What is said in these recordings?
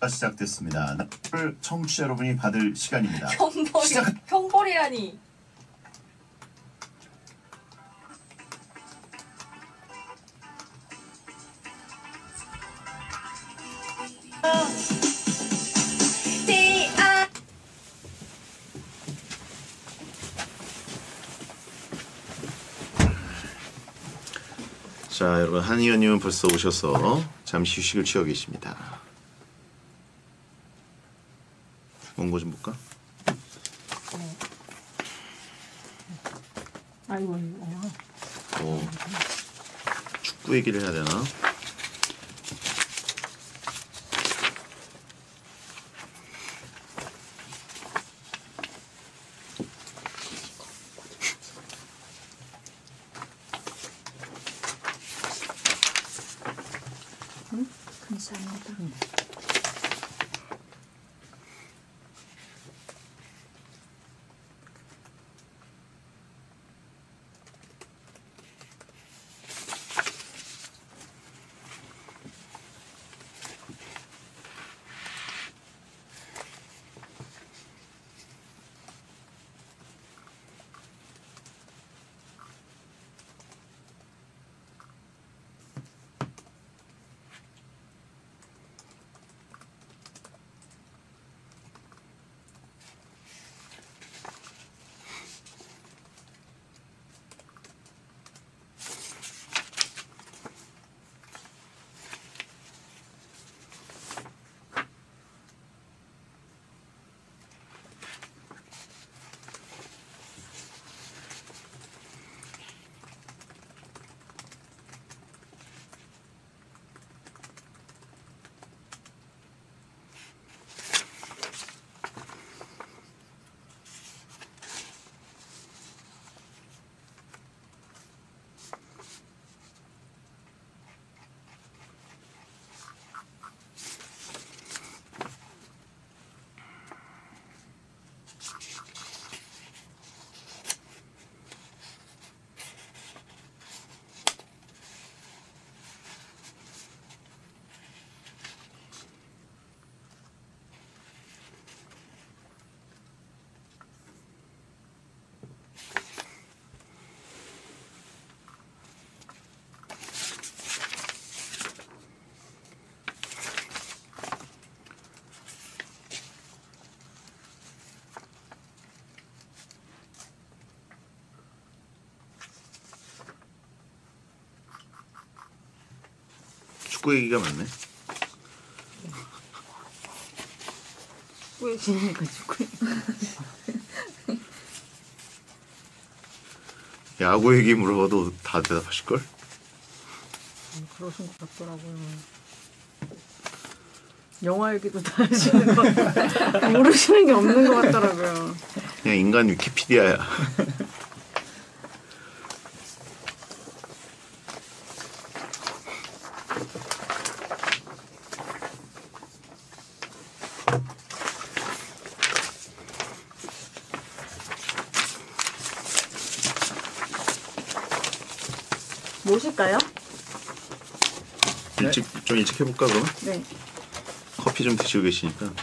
시작됐습니다. 청취자 여러분이 받을 시간입니다. 형벌이라니. 자, 여러분 한 의원님은 벌써 오셔서 잠시 휴식을 취하고 계십니다. 원고 좀 볼까? 아이고. 축구 얘기를 해야 되나? 감사합니다. 축구 얘기가 많네. 축구 얘기니까 축구 얘기. 야구 얘기 물어봐도 다 대답하실걸? 그러신 것 같더라고요. 영화 얘기도 다 하시는 거 모르시는 게 없는 것 같더라고요. 그냥 인간 위키피디아야. 모실까요? 좀 일찍 해볼까 그럼? 네. 커피 좀 드시고 계시니까.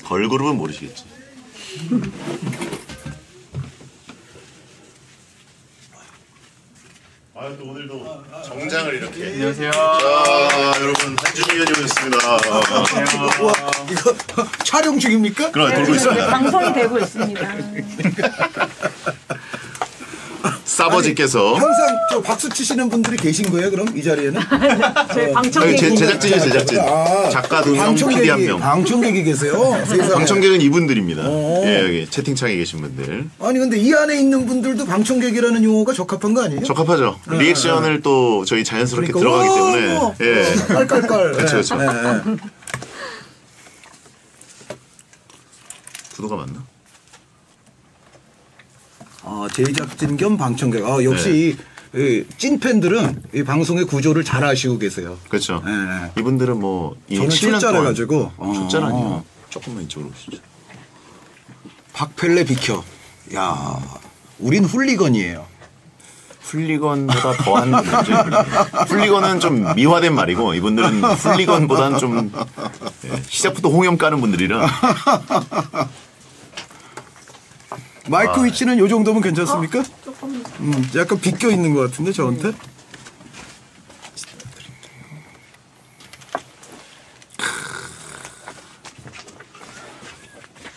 걸그룹은 모르시겠지. 또 오늘도 정장을 이렇게. 안녕하세요. 자, 여러분 한준희 의원이 오셨습니다. 와, 이거 촬영 중입니까? 그럼 돌고 있습니다. 방송이 되고 있습니다. 사버지께서 항상 저 박수 치시는 분들이 계신 거예요? 그럼 이 자리에는? 저희 방청객이 제작진이에요, 제작진. 작가 2명, PD 1명. 방청객이 계세요? 세상에. 방청객은 이분들입니다. 예, 여기 채팅창에 계신 분들. 아니 근데 이 안에 있는 분들도 방청객이라는 용어가 적합한 거 아니에요? 적합하죠. 리액션을 또 저희 자연스럽게 그러니까, 들어가기 때문에. 예. 깔깔깔. 그렇죠. 예. 구도가 맞나? 제작진 겸 방청객. 역시 찐 팬들은 이 방송의 구조를 잘 아시고 계세요. 그렇죠. 네. 이분들은 뭐 저는 7년 출자를 가지고 출자라니요. 조금만 이쪽으로 오시죠. 박펠레 비켜. 야, 우린 훌리건이에요. 훌리건보다 더한 문제. 훌리건은 좀 미화된 말이고 이분들은 훌리건보다는 좀 시작부터 홍염 까는 분들이라. 마이크 위치는 요 정도면 괜찮습니까? 조금 약간 비껴 있는 것 같은데 저한테.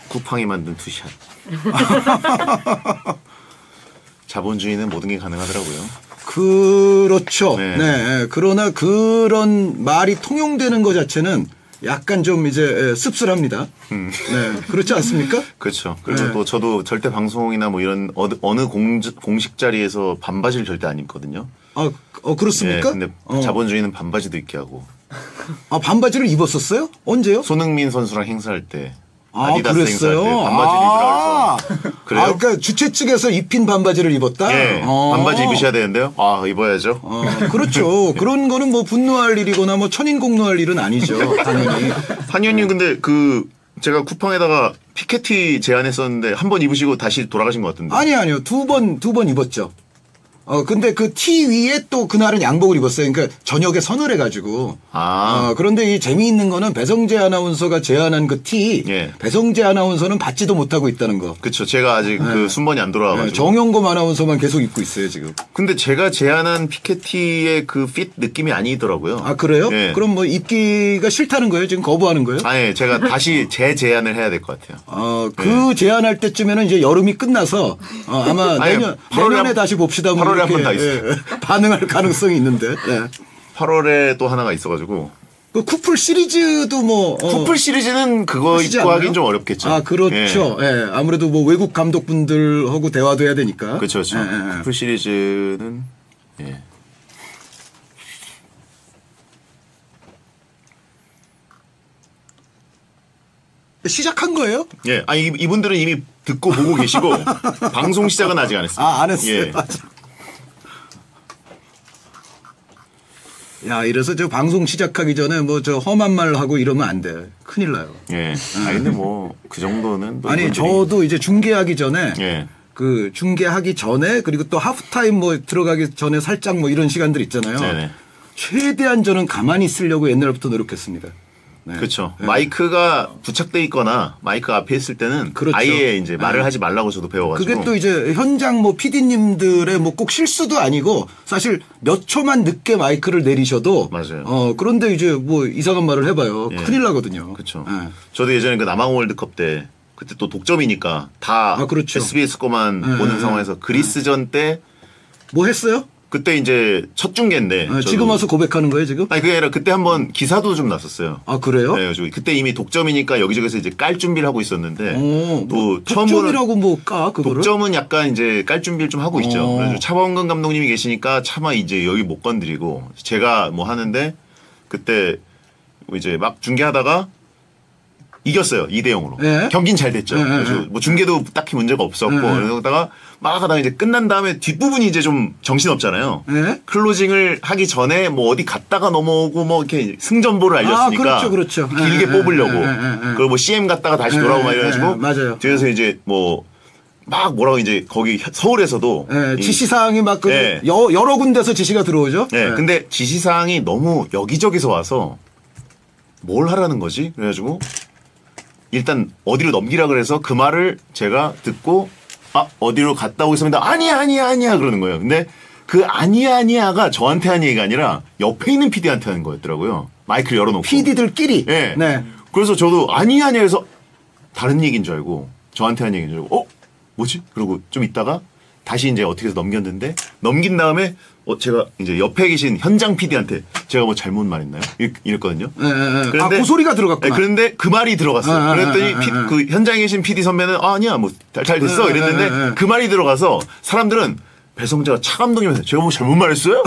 쿠팡이 만든 투샷. 자본주의는 모든 게 가능하더라고요. 그렇죠. 네. 네. 그러나 그런 말이 통용되는 것 자체는 약간 좀 이제 씁쓸합니다. 네. 그렇지 않습니까? 그렇죠. 그리고 네. 또 저도 절대 방송이나 뭐 이런 어느 공식 자리에서 반바지를 절대 안 입거든요. 아, 그렇습니까? 네, 근데 자본주의는 반바지도 입게 하고. 아, 반바지를 입었었어요? 언제요? 손흥민 선수랑 행사할 때. 아, 아디다스 그랬어요? 행사할 때 반바지를 입으라 그래서. 그래요? 아, 그러니까 주최 측에서 입힌 반바지를 입었다? 예. 반바지 입으셔야 되는데요. 아, 입어야죠. 그렇죠. 그런 거는 뭐 분노할 일이거나 뭐 천인공노할 일은 아니죠. 당연히. 한 의원님 근데 제가 쿠팡에다가 피케티 제안했었는데 한 번 입으시고 다시 돌아가신 것 같은데. 아니요. 두 번 입었죠. 근데 그 티 위에 또 그날은 양복을 입었어요. 그러니까 저녁에 선을 해가지고. 그런데 이 재미있는 거는 배성재 아나운서가 제안한 그 티, 예. 배성재 아나운서는 받지도 못하고 있다는 거. 그쵸. 제가 아직 그 순번이 안 돌아와가지고. 정영검 아나운서만 계속 입고 있어요, 지금. 근데 제가 제안한 피케티의 그 핏 느낌이 아니더라고요. 아, 그래요? 예. 그럼 뭐 입기가 싫다는 거예요? 지금 거부하는 거예요? 아니, 제가 다시 재제안을 해야 될 것 같아요. 그 제안할 때쯤에는 이제 여름이 끝나서 아마 아니, 내년에 다시 봅시다. 뭐 8월에 한 번 다 이렇게, 있어요. 반응할 가능성이 있는데. 네. 8월에 또 하나가 있어가지고. 그 쿠플 시리즈도 뭐 쿠플 시리즈는 그거 하시지 입고 않나요? 하긴 좀 어렵겠죠. 아, 그렇죠. 예. 아무래도 뭐 외국 감독분들하고 대화도 해야 되니까. 그렇죠. 쿠플 시리즈는 예. 시작한 거예요? 예. 아니 이분들은 이미 듣고 보고 계시고 방송 시작은 아직 안 했어요. 안 했어요. 예. 맞아. 야, 이래서 저 방송 시작하기 전에 뭐 저 험한 말 하고 이러면 안 돼. 큰일 나요. 예. 아 근데 뭐 그 정도는 또 아니, 이분들이- 저도 이제 중계하기 전에 예. 그 중계하기 전에 그리고 또 하프타임 뭐 들어가기 전에 살짝 뭐 이런 시간들 있잖아요. 네네. 최대한 저는 가만히 있으려고 옛날부터 노력했습니다. 네. 그렇죠. 마이크가 부착돼 있거나 마이크 앞에 있을 때는 그렇죠. 아예 이제 말을 하지 말라고 저도 배워가지고. 그게 또 이제 현장 뭐 PD님들의 뭐 꼭 실수도 아니고 사실 몇 초만 늦게 마이크를 내리셔도 맞아요. 그런데 이제 뭐 이상한 말을 해봐요. 예. 큰일 나거든요. 그렇죠. 예. 저도 예전에 그 남아공 월드컵 때 그때 또 독점이니까 다 그렇죠. SBS 거만 보는 상황에서 그리스전 때 뭐 했어요? 그때 이제 첫 중계인데 지금 와서 고백하는 거예요 지금? 아니 그게 아니라 그때 한번 기사도 좀 났었어요. 아, 그래요? 네, 그때 이미 독점이니까 여기저기서 이제 깔 준비를 하고 있었는데 또 처음 보는 독점이라고 뭐 까 그거를? 독점은 약간 이제 깔 준비를 좀 하고 있죠. 그래서 차범근 감독님이 계시니까 차마 이제 여기 못 건드리고 제가 뭐 하는데 그때 이제 막 중계하다가 이겼어요. 2대 0으로. 예? 경기는 잘 됐죠. 예, 그래서 뭐 중계도 딱히 문제가 없었고 그러다가 막 하다가 이제 끝난 다음에 뒷부분이 이제 좀 정신없잖아요. 예? 클로징을 하기 전에 뭐 어디 갔다가 넘어오고 뭐 이렇게 승전보를 알렸으니까 그렇죠. 길게 뽑으려고 예. 그리고 뭐 CM 갔다가 다시 돌아오고 막 이래가지고 맞아요. 뒤에서 이제 뭐 막 뭐라고 이제 거기 서울에서도 이- 지시사항이 막 예. 여러 군데서 지시가 들어오죠. 네, 예. 근데 지시사항이 너무 여기저기서 와서 뭘 하라는 거지? 그래가지고 일단 어디로 넘기라 그래서 그 말을 제가 듣고 어디로 갔다 오겠습니다. 아니야 그러는 거예요. 근데 그 아니야가 저한테 한 얘기가 아니라 옆에 있는 PD한테 하는 거였더라고요. 마이크를 열어놓고. PD들끼리. 네. 네. 그래서 저도 아니야 해서 다른 얘기인 줄 알고 저한테 한 얘기인 줄 알고 뭐지? 그러고 좀 있다가 다시 이제 어떻게 해서 넘겼는데 넘긴 다음에 제가 이제 옆에 계신 현장 PD한테 제가 뭐 잘못 말했나요? 이랬거든요. 그 소리가 들어갔구나. 그런데 그 말이 들어갔어요. 그랬더니 그 현장에 계신 PD 선배는 아니야 뭐 잘 됐어 이랬는데 그 말이 들어가서 사람들은 배성재가 차 감독님한테 제가 뭐 잘못 말했어요?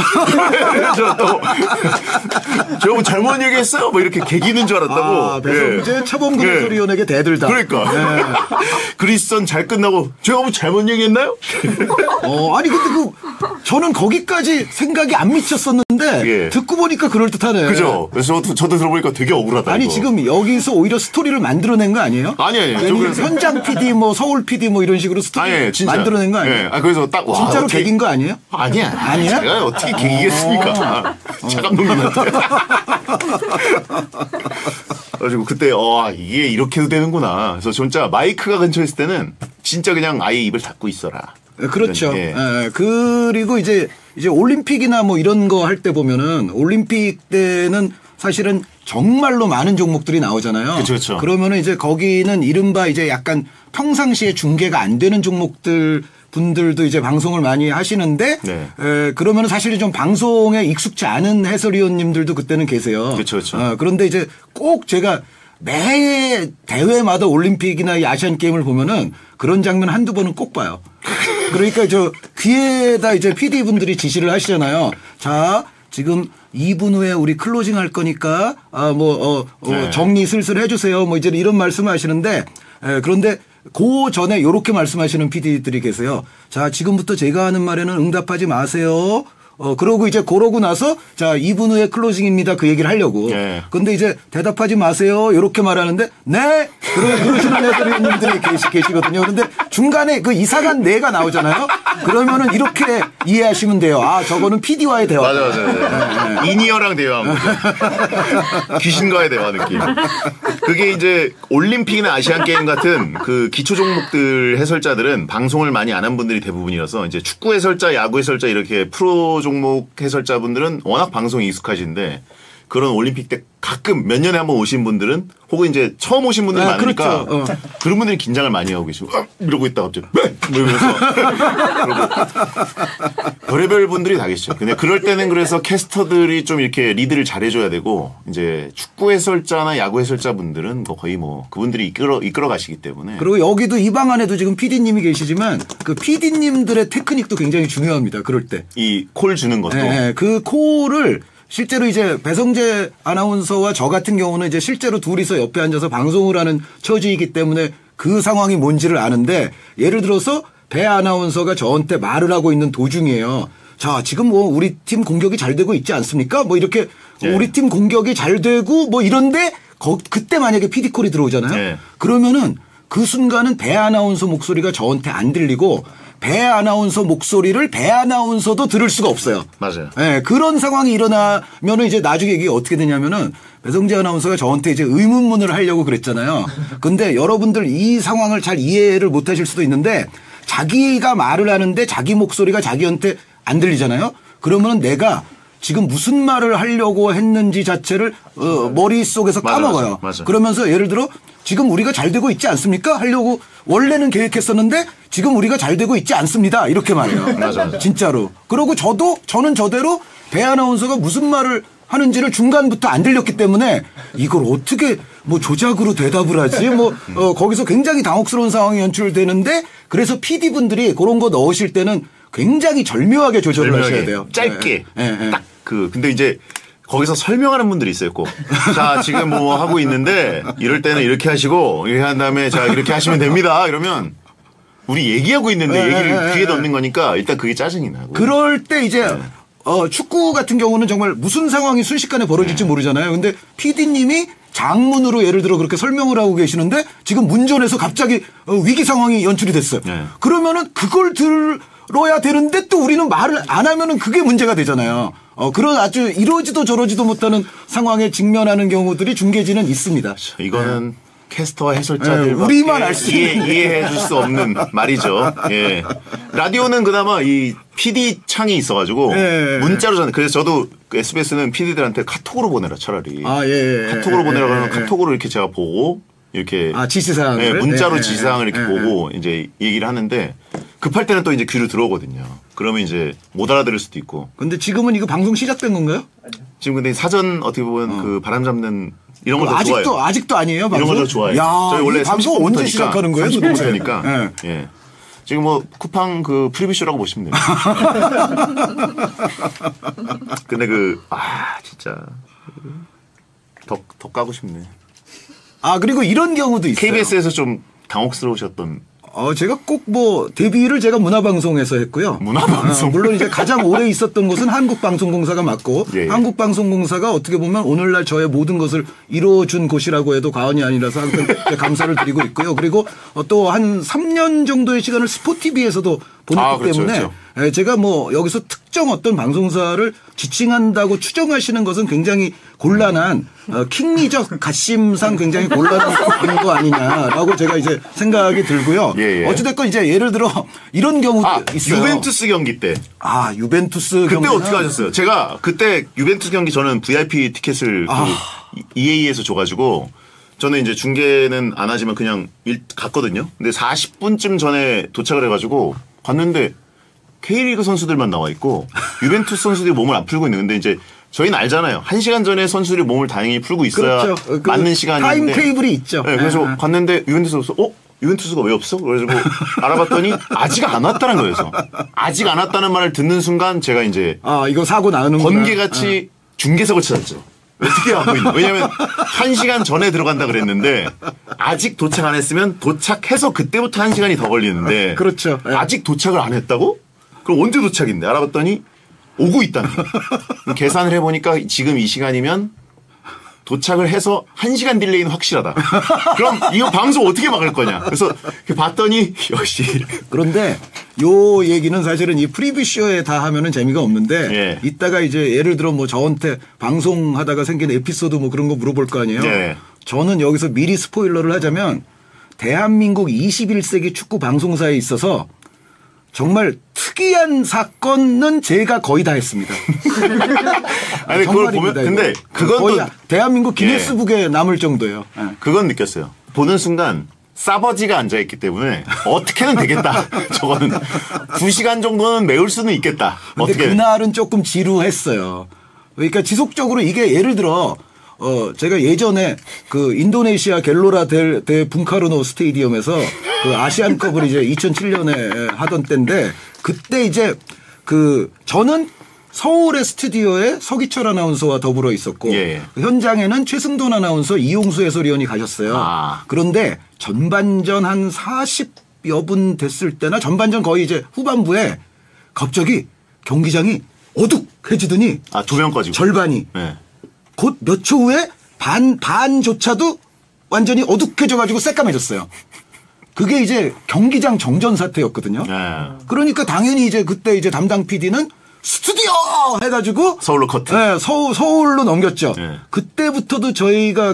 제가 뭐 잘못 얘기했어요? 뭐 이렇게 개기는 줄 알았다고. 아, 배성재 차범근 해설위원에게 대들다. 그러니까. 그리스선 잘 끝나고 제가 뭐 잘못 얘기했나요? 아니 근데 저는 거기까지 생각이 안 미쳤었는데 듣고 보니까 그럴듯하네. 그죠. 그래서 저도 들어보니까 되게 억울하다. 아니 이거. 지금 여기서 오히려 스토리를 만들어낸 거 아니에요? 아니에요. 현장 PD 뭐 서울 PD 뭐 이런 식으로 스토리 만들어낸 거 아니에요? 그래서 딱 와, 진짜로 개긴 거 아니에요? 아니야. 아니야? 제가 어떻게 개기겠습니까? 차 감독님한테. 그래가지고 그때 이게 이렇게도 되는구나. 그래서 진짜 마이크가 근처에 있을 때는 진짜 그냥 아예 입을 닫고 있어라. 그렇죠. 그리고 이제 올림픽이나 뭐 이런 거 할 때 보면은 올림픽 때는 사실은 정말로 많은 종목들이 나오잖아요. 그렇죠. 그러면은 이제 거기는 이른바 이제 약간 평상시에 중계가 안 되는 종목들 분들도 이제 방송을 많이 하시는데 그러면은 사실 좀 방송에 익숙치 않은 해설위원님들도 그때는 계세요. 그렇죠. 그런데 이제 꼭 제가 매 대회마다 올림픽이나 이 아시안 게임을 보면은 그런 장면 한두 번은 꼭 봐요. 그러니까 저 귀에다 이제 PD 분들이 지시를 하시잖아요. 자, 지금 2분 후에 우리 클로징 할 거니까 정리 슬슬 해주세요. 뭐 이제 이런 말씀을 하시는데 그런데 그 전에 요렇게 말씀하시는 PD들이 계세요. 자, 지금부터 제가 하는 말에는 응답하지 마세요. 그러고 이제 그러고 나서 자, 2분 후에 클로징입니다. 그 얘기를 하려고. 근데 이제 대답하지 마세요. 요렇게 말하는데 네. 그러시는 해설위원님들이 계시거든요. 그런데 중간에 그 이상한 네가 나오잖아요. 그러면은 이렇게 이해하시면 돼요. 아, 저거는 PD와의 대화. 맞아. 이니어랑 대화하면 귀신과의 대화 느낌. 그게 이제 올림픽이나 아시안 게임 같은 그 기초 종목들 해설자들은 방송을 많이 안 한 분들이 대부분이라서 이제 축구 해설자, 야구 해설자 이렇게 프로 종목 해설자분들은 워낙 방송이 익숙하신데 그런 올림픽 때 가끔 몇 년에 한번 오신 분들은 혹은 이제 처음 오신 분들이 많으니까 그렇죠. 그런 분들이 긴장을 많이 하고 계시고 이러고 있다 갑자기 뭐 이러면서 별의별 분들이 다 계시죠. 근데 그럴 때는 그래서 캐스터들이 좀 이렇게 리드를 잘해줘야 되고 이제 축구 해설자나 야구 해설자 분들은 거의 뭐 그분들이 이끌어 가시기 때문에 그리고 여기도 이 방 안에도 지금 PD님이 계시지만 그 PD님들의 테크닉도 굉장히 중요합니다. 그럴 때 이 콜 주는 것도 그 콜을 실제로 이제 배성재 아나운서와 저 같은 경우는 이제 실제로 둘이서 옆에 앉아서 방송을 하는 처지이기 때문에 그 상황이 뭔지를 아는데 예를 들어서 배 아나운서가 저한테 말을 하고 있는 도중이에요. 자, 지금 뭐 우리 팀 공격이 잘 되고 있지 않습니까? 뭐 이렇게 우리 팀 공격이 잘 되고 뭐 이런데 그때 만약에 PD콜이 들어오잖아요. 그러면은 그 순간은 배 아나운서 목소리가 저한테 안 들리고 배 아나운서 목소리를 배 아나운서도 들을 수가 없어요. 맞아요. 그런 상황이 일어나면은 이제 나중에 이게 어떻게 되냐면은 배성재 아나운서가 저한테 이제 의문문을 하려고 그랬잖아요. 근데 여러분들 이 상황을 잘 이해를 못 하실 수도 있는데 자기가 말을 하는데 자기 목소리가 자기한테 안 들리잖아요. 그러면은 내가 지금 무슨 말을 하려고 했는지 자체를 머릿속에서 까먹어요. 맞아. 그러면서 예를 들어 지금 우리가 잘 되고 있지 않습니까? 하려고 원래는 계획했었는데 지금 우리가 잘 되고 있지 않습니다. 이렇게 말해요. 맞아. 진짜로. 그리고 저는 저대로 배 아나운서가 무슨 말을 하는지를 중간부터 안 들렸기 때문에 이걸 어떻게 뭐 조작으로 대답을 하지? 거기서 굉장히 당혹스러운 상황이 연출되는데 그래서 PD분들이 그런 거 넣으실 때는 굉장히 절묘하게 조절을 하셔야 돼요. 짧게. 딱 근데 이제 거기서 설명하는 분들이 있어요, 꼭. 자, 지금 뭐 하고 있는데 이럴 때는 이렇게 하시고 이렇게 한 다음에 자, 이렇게 하시면 됩니다. 이러면 우리 얘기하고 있는데 얘기를 귀에 넣는 거니까 일단 그게 짜증이 나고. 그럴 때 이제 축구 같은 경우는 정말 무슨 상황이 순식간에 벌어질지 모르잖아요. 근데 PD님이 장문으로 예를 들어 그렇게 설명을 하고 계시는데 지금 문전에서 갑자기 위기 상황이 연출이 됐어요. 그러면은 그걸 들어야 되는데 또 우리는 말을 안 하면은 그게 문제가 되잖아요. 그런 아주 이러지도 저러지도 못하는 상황에 직면하는 경우들이 중계진은 있습니다. 이거는 캐스터와 해설자들 우리만 알 수 있는 이해해 줄 수 없는 말이죠. 예. 라디오는 그나마 이 PD 창이 있어가지고 문자로 전해. 그래서 저도 SBS는 PD들한테 카톡으로 보내라 차라리. 카톡으로 보내라 그러면 카톡으로 이렇게 제가 보고 이렇게 지시사항을 문자로 지시사항을 이렇게 보고 이제 얘기를 하는데 급할 때는 또 이제 귀로 들어오거든요. 그러면 이제 못 알아들을 수도 있고. 근데 지금은 이거 방송 시작된 건가요? 지금 근데 사전 어떻게 보면 그 바람 잡는 이런 걸 더 좋아해요. 아직도 아니에요, 방송? 이런 걸 더 좋아해요. 야, 저희 원래 방송 언제 시작하는 거예요? 30분부터니까. 예. 지금 뭐 쿠팡 그 프리뷰쇼라고 보시면 돼요. 근데 진짜 더 까고 싶네. 아, 그리고 이런 경우도 있어요. KBS에서 좀 당혹스러우셨던. 제가 꼭 뭐 데뷔를 제가 문화방송에서 했고요. 문화방송. 물론 이제 가장 오래 있었던 곳은 한국방송공사가 맞고 예. 한국방송공사가 어떻게 보면 오늘날 저의 모든 것을 이루어준 곳이라고 해도 과언이 아니라서 항상 감사를 드리고 있고요. 그리고 또 한 3년 정도의 시간을 스포티비에서도 보냈기 그렇죠, 때문에 그렇죠. 제가 뭐 여기서 특정 어떤 방송사를 지칭한다고 추정하시는 것은 굉장히 곤란한 킹리적 가심상 굉장히 곤란한 거 아니냐라고 제가 이제 생각이 들고요. 예. 어찌됐건 이제 예를 들어 이런 경우도 있어요. 유벤투스 경기 때. 유벤투스 그때 경기는 어떻게 하셨어요? 제가 그때 유벤투스 경기 저는 VIP 티켓을 EA에서 줘가지고 저는 이제 중계는 안 하지만 그냥 갔거든요. 근데 40분쯤 전에 도착을 해가지고 갔는데 K리그 선수들만 나와 있고 유벤투스 선수들이 몸을 안 풀고 있는. 근데 이제 저희는 알잖아요. 1시간 전에 선수들이 몸을 다행히 풀고 있어야 그렇죠. 맞는 시간인데. 타임 테이블이 있죠. 네, 그래서 갔는데 유벤투스가 유벤투스가 왜 없어? 그래가지고 알아봤더니 아직 안 왔다는 거예요. 그래서 아직 안 왔다는 말을 듣는 순간 제가 이제 이거 사고 나는 번개같이 중계석을 찾았죠. 어떻게 하고 있나? 왜냐면 1시간 전에 들어간다 그랬는데 아직 도착 안 했으면 도착해서 그때부터 1시간이 더 걸리는데 그렇죠. 아직 도착을 안 했다고? 그럼 언제 도착인데? 알아봤더니 오고 있다는 거예요. 계산을 해보니까 지금 이 시간이면 도착을 해서 1시간 딜레이는 확실하다. 그럼 이거 방송 어떻게 막을 거냐. 그래서 봤더니 역시. 그런데 요 얘기는 사실은 이 프리뷰쇼에 다 하면은 재미가 없는데 예. 이따가 이제 예를 들어 뭐 저한테 방송하다가 생긴 에피소드 뭐 그런 거 물어볼 거 아니에요. 예. 저는 여기서 미리 스포일러를 하자면 대한민국 21세기 축구 방송사에 있어서 정말 특이한 사건은 제가 거의 다 했습니다. 아니, 그걸 보면, 근데 그건 거의 또 대한민국 기네스북에 남을 정도예요. 예. 그건 느꼈어요. 보는 순간 싸버지가 앉아있기 때문에 어떻게는 되겠다. 저거는 2시간 정도는 메울 수는 있겠다. 근데 어떻게. 그날은 조금 지루했어요. 그러니까 지속적으로 이게 예를 들어 제가 예전에 그 인도네시아 갤로라 델 붕카르노 스테디움에서 그 아시안컵을 이제 2007년에 하던 때인데 그때 이제 저는 서울의 스튜디오에 서기철 아나운서와 더불어 있었고 예. 현장에는 최승돈 아나운서 이용수 해설위원이 가셨어요. 그런데 전반전 한 40여 분 됐을 때나 전반전 거의 이제 후반부에 갑자기 경기장이 어둑해지더니 조명 꺼지고. 절반이 네. 곧 몇 초 후에 반조차도 완전히 어둑해져가지고 새까매졌어요. 그게 이제 경기장 정전 사태였거든요. 네. 그러니까 당연히 이제 그때 이제 담당 PD는 스튜디오 해가지고 서울로 커트. 네, 서울로 넘겼죠. 네. 그때부터도 저희가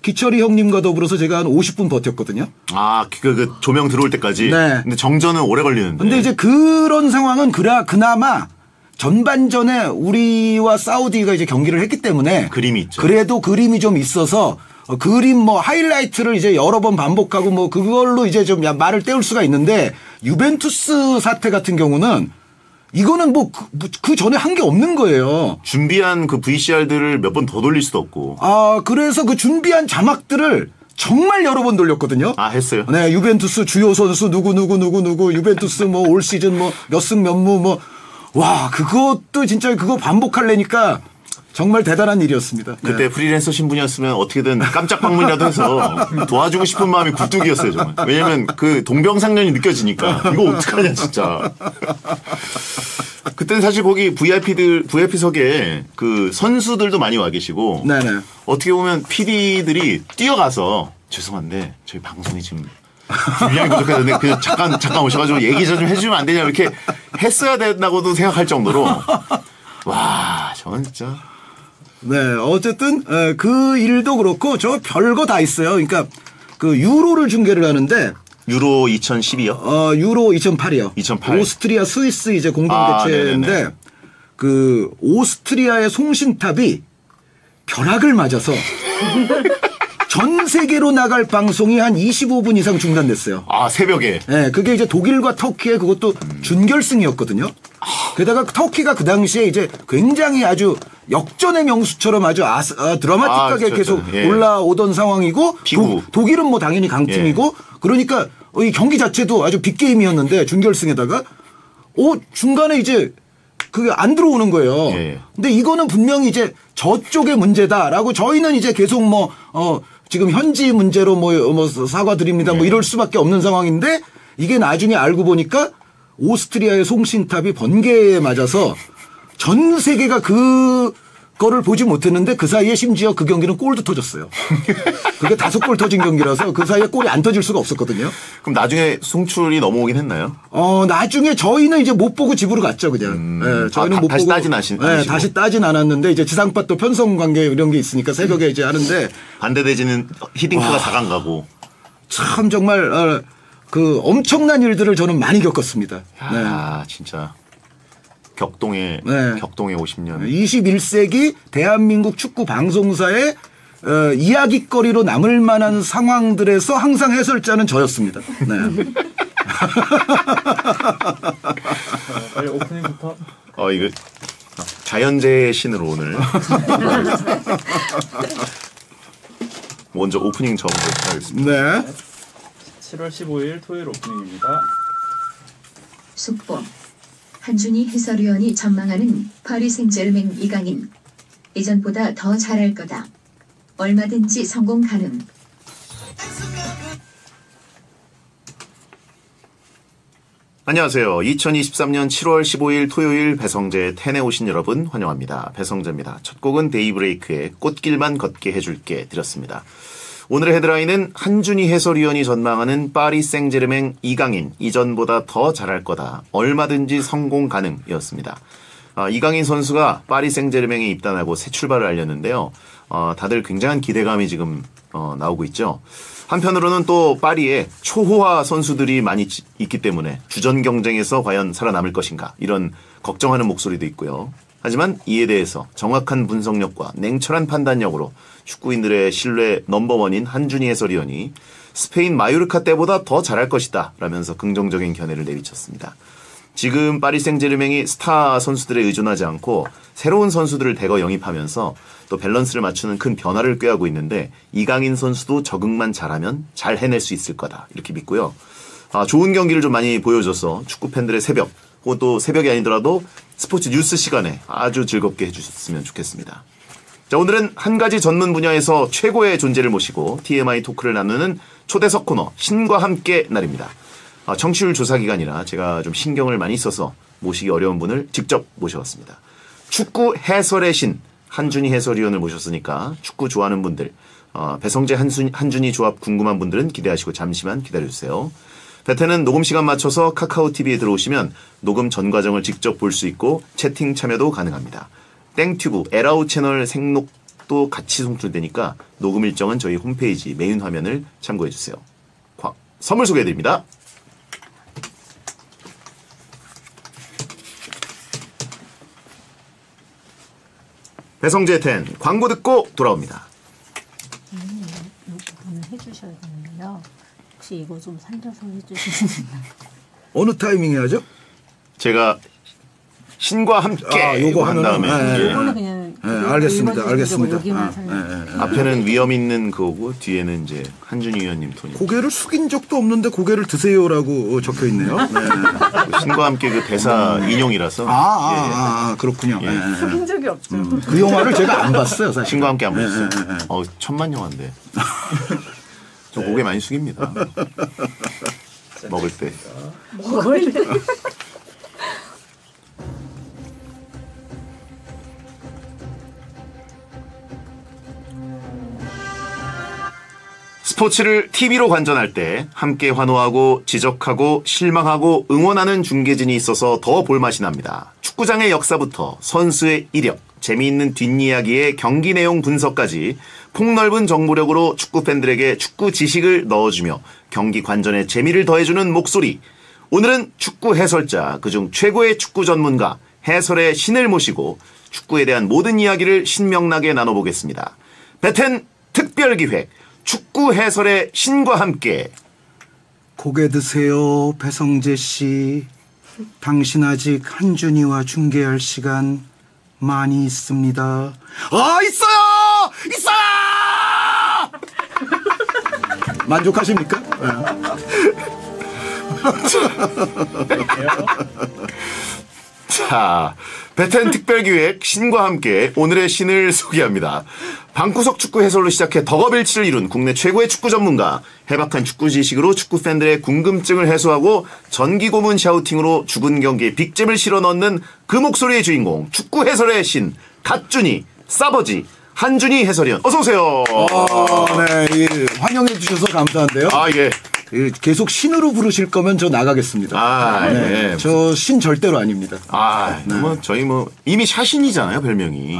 기철이 형님과 더불어서 제가 한 50분 버텼거든요. 그 조명 들어올 때까지. 네. 근데 정전은 오래 걸리는데. 근데 이제 그런 상황은 그나마 전반전에 우리와 사우디가 이제 경기를 했기 때문에 그림이 있죠. 그래도 그림이 좀 있어서 그림 뭐 하이라이트를 이제 여러 번 반복하고 뭐 그걸로 이제 좀 말을 때울 수가 있는데 유벤투스 사태 같은 경우는 이거는 뭐 그 전에 한 게 없는 거예요. 준비한 그 VCR들을 몇 번 더 돌릴 수도 없고. 그래서 그 준비한 자막들을 정말 여러 번 돌렸거든요. 했어요? 네, 유벤투스 주요 선수 누구 유벤투스 뭐 올 시즌 뭐 몇 승 몇 무 뭐 와, 그것도 진짜 그거 반복하려니까 정말 대단한 일이었습니다. 그때 네. 프리랜서 신분이었으면 어떻게든 깜짝 방문이라도 해서 도와주고 싶은 마음이 굴뚝이었어요, 정말. 왜냐면 그 동병상련이 느껴지니까 이거 어떡하냐, 진짜. 그때는 사실 거기 VIP석에 그 선수들도 많이 와 계시고. 네네. 어떻게 보면 PD들이 뛰어가서 죄송한데 저희 방송이 지금 분량이 부족해서 그 잠깐 오셔가지고 얘기 좀 해주면 안 되냐 이렇게 했어야 된다고도 생각할 정도로 와 저는 진짜 네 어쨌든 그 일도 그렇고 저 별거 다 있어요. 그러니까 그 유로를 중계를 하는데 유로 2012요? 유로 2008이요. 2008. 오스트리아 스위스 이제 공동 개최인데 네네네. 그 오스트리아의 송신탑이 벼락을 맞아서 전 세계로 나갈 방송이 한 25분 이상 중단됐어요. 새벽에. 네, 그게 이제 독일과 터키의 그것도 준결승이었거든요. 게다가 터키가 그 당시에 이제 굉장히 아주 역전의 명수처럼 아주 드라마틱하게 그렇죠. 계속 예. 올라오던 상황이고 피구. 독일은 뭐 당연히 강팀이고 그러니까 이 경기 자체도 아주 빅게임이었는데 준결승에다가 중간에 이제 그게 안 들어오는 거예요. 예. 근데 이거는 분명히 이제 저쪽의 문제다라고 저희는 이제 계속 지금 현지 문제로 사과드립니다 뭐 이럴 수밖에 없는 상황인데 이게 나중에 알고 보니까 오스트리아의 송신탑이 번개에 맞아서 전 세계가 그거를 보지 못했는데 그 사이에 심지어 그 경기는 골도 터졌어요. 그게 5골 터진 경기라서 그 사이에 골이 안 터질 수가 없었거든요. 그럼 나중에 송출이 넘어오긴 했나요? 나중에 저희는 이제 못 보고 집으로 갔죠, 그냥. 네, 저희는 못 다시 보고. 따진 아니시고. 네, 다시 따진 않았는데 이제 지상파 또 편성 관계 이런 게 있으니까 새벽에 이제 하는데 반대대지는 히딩크가 4강 가고. 참 정말 그 엄청난 일들을 저는 많이 겪었습니다. 야, 진짜 격동의 50년. 21세기 대한민국 축구 방송사의 이야깃거리로 남을 만한 상황들에서 항상 해설자는 저였습니다. 네. 빨리 오프닝부터. 이거 자연재해의 신으로 오늘. 먼저 오프닝 저부터 하겠습니다. 네. 7월 15일 토요일 오프닝입니다. 속보. 한준희 해설위원이 전망하는 파리 생제르맹 이강인. 예전보다 더 잘할 거다. 얼마든지 성공 가능. 안녕하세요. 2023년 7월 15일 토요일 배성재 텐에 오신 여러분 환영합니다. 배성재입니다. 첫 곡은 데이브레이크의 꽃길만 걷게 해줄게 드렸습니다. 오늘의 헤드라인은 한준희 해설위원이 전망하는 파리 생제르맹 이강인 이전보다 더 잘할 거다. 얼마든지 성공 가능이었습니다. 이강인 선수가 파리 생제르맹에 입단하고 새 출발을 알렸는데요. 다들 굉장한 기대감이 지금 나오고 있죠. 한편으로는 또 파리에 초호화 선수들이 많이 있기 때문에 주전 경쟁에서 과연 살아남을 것인가 이런 걱정하는 목소리도 있고요. 하지만 이에 대해서 정확한 분석력과 냉철한 판단력으로 축구인들의 신뢰 넘버원인 한준희 해설위원이 스페인 마요르카 때보다 더 잘할 것이다 라면서 긍정적인 견해를 내비쳤습니다. 지금 파리 생제르맹이 스타 선수들에 의존하지 않고 새로운 선수들을 대거 영입하면서 또 밸런스를 맞추는 큰 변화를 꾀하고 있는데 이강인 선수도 적응만 잘하면 잘 해낼 수 있을 거다 이렇게 믿고요. 좋은 경기를 좀 많이 보여줘서 축구 팬들의 새벽 혹은 또 새벽이 아니더라도 스포츠 뉴스 시간에 아주 즐겁게 해주셨으면 좋겠습니다. 자, 오늘은 한 가지 전문 분야에서 최고의 존재를 모시고 TMI 토크를 나누는 초대석 코너 신과 함께 날입니다. 청취율 조사 기간이라 제가 좀 신경을 많이 써서 모시기 어려운 분을 직접 모셔왔습니다. 축구 해설의 신 한준희 해설위원을 모셨으니까 축구 좋아하는 분들 배성재 한준희 조합 궁금한 분들은 기대하시고 잠시만 기다려주세요. 배태는 녹음 시간 맞춰서 카카오TV에 들어오시면 녹음 전 과정을 직접 볼 수 있고 채팅 참여도 가능합니다. 땡튜브 에라우 채널 생록도 같이 송출되니까 녹음 일정은 저희 홈페이지 메인 화면을 참고해주세요. 선물 소개해드립니다. 배성재 텐 광고 듣고 돌아옵니다. 부분을 해주셔야 되는데요. 혹시 이거 좀 살려서 해주시면 어느 타이밍에 하죠? 제가 신과 함께 요거 한 하면은, 다음에 예. 이거는 그냥 알겠습니다. 알겠습니다. 여기만 살려. 앞에는 위험 있는 그거고 뒤에는 이제 한준희 위원님 톤이. 고개를 숙인 적도 없는데 고개를 드세요라고 적혀 있네요. 네. 신과 함께 그 대사 인용이라서. 그렇군요. 예. 네. 속인 적이 없죠. 그 영화를 제가 안 봤어요, 사실. 신과 함께 안 보셨어요? 네. 천만 영화인데. 저 고개 많이 숙입니다. 먹을 때. 먹을 때. 스포츠를 TV로 관전할 때 함께 환호하고 지적하고 실망하고 응원하는 중계진이 있어서 더 볼맛이 납니다. 축구장의 역사부터 선수의 이력, 재미있는 뒷이야기의 경기 내용 분석까지 폭넓은 정보력으로 축구 팬들에게 축구 지식을 넣어주며 경기 관전에 재미를 더해주는 목소리. 오늘은 축구 해설자, 그중 최고의 축구 전문가, 해설의 신을 모시고 축구에 대한 모든 이야기를 신명나게 나눠보겠습니다. 배텐 특별기획 축구 해설의 신과 함께. 고개 드세요, 배성재 씨. 당신 아직 한준희와 중계할 시간 많이 있습니다. 있어요! 있어요! 만족하십니까? 네. 자, 베텐 특별기획 신과 함께 오늘의 신을 소개합니다. 방구석 축구 해설로 시작해 덕업일치를 이룬 국내 최고의 축구 전문가, 해박한 축구 지식으로 축구 팬들의 궁금증을 해소하고 전기고문 샤우팅으로 죽은 경기에 빅잼을 실어 넣는 그 목소리의 주인공, 축구 해설의 신 갓준이 싸버지 한준희 해설위원, 어서 오세요. 네, 환영해 주셔서 감사한데요. 아, 예. 계속 신으로 부르실 거면 저 나가겠습니다. 아, 네, 예. 저 신 절대로 아닙니다. 아, 뭐 저희 뭐 이미 샤신이잖아요, 별명이.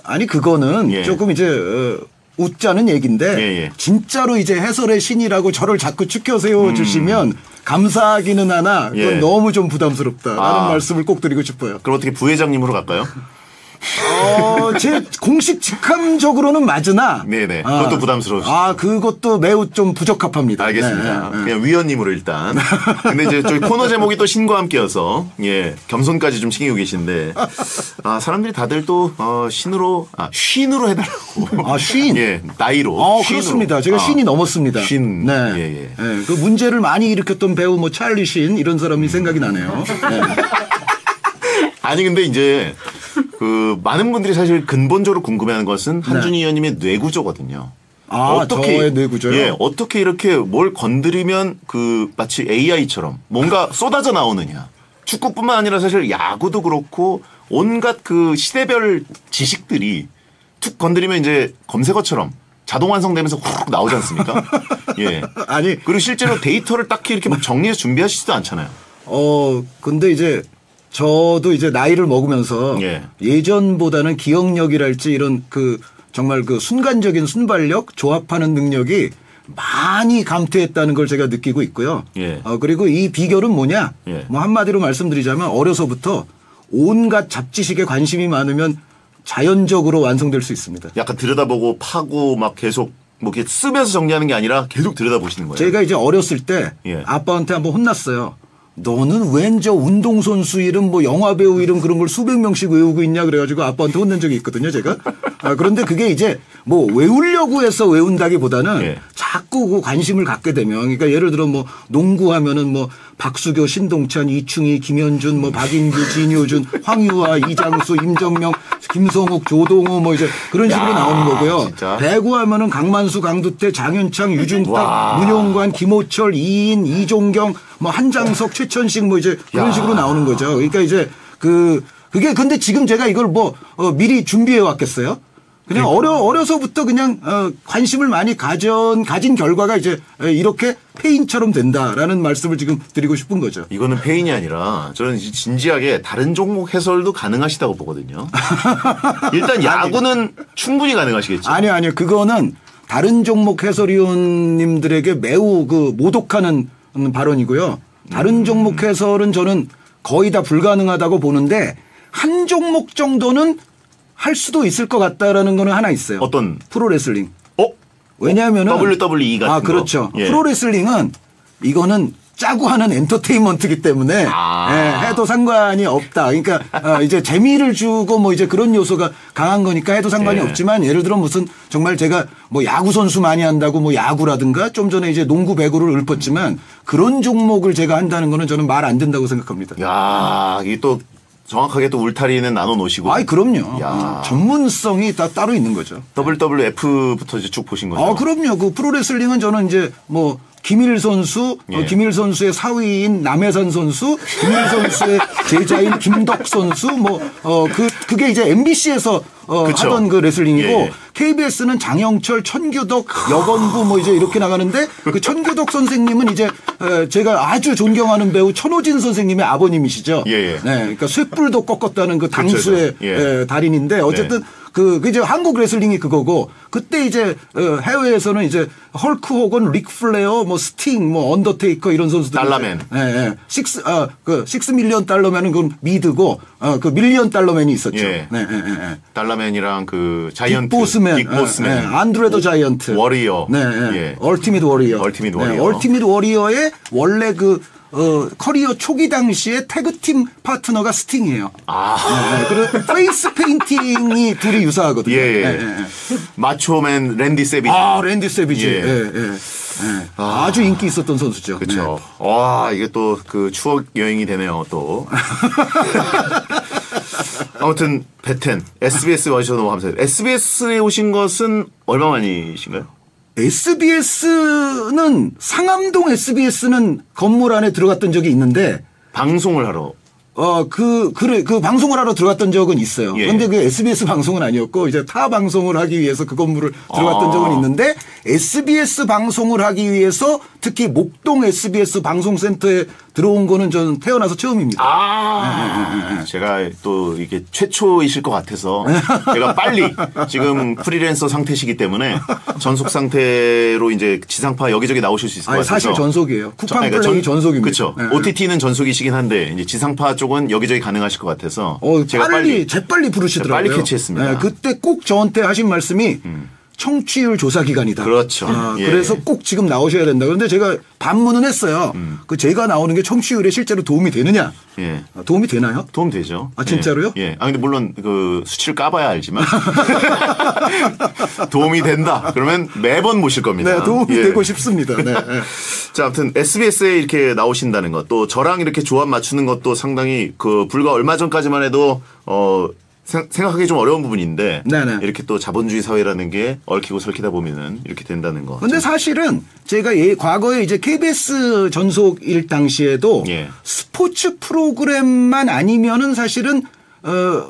아니 그거는 예. 조금 이제 웃자는 얘기인데 예. 진짜로 이제 해설의 신이라고 저를 자꾸 축켜 세워 주시면 감사하기는 하나 그건 예. 너무 좀 부담스럽다라는 아. 말씀을 꼭 드리고 싶어요. 그럼 어떻게 부회장님으로 갈까요? 제 공식 직함적으로는 맞으나 네네. 그것도 부담스러우시죠. 그것도 매우 좀 부적합합니다. 알겠습니다. 네. 그냥 위원님으로 일단. 근데 이제 저희 코너 제목이 또 신과 함께여서 예 겸손까지 좀 챙기고 계신데 사람들이 다들 또 신으로 쉰으로 해달라고. 쉰. 예 나이로. 쉰으로. 그렇습니다. 제가 신이 넘었습니다. 쉰. 네. 예. 그 문제를 많이 일으켰던 배우 뭐 찰리 신 이런 사람이 생각이 나네요. 네. 아니 근데 이제 많은 분들이 사실 근본적으로 궁금해하는 것은 한준희 의원님의 뇌구조거든요. 저의 뇌구조요? 예, 어떻게 이렇게 뭘 건드리면 마치 AI처럼 뭔가 쏟아져 나오느냐. 축구뿐만 아니라 사실 야구도 그렇고 온갖 시대별 지식들이 툭 건드리면 이제 검색어처럼 자동 완성되면서 훅 나오지 않습니까? 예. 그리고 실제로 데이터를 딱히 이렇게 막 정리해서 준비하시지도 않잖아요. 근데 이제 저도 이제 나이를 먹으면서 예전보다는 기억력이랄지 이런 정말 순간적인 순발력, 조합하는 능력이 많이 감퇴했다는 걸 제가 느끼고 있고요. 그리고 이 비결은 뭐냐? 뭐 한마디로 말씀드리자면 어려서부터 온갖 잡지식에 관심이 많으면 자연적으로 완성될 수 있습니다. 약간 들여다보고 파고 막 계속 뭐 이렇게 쓰면서 정리하는 게 아니라 계속 들여다보시는 거예요. 제가 이제 어렸을 때 아빠한테 한번 혼났어요. 너는 웬 저 운동선수 이름 뭐 영화배우 이름 그런 걸 수백 명씩 외우고 있냐 그래가지고 아빠한테 혼낸 적이 있거든요 제가. 그런데 그게 이제 뭐 외우려고 해서 외운다기보다는 자꾸 관심을 갖게 되면 그러니까 예를 들어 뭐 농구하면은 뭐 박수교, 신동찬, 이충희, 김현준, 뭐 박인규, 진효준, 황유아, 이장수, 임정명, 김성욱, 조동호 뭐 이제 그런 식으로 나오는 거고요. 진짜? 배구하면은 강만수, 강두태, 장윤창, 유중탁, 문용관, 김호철, 이인, 이종경, 뭐 한장석, 최천식 뭐 이제 그런 식으로 나오는 거죠. 그러니까 이제 그게 근데 지금 제가 이걸 미리 준비해 왔겠어요? 그냥 어려서부터 그냥 관심을 많이 가진 결과가 이제 이렇게 페인처럼 된다라는 말씀을 지금 드리고 싶은 거죠. 이거는 페인이 아니라 저는 진지하게 다른 종목 해설도 가능하시다고 보거든요. 일단 야구는 충분히 가능하시겠죠. 아니요. 그거는 다른 종목 해설위원님들에게 매우 모독하는 발언이고요. 다른 종목 해설은 저는 거의 다 불가능하다고 보는데 한 종목 정도는 할 수도 있을 것 같다라는 거는 하나 있어요. 어떤? 프로레슬링. 왜냐하면은 WWE 같은 거. 그렇죠. 프로레슬링은 이거는 짜고 하는 엔터테인먼트이기 때문에 해도 상관이 없다. 그러니까 이제 재미를 주고 뭐 이제 그런 요소가 강한 거니까 해도 상관이 없지만 예를 들어 무슨 정말 제가 뭐 야구 선수 많이 한다고 뭐 야구라든가 좀 전에 이제 농구 배구를 읊었지만 그런 종목을 제가 한다는 거는 저는 말 안 된다고 생각합니다. 야, 이게 또 정확하게 또 울타리는 나눠 놓으시고. 그럼요. 전문성이 따로 있는 거죠. WWF부터 이제 쭉 보신 거죠. 그럼요. 프로레슬링은 저는 이제 뭐 김일 선수, 김일 선수의 사위인 남해산 선수, 김일 선수의 제자인 김덕 선수, 그게 이제 MBC에서 하던 그 레슬링이고 KBS는 장영철, 천규덕, 여건부 뭐 이제 이렇게 나가는데 그 천규덕 선생님은 이제 제가 아주 존경하는 배우 천호진 선생님의 아버님이시죠. 네, 그러니까 쇠뿔도 꺾었다는 그 당수의 달인인데 어쨌든 그 이제 한국 레슬링이 그거고 그때 이제 해외에서는 이제 헐크 호건, 릭 플레어, 뭐 스팅, 뭐 언더테이커 이런 선수들 달러맨. $6 밀리언 달러맨은 그건 미드고 그 밀리언 달러맨이 있었죠. 달러맨이랑 그 자이언트, 빅보스맨, 안드레더 자이언트, 워리어, 얼티밋 워리어, 얼티밋 워리어의 원래 커리어 초기 당시에 태그팀 파트너가 스팅이에요. 그리고 페이스 페인팅이 둘이 유사하거든요. 마초맨 랜디 세비지. 랜디 세비지. 네. 아주 인기 있었던 선수죠. 그렇죠. 와, 이게 또 그 추억 여행이 되네요, 또. 아무튼 베텐 SBS 와주셔서 너무 감사해요. SBS에 오신 것은 얼마 만이신가요? SBS는 상암동 SBS는 건물 안에 들어갔던 적이 있는데 방송을 하러. 그 방송을 하러 들어갔던 적은 있어요. 예. 그런데 그 SBS 방송은 아니었고, 이제 타 방송을 하기 위해서 그 건물을 들어갔던 적은 있는데, SBS 방송을 하기 위해서 특히 목동 SBS 방송센터에 들어온 거는 저는 태어나서 처음입니다. 제가 또 이게 최초이실 것 같아서 제가 빨리 지금 프리랜서 상태시기 때문에 전속 상태로 이제 지상파 여기저기 나오실 수 있을 것 같아서. 사실 전속이에요. 쿠팡 플레이 전속입니다. 그렇죠. 네. OTT는 전속이시긴 한데 이제 지상파 쪽은 여기저기 가능하실 것 같아서 제가 재빨리 부르시더라고요. 빨리 캐치했습니다. 네, 그때 꼭 저한테 하신 말씀이 청취율 조사 기간이다. 그렇죠. 예. 그래서 꼭 지금 나오셔야 된다. 그런데 제가 반문은 했어요. 그 제가 나오는 게 청취율에 실제로 도움이 되느냐? 예. 도움이 되나요? 도움 되죠. 진짜로요? 예. 근데 물론 그 수치를 까봐야 알지만 도움이 된다. 그러면 매번 모실 겁니다. 네, 도움이 되고 싶습니다. 네. 자, 아무튼 SBS에 이렇게 나오신다는 것, 또 저랑 이렇게 조합 맞추는 것도 상당히 그 불과 얼마 전까지만 해도 생각하기 좀 어려운 부분인데 네네. 이렇게 또 자본주의 사회라는 게 얽히고 설키다 보면은 이렇게 된다는 거. 근데 사실은 제가 과거에 이제 KBS 전속일 당시에도 스포츠 프로그램만 아니면은 사실은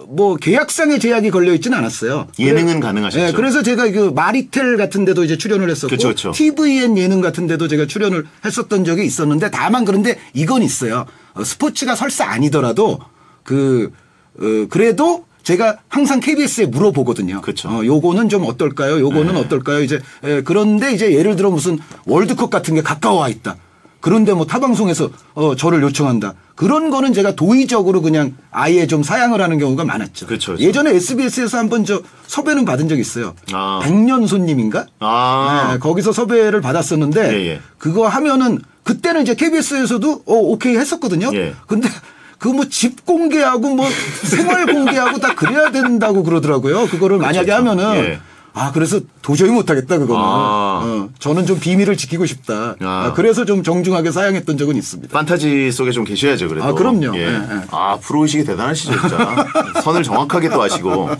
뭐 계약상의 제약이 걸려 있지는 않았어요. 예능은 가능하셨죠. 네, 그래서 제가 그 마리텔 같은 데도 이제 출연을 했었고 그쵸. TVN 예능 같은 데도 제가 출연을 했었던 적이 있었는데 다만 그런데 이건 있어요. 스포츠가 설사 아니더라도 그래도 제가 항상 KBS에 물어보거든요. 그렇죠. 요거는 좀 어떨까요? 요거는 어떨까요? 이제 그런데 이제 예를 들어 무슨 월드컵 같은 게 가까워 와 있다. 그런데 뭐 타방송에서 저를 요청한다. 그런 거는 제가 도의적으로 그냥 아예 좀 사양을 하는 경우가 많았죠. 그렇죠. 예전에 SBS에서 한번 섭외는 받은 적이 있어요. 백년 손님인가? 네, 거기서 섭외를 받았었는데 그거 하면은 그때는 이제 KBS에서도 오케이 했었거든요. 근데 뭐 집 공개하고 뭐 생활 공개하고 다 그래야 된다고 그러더라고요. 그거를 만약에 하면은 그래서 도저히 못하겠다 그거는. 저는 좀 비밀을 지키고 싶다. 그래서 좀 정중하게 사양했던 적은 있습니다. 판타지 속에 좀 계셔야죠, 그래도. 그럼요. 프로의식이 대단하시죠, 진짜. 선을 정확하게 또 아시고.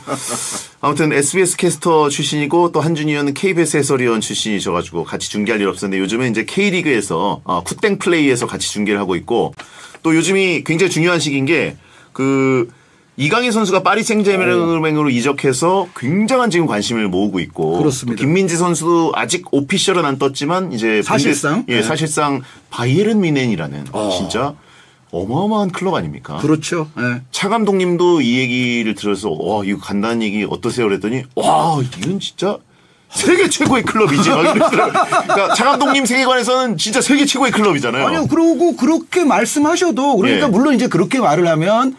아무튼 SBS 캐스터 출신이고 또 한준희 의원은 KBS 해설위원 출신이셔가지고 같이 중계할 일 없었는데 요즘은 이제 K리그에서 굿땡 플레이에서 같이 중계를 하고 있고 또 요즘이 굉장히 중요한 시기인 게 이강인 선수가 파리 생제르맹으로 이적해서 굉장한 지금 관심을 모으고 있고 그렇습니다. 김민지 선수도 아직 오피셜은 안 떴지만 이제 사실상 사실상 바이에른 뮌헨이라는 진짜 어마어마한 클럽 아닙니까? 그렇죠. 차 감독님도 이 얘기를 들어서 이거 간단한 얘기 어떠세요? 그랬더니 이건 진짜 세계 최고의 클럽이지. 그러니까 차 감독님 세계관에서는 진짜 세계 최고의 클럽이잖아요. 아니요. 그러고 그렇게 말씀하셔도 그러니까 물론 이제 그렇게 말을 하면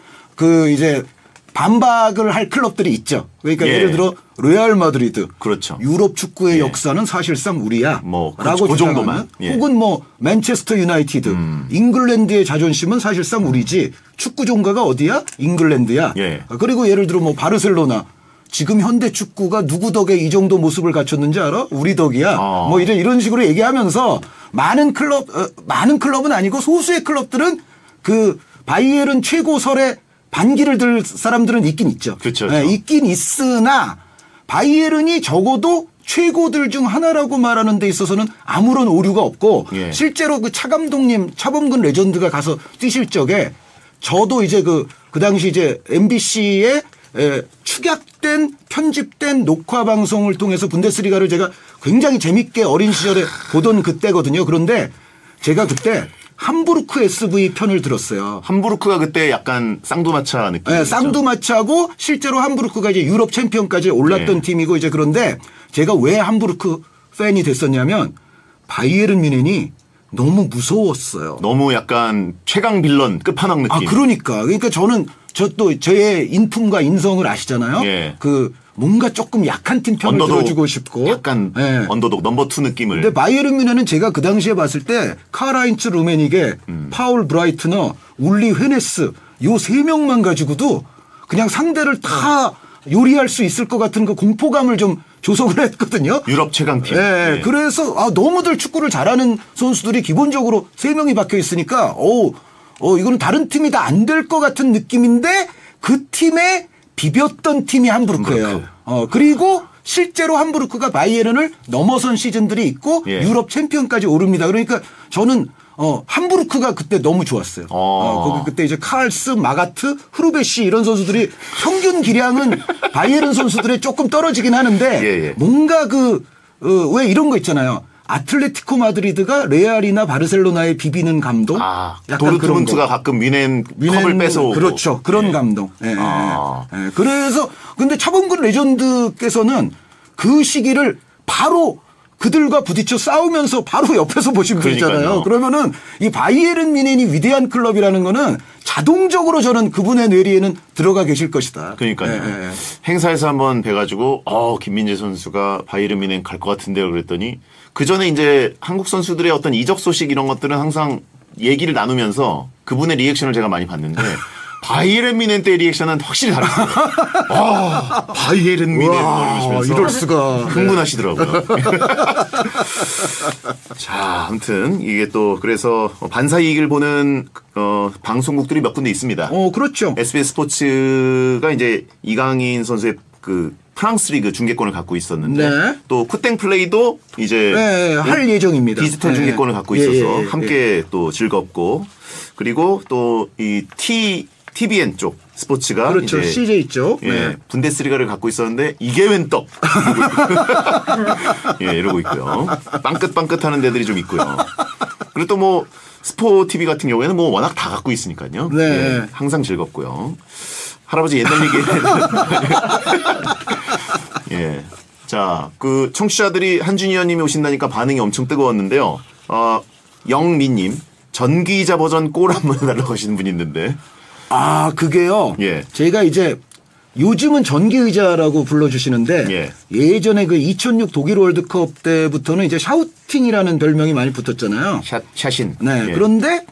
이제 반박을 할 클럽들이 있죠. 그러니까 예를 들어 레알 마드리드. 그렇죠. 유럽 축구의 역사는 사실상 우리야. 라고 그 정도만. 혹은 맨체스터 유나이티드. 잉글랜드의 자존심은 사실상 우리지. 축구 종가가 어디야? 잉글랜드야. 그리고 예를 들어 바르셀로나. 지금 현대 축구가 누구 덕에 이 정도 모습을 갖췄는지 알아? 우리 덕이야. 이런 식으로 얘기하면서 많은 클럽은 아니고 소수의 클럽들은 바이에른 최고설에 반기를 들 사람들은 있긴 있죠. 그렇죠. 있긴 있으나 바이에른이 적어도 최고들 중 하나라고 말하는 데 있어서는 아무런 오류가 없고 실제로 차 감독님 차범근 레전드가 가서 뛰실 적에 저도 이제 그 당시 이제 MBC에 축약된 편집된 녹화 방송을 통해서 분데스리가를 제가 굉장히 재밌게 어린 시절에 보던 그때거든요. 그런데 제가 그때 함부르크 SV 편을 들었어요. 함부르크가 그때 약간 쌍두마차 느낌. 네, 쌍두마차고 실제로 함부르크가 이제 유럽 챔피언까지 올랐던 팀이고 이제 그런데 제가 왜 함부르크 팬이 됐었냐면 바이에른 뮌헨이 너무 무서웠어요. 너무 약간 최강 빌런 끝판왕 느낌. 그러니까 저는 저의 인품과 인성을 아시잖아요. 뭔가 조금 약한 팀 편을 들어주고 싶고. 약간 언더독 넘버 2 느낌을. 근데 바이에른 뮌헨은 제가 그 당시에 봤을 때 카라인츠 루메니게, 파울 브라이트너, 울리 헤네스 요 3명만 가지고도 그냥 상대를 다 요리할 수 있을 것 같은 그 공포감을 좀 조성을 했거든요. 유럽 최강팀. 예, 예. 그래서 너무들 축구를 잘하는 선수들이 기본적으로 3명이 박혀 있으니까 이거는 다른 팀이 다 안 될 것 같은 느낌인데 그 팀에 비볐던 팀이 함부르크예요. 그리고 실제로 함부르크가 바이에른을 넘어선 시즌들이 있고 예. 유럽 챔피언까지 오릅니다. 그러니까 저는 함부르크가 그때 너무 좋았어요. 거기 그때 이제 칼스, 마가트, 흐르베시 이런 선수들이 평균 기량은 바이에른 선수들이 조금 떨어지긴 하는데 예. 뭔가 왜 이런 거 있잖아요. 아틀레티코 마드리드가 레알이나 바르셀로나에 비비는 감동? 약간 도르트문트가 가끔 뮤넨 컵을 뺏어오고. 그렇죠. 그런 예. 감동. 예, 아. 예. 그래서 근데 차범근 레전드께서는 그 시기를 바로 그들과 부딪혀 싸우면서 바로 옆에서 보신 분이잖아요. 그러면은 이 바이에른 뮌헨이 위대한 클럽이라는 거는 자동적으로 저는 그분의 뇌리에는 들어가 계실 것이다. 그러니까요. 예. 행사에서 한번 뵈가지고 김민재 선수가 바이에른 뮌헨 갈 것 같은데요. 그랬더니 그 전에 이제 한국 선수들의 어떤 이적 소식 이런 것들은 항상 얘기를 나누면서 그분의 리액션을 제가 많이 봤는데 바이에른 뮌헨 때 리액션은 확실히 다르어요. 바이에른 뮌헨 이러시면서 이럴 수가. 흥분하시더라고요. 자, 아무튼 이게 또 그래서 반사 이익을 보는 방송국들이 몇 군데 있습니다. 그렇죠. SBS 스포츠가 이제 이강인 선수의 그 프랑스 리그 중계권을 갖고 있었는데 네. 또 쿠땡 플레이도 이제 할 예정입니다. 디지털 중계권을 갖고 있어서 함께 또 즐겁고 그리고 또 이 TVN 쪽 스포츠가 그렇죠. 이제 CJ 쪽. 네. 분데스리가를 갖고 있었는데 이게 웬 떡? 이러고 있고요. 빵긋빵긋하는 데들이 좀 있고요. 그리고 또 뭐 스포 TV 같은 경우에는 뭐 워낙 다 갖고 있으니까요. 네. 항상 즐겁고요. 할아버지 옛날 얘기. 자, 그 청취자들이 한준희 의원님이 오신다니까 반응이 엄청 뜨거웠는데요. 영민님 전기의자 버전 골 한번 해달라고 하시는 분이 있는데. 그게요. 예. 제가 이제 요즘은 전기의자라고 불러주시는데 예전에 그 2006 독일 월드컵 때부터는 이제 샤우팅이라는 별명이 많이 붙었잖아요. 샤신. 네. 그런데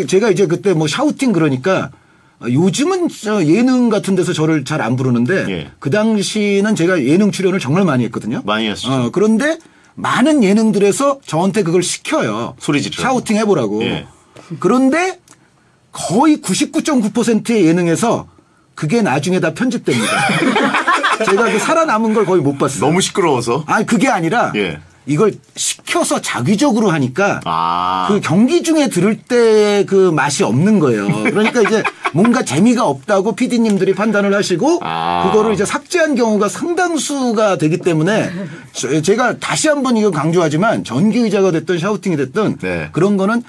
제가 이제 그때 뭐 샤우팅 그러니까 요즘은 예능 같은 데서 저를 잘 안 부르는데 그 당시는 제가 예능 출연을 정말 많이 했거든요. 많이 했죠. 그런데 많은 예능들에서 저한테 그걸 시켜요. 소리 지르라고. 샤우팅 해보라고. 그런데 거의 99.9%의 예능에서 그게 나중에 다 편집됩니다. 제가 그 살아남은 걸 거의 못 봤어요. 너무 시끄러워서? 그게 아니라 이걸 시켜서 자기적으로 하니까 그 경기 중에 들을 때 그 맛이 없는 거예요. 그러니까 이제 뭔가 재미가 없다고 PD님들이 판단을 하시고 그거를 이제 삭제한 경우가 상당수가 되기 때문에 제가 다시 한번 이거 강조하지만 전기의자가 됐든 샤우팅이 됐든 그런 거는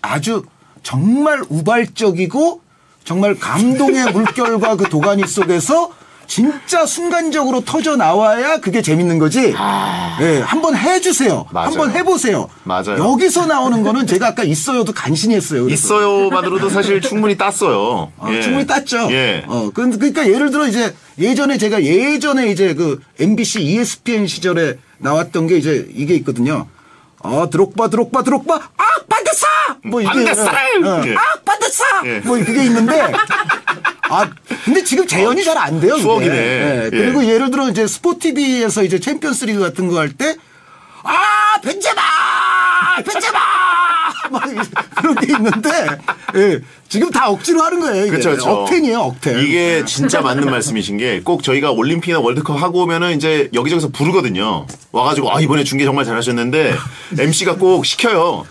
아주 정말 우발적이고 정말 감동의 물결과 그 도가니 속에서 진짜 순간적으로 터져 나와야 그게 재밌는 거지. 한번 해주세요. 한번 해보세요. 맞아요. 여기서 나오는 거는 제가 아까 있어요도 간신히 했어요. 그래서. 있어요만으로도 사실 충분히 땄어요. 충분히 땄죠. 그러니까 예를 들어 이제 예전에 이제 그 MBC ESPN 시절에 나왔던 게 이제 이게 있거든요. 드록바 반드사 뭐 이게 반드사 뭐 그게 있는데 근데 지금 재현이 잘 안 돼요. 추억이네. 그리고 예를 들어 이제 스포티비에서 이제 챔피언스리그 같은 거 할 때 벤제마 막 그런 게 있는데 지금 다 억지로 하는 거예요. 이게. 그렇죠. 억텐이에요, 억텐. 이게 진짜 맞는 말씀이신 게 꼭 저희가 올림픽이나 월드컵 하고 오면은 이제 여기저기서 부르거든요. 와가지고 이번에 중계 정말 잘하셨는데 MC가 꼭 시켜요.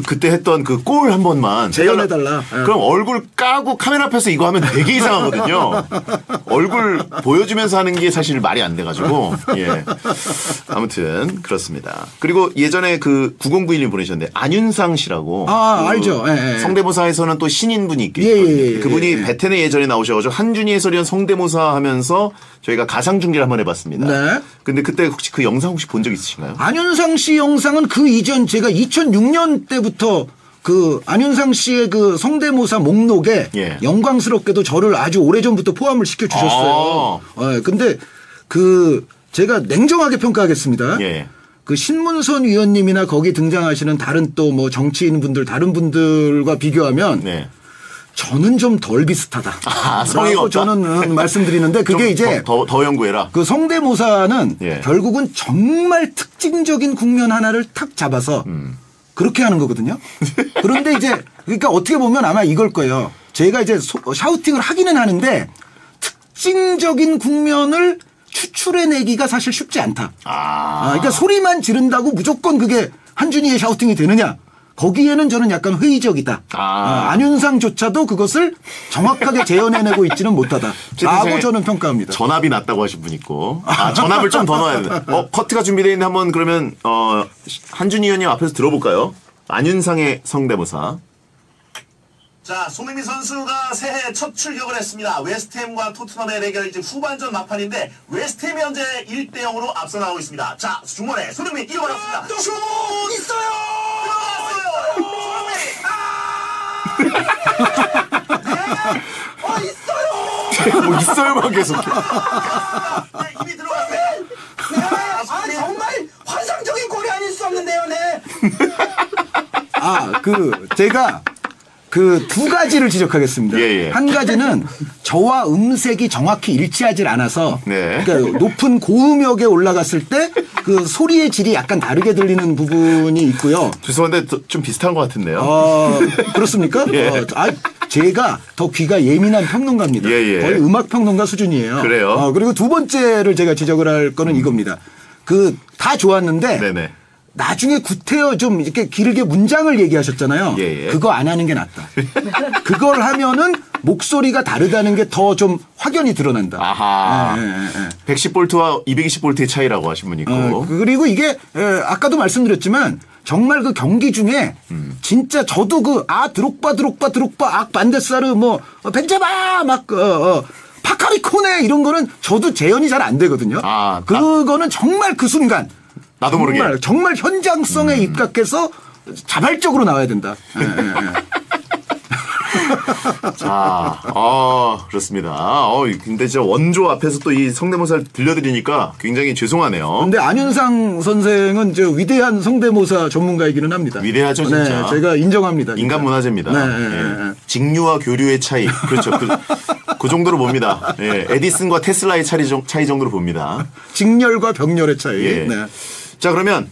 그때 했던 그 골 한 번만 재현해달라. 그럼 얼굴 까고 카메라 앞에서 이거 하면 되게 이상하거든요. 얼굴 보여주면서 하는 게 사실 말이 안 돼가지고 아무튼 그렇습니다. 그리고 예전에 그 9091님 보내셨는데 안윤상 씨라고 알죠. 성대모사에서는 또 신인분이 있겠죠. 그분이 예. 베텐에 예전에 나오셔가지고 한준희 해설위원 성대모사 하면서 저희가 가상중계를 한번 해봤습니다. 네. 근데 그때 혹시 그 영상 혹시 본 적 있으신가요? 안윤상 씨 영상은 그 이전 제가 2006년 때부터 그 안윤상 씨의 그 성대모사 목록에 영광스럽게도 저를 아주 오래전부터 포함을 시켜주셨어요. 근데 제가 냉정하게 평가하겠습니다. 그 신문선 위원님이나 거기 등장하시는 다른 또 뭐 정치인 분들 다른 분들과 비교하면 저는 좀 덜 비슷하다. 성의가 라고 없다? 저는 말씀드리는데 그게 이제 더 연구해라. 그 성대모사는 예. 결국은 정말 특징적인 국면 하나를 탁 잡아서 그렇게 하는 거거든요. 그런데 이제 그러니까 어떻게 보면 아마 이걸 거예요. 제가 이제 샤우팅을 하기는 하는데 특징적인 국면을 추출해내기가 사실 쉽지 않다. 그러니까 소리만 지른다고 무조건 그게 한준희의 샤우팅이 되느냐. 거기에는 저는 약간 회의적이다. 안윤상조차도 그것을 정확하게 재현해내고 있지는 못하다. 라고 저는 평가합니다. 전압이 낮다고 하신 분 있고. 전압을 좀 더 넣어야 돼. 커트가 준비되어 있는데 한번 그러면 한준희 의원님 앞에서 들어볼까요? 안윤상의 성대모사. 자, 손흥민 선수가 새해 첫 출격을 했습니다. 웨스트햄과 토트넘의 대결 이제 후반전 막판인데 웨스트햄이 현재 1대0으로 앞서 나가고 있습니다. 자, 중원에 손흥민 이어받았습니다. 슛! 있어요! 들어갔어요! 손흥민! 있어요! 뭐 있어요만 계속해. 네, 이미 들어갔어요. 네. 정말 환상적인 골이 아닐 수 없는데요, 네. 제가 그 두 가지를 지적하겠습니다. 예. 한 가지는 저와 음색이 정확히 일치하지 않아서 네. 그러니까 높은 고음역에 올라갔을 때 그 소리의 질이 약간 다르게 들리는 부분이 있고요. 죄송한데 좀 비슷한 것 같은데요. 그렇습니까? 예. 제가 더 귀가 예민한 평론가입니다. 예. 거의 음악 평론가 수준이에요. 그래요? 그리고 두 번째를 제가 지적을 할 거는 이겁니다. 다 좋았는데 네네. 나중에 구태여 좀 이렇게 길게 문장을 얘기하셨잖아요. 예. 그거 안 하는 게 낫다. 그걸 하면은 목소리가 다르다는 게 더 좀 확연히 드러난다. 아하. 예. 110볼트와 220볼트의 차이라고 하신 분이 있고. 그리고 이게 아까도 말씀드렸지만 정말 그 경기 중에 진짜 저도 드록바 반데사르 벤제마 파카리코네 이런 거는 저도 재현이 잘 안 되거든요. 그거는 정말 그 순간 나도 모르게 정말 현장성에 입각해서 자발적으로 나와야 된다. 자, 그렇습니다. 근데 진짜 원조 앞에서 또 이 성대모사를 들려드리니까 굉장히 죄송하네요. 근데 안윤상 선생은 위대한 성대모사 전문가이기는 합니다. 위대하죠, 진짜. 네, 제가 인정합니다. 인간 진짜. 문화재입니다. 네. 직류와 교류의 차이. 그렇죠. 그 정도로 봅니다. 예, 에디슨과 테슬라의 차이 정도로 봅니다. 직렬과 병렬의 차이. 예. 네. 자, 그러면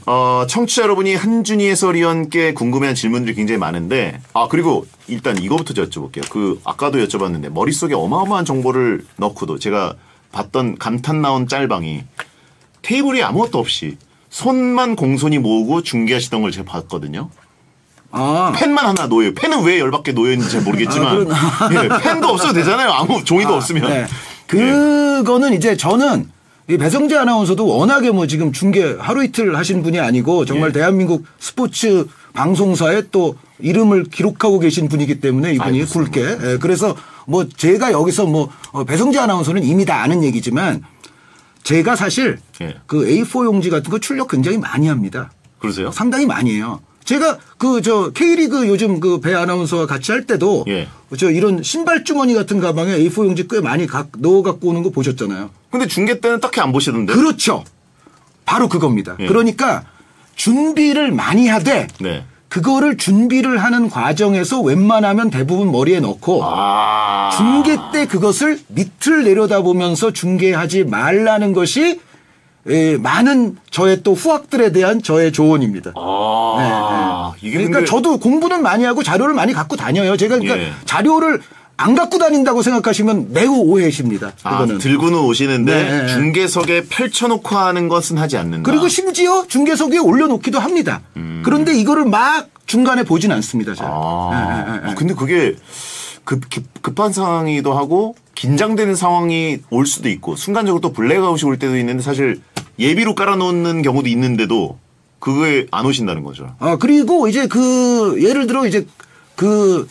청취자 여러분이 한준희 해설위원께 궁금해한 질문들이 굉장히 많은데 그리고 일단 이거부터 여쭤볼게요. 아까도 여쭤봤는데 머릿속에 어마어마한 정보를 넣고도 제가 봤던 감탄 나온 짤방이 테이블이 아무것도 없이 손만 공손히 모으고 중계하시던 걸 제가 봤거든요. 펜만 하나 놓여요. 펜은 왜 열받게 놓여있는지 잘 모르겠지만 펜도 없어도 되잖아요. 아무 종이도 없으면. 네. 그거는 이제 저는 이 배성재 아나운서도 워낙에 지금 중계 하루 이틀 하신 분이 아니고 정말 대한민국 스포츠 방송사에 또 이름을 기록하고 계신 분이기 때문에 이분이 굵게. 그래서 제가 여기서 배성재 아나운서는 이미 다 아는 얘기지만 제가 사실 그 A4 용지 같은 거 출력 굉장히 많이 합니다. 그러세요? 상당히 많이 해요. 제가 K리그 요즘 배 아나운서와 같이 할 때도 이런 신발 주머니 같은 가방에 A4 용지 꽤 많이 넣어 갖고 오는 거 보셨잖아요. 근데 중계 때는 딱히 안 보시던데. 그렇죠. 바로 그겁니다. 그러니까 준비를 많이 하되 그거를 준비를 하는 과정에서 웬만하면 대부분 머리에 넣고 중계 때 그것을 밑을 내려다보면서 중계하지 말라는 것이 많은 저의 또 후학들에 대한 저의 조언입니다. 이게 그러니까 근데 저도 공부는 많이 하고 자료를 많이 갖고 다녀요. 제가 그러니까 자료를 안 갖고 다닌다고 생각하시면 매우 오해십니다. 그거는. 들고는 오시는데 중계석에 펼쳐놓고 하는 것은 하지 않는다. 그리고 심지어 중계석 위에 올려놓기도 합니다. 그런데 이거를 막 중간에 보진 않습니다. 근데 그게 급한 상황이기도 하고 긴장되는 상황이 올 수도 있고 순간적으로 또 블랙아웃이 올 때도 있는데 사실 예비로 깔아놓는 경우도 있는데도 그거에 안 오신다는 거죠. 그리고 이제 예를 들어 이제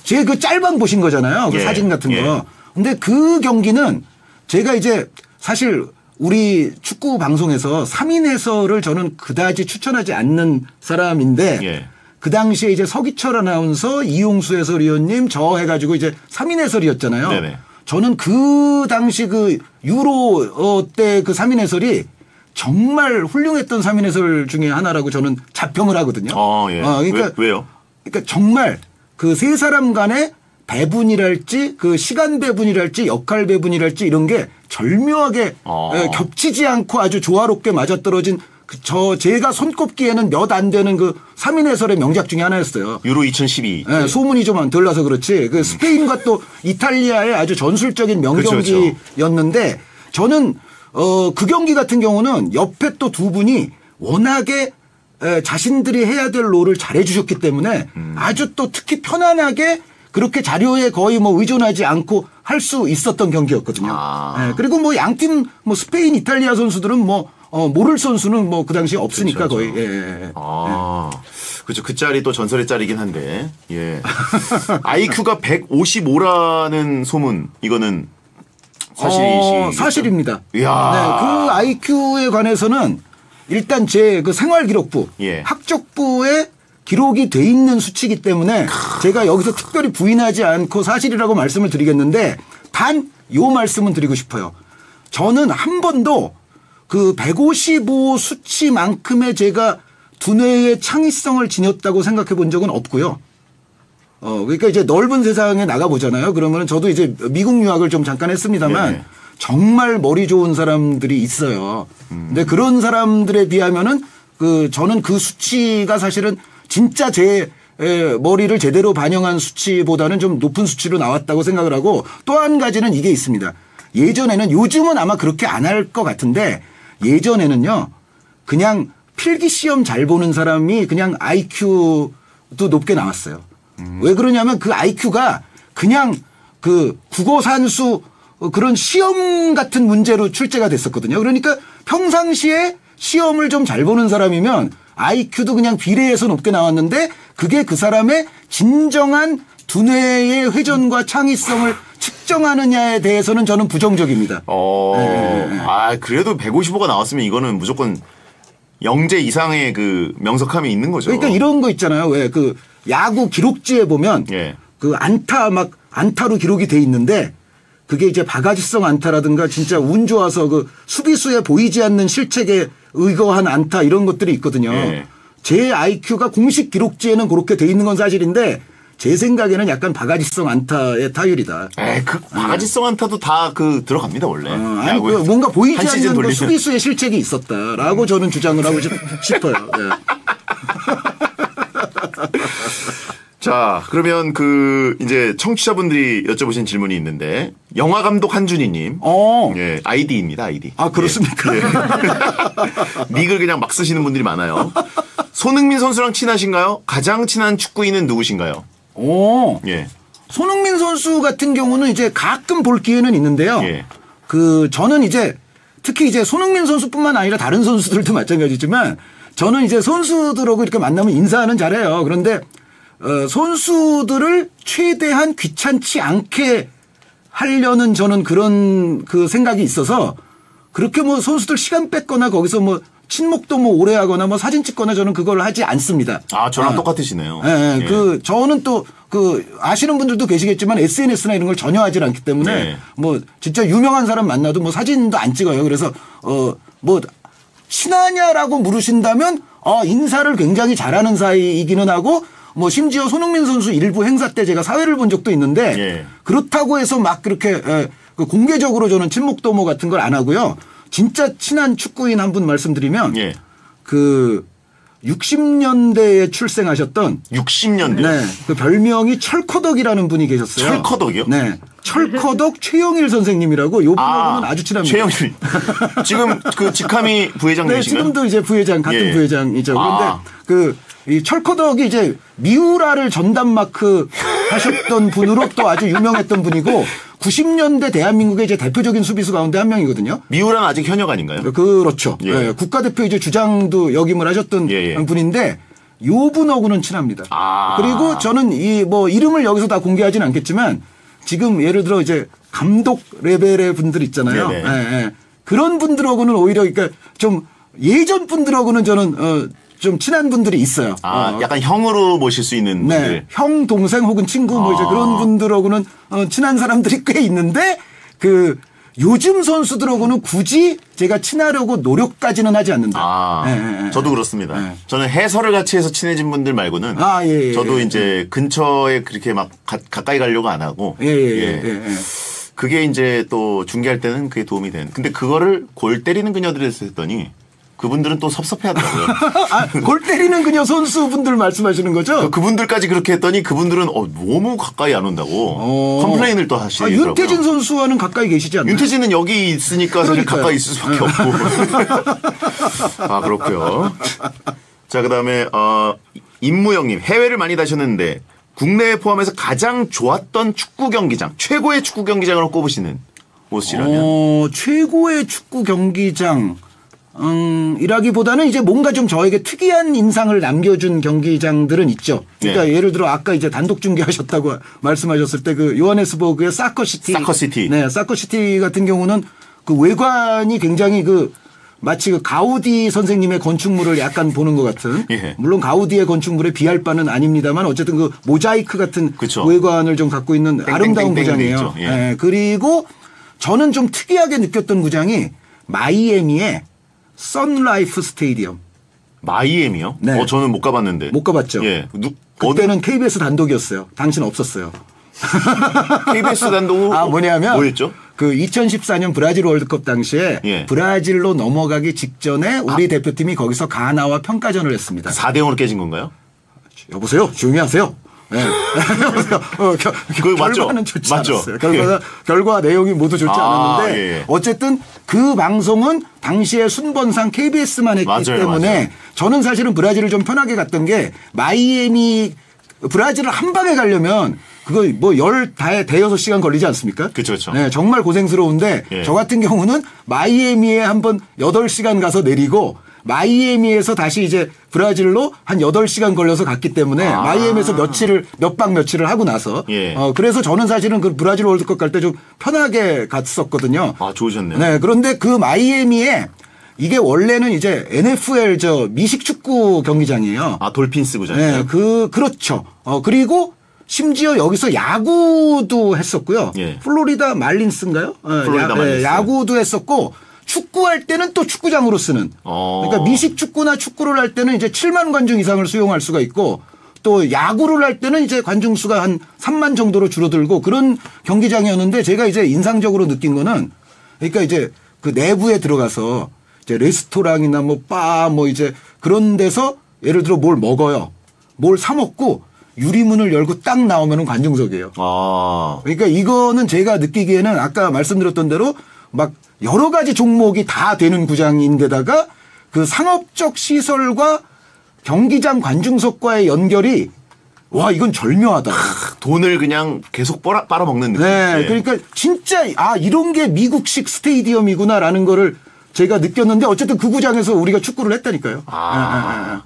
제 짤방 보신 거잖아요. 사진 같은 거. 근데 그 경기는 제가 이제 사실 우리 축구 방송에서 3인 해설을 저는 그다지 추천하지 않는 사람인데 그 당시에 이제 서기철 아나운서, 이용수 해설위원님 저 해가지고 이제 3인 해설이었잖아요. 저는 그 당시 유로 때 3인 해설이 정말 훌륭했던 3인 해설 중에 하나라고 저는 자평을 하거든요. 그러니까 왜요? 그러니까 정말 그 세 사람 간의 배분이랄지 그 시간 배분이랄지 역할 배분이랄지 이런 게 절묘하게 겹치지 않고 아주 조화롭게 맞아떨어진 제가 손꼽기에는 몇 안 되는 그 3인 해설의 명작 중에 하나였어요. 유로 2012. 네, 소문이 좀 덜 나서 그렇지. 그 스페인과 또 이탈리아의 아주 전술적인 명경기였는데 저는 그 경기 같은 경우는 옆에 또 두 분이 워낙에 자신들이 해야 될 롤을 잘해 주셨기 때문에 아주 또 특히 편안하게 그렇게 자료에 거의 뭐 의존하지 않고 할 수 있었던 경기였거든요. 네, 그리고 뭐 양팀 뭐 스페인, 이탈리아 선수들은 뭐 모를 선수는 뭐 그 당시에 없으니까 그렇죠. 거의. 예. 그렇죠. 그 짤이 또 전설의 짤이긴 한데. 예. IQ가 155라는 소문. 이거는 사실이시죠? 사실입니다. 이야. 네, 그 IQ에 관해서는 일단 제 그 생활기록부, 예. 학적부에 기록이 돼 있는 수치이기 때문에 제가 여기서 특별히 부인하지 않고 사실이라고 말씀을 드리겠는데 단 요 말씀은 드리고 싶어요. 저는 한 번도 그 155 수치만큼의 제가 두뇌의 창의성을 지녔다고 생각해 본 적은 없고요. 그러니까 이제 넓은 세상에 나가보잖아요. 그러면 저도 이제 미국 유학을 좀 잠깐 했습니다만 네. 정말 머리 좋은 사람들이 있어요. 근데 그런 사람들에 비하면은 저는 그 수치가 사실은 진짜 제 머리를 제대로 반영한 수치보다는 좀 높은 수치로 나왔다고 생각을 하고 또 한 가지는 이게 있습니다. 예전에는 요즘은 아마 그렇게 안 할 것 같은데 예전에는요 그냥 필기 시험 잘 보는 사람이 그냥 IQ도 높게 나왔어요. 왜 그러냐면 그 IQ가 그냥 그 국어 산수 그런 시험 같은 문제로 출제가 됐었거든요. 그러니까 평상시에 시험을 좀 잘 보는 사람이면 IQ도 그냥 비례해서 높게 나왔는데 그게 그 사람의 진정한 두뇌의 회전과 창의성을 측정하느냐에 대해서는 저는 부정적입니다. 그래도 155가 나왔으면 이거는 무조건 영재 이상의 그 명석함이 있는 거죠. 그러니까 이런 거 있잖아요. 왜 그 야구 기록지에 보면 그 안타로 기록이 돼 있는데 그게 이제 바가지성 안타라든가 진짜 운 좋아서 그 수비수에 보이지 않는 실책에 의거한 안타 이런 것들이 있거든요. 제 IQ가 공식 기록지에는 그렇게 돼 있는 건 사실인데 제 생각에는 약간 바가지성 안타의 타율이다. 그 바가지성 안타도 다 그 들어갑니다 원래. 아니 뭔가 보이지 않는 그 수비수의 실책이 있었다라고 저는 주장을 하고 싶어요. 네. 자, 그러면 이제 청취자분들이 여쭤보신 질문이 있는데, 영화감독 한준희님. 예, 아이디입니다, 아이디. 아, 그렇습니까? 예. 닉을 그냥 막 쓰시는 분들이 많아요. 손흥민 선수랑 친하신가요? 가장 친한 축구인은 누구신가요? 예. 손흥민 선수 같은 경우는 이제 가끔 볼 기회는 있는데요. 예. 저는 이제 특히 이제 손흥민 선수뿐만 아니라 다른 선수들도 마찬가지지만 저는 이제 선수들하고 이렇게 만나면 인사는 잘해요. 그런데 선수들을 최대한 귀찮지 않게 하려는 저는 그런 그 생각이 있어서 그렇게 뭐 선수들 시간 뺏거나 거기서 뭐 친목도 뭐 오래 하거나 뭐 사진 찍거나 저는 그걸 하지 않습니다. 저랑 똑같으시네요. 예. 저는 또 아시는 분들도 계시겠지만 SNS나 이런 걸 전혀 하질 않기 때문에 뭐 진짜 유명한 사람 만나도 뭐 사진도 안 찍어요. 그래서 뭐 친하냐라고 물으신다면 인사를 굉장히 잘하는 사이이기는 하고 뭐 심지어 손흥민 선수 일부 행사 때 제가 사회를 본 적도 있는데 그렇다고 해서 막 그렇게 공개적으로 저는 친목도모 같은 걸 안 하고요. 진짜 친한 축구인 한 분 말씀드리면 60년대에 출생하셨던 60년대 네, 그 별명이 철커덕이라는 분이 계셨어요. 철커덕이요? 네. 철커덕 최영일 선생님이라고 요 분하고는 아주 친합니다. 최영일. 지금 그 직함이 부회장 네, 되신가요? 지금도 이제 부회장 같은 부회장이죠. 그런데 이 철커덕이 이제 미우라를 전담 마크 하셨던 분으로 또 아주 유명했던 분이고 90년대 대한민국의 이제 대표적인 수비수 가운데 한 명이거든요. 미우라는 아직 현역 아닌가요? 그렇죠. 네, 국가대표 이제 주장도 역임을 하셨던 분인데 요 분하고는 친합니다. 그리고 저는 이름을 여기서 다 공개하진 않겠지만 지금 예를 들어 이제 감독 레벨의 분들 있잖아요. 그런 분들하고는 오히려 그러니까 좀 예전 분들하고는 저는 좀 친한 분들이 있어요. 약간 형으로 모실 수 있는 분들. 네. 형, 동생 혹은 친구 뭐 이제 그런 분들하고는 친한 사람들이 꽤 있는데 요즘 선수들하고는 굳이 제가 친하려고 노력까지는 하지 않는다. 아, 저도 그렇습니다. 예. 저는 해설을 같이 해서 친해진 분들 말고는 예. 저도 이제 근처에 그렇게 막 가까이 가려고 안 하고 예. 그게 이제 또 중계할 때는 그게 도움이 되는. 근데 그거를 골 때리는 그녀들에서 했더니 그분들은 또 섭섭해하더라고요. 골 때리는 그녀 선수분들 말씀하시는 거죠? 그분들까지 그렇게 했더니 그분들은 너무 가까이 안 온다고 컴플레인을 또 하시더라고요. 윤태진 선수와는 가까이 계시지 않나요? 윤태진은 여기 있으니까 사실 그러니까요. 가까이 있을 수밖에 없고. 아, 그렇고요. 자, 그다음에 임무영님, 해외를 많이 다셨는데 국내에 포함해서 가장 좋았던 축구 경기장, 최고의 축구 경기장으로 꼽으시는 곳이라면? 최고의 축구 경기장 이라기보다는 이제 뭔가 좀 저에게 특이한 인상을 남겨준 경기장들은 있죠. 그러니까 네. 예를 들어 아까 이제 단독 중계하셨다고 말씀하셨을 때 그 요하네스버그의 사커시티. 네, 사커시티 같은 경우는 그 외관이 굉장히 마치 가우디 선생님의 건축물을 약간 보는 것 같은. 예. 물론 가우디의 건축물에 비할 바는 아닙니다만 어쨌든 그 모자이크 같은 그쵸. 외관을 좀 갖고 있는 아름다운 땡땡땡땡 돼 구장이에요. 있죠. 예. 네, 그리고 저는 좀 특이하게 느꼈던 구장이 마이애미의 선라이프 스테디엄. 마이애미요? 네. 저는 못 가봤는데. 못 가봤죠. 예. 그때는 KBS 단독이었어요. 당신 없었어요. KBS 단독 뭐냐면 뭐였죠? 그 2014년 브라질 월드컵 당시에 예. 브라질로 넘어가기 직전에 우리 대표팀이 거기서 가나와 평가전을 했습니다. 4대0으로 깨진 건가요? 여보세요? 조용히 하세요. 네. 여보세요. 그거 맞죠? 결과는 좋지 맞죠? 않았어요. 결과 내용이 모두 좋지 않았는데 예. 어쨌든 그 방송은 당시에 순번상 KBS만 했기 맞아요, 때문에 맞아요. 저는 사실은 브라질을 좀 편하게 갔던 게 마이애미 브라질을 한 방에 가려면 그거 뭐 대여섯 시간 걸리지 않습니까? 그쵸. 네, 정말 고생스러운데 예. 저 같은 경우는 마이애미에 한번 8시간 가서 내리고 마이애미에서 다시 이제 브라질로 한 8시간 걸려서 갔기 때문에 마이애미에서 몇 박 며칠을 하고 나서 예. 그래서 저는 사실은 그 브라질 월드컵 갈 때 좀 편하게 갔었거든요. 아, 좋으셨네요. 네, 그런데 그 마이애미에 이게 원래는 이제 NFL 미식 축구 경기장이에요. 아, 돌핀스 구장이요? 네, 그렇죠. 그리고 심지어 여기서 야구도 했었고요. 예. 플로리다 말린스인가요? 플로리다 말린스. 야구도 했었고 축구할 때는 또 축구장으로 쓰는. 그러니까 미식 축구나 축구를 할 때는 이제 7만 관중 이상을 수용할 수가 있고 또 야구를 할 때는 이제 관중 수가 한 3만 정도로 줄어들고 그런 경기장이었는데 제가 이제 인상적으로 느낀 거는 그러니까 이제 그 내부에 들어가서 이제 레스토랑이나 뭐 바 뭐 이제 그런 데서 예를 들어 뭘 먹어요. 뭘 사 먹고 유리문을 열고 딱 나오면은 관중석이에요. 아. 그러니까 이거는 제가 느끼기에는 아까 말씀드렸던 대로 막 여러 가지 종목이 다 되는 구장인데다가 그 상업적 시설과 경기장 관중석과의 연결이 와 이건 절묘하다. 돈을 그냥 계속 빨아먹는 느낌. 네, 예. 그러니까 진짜 이런 게 미국식 스테디엄이구나라는 거를 제가 느꼈는데 어쨌든 그 구장에서 우리가 축구를 했다니까요.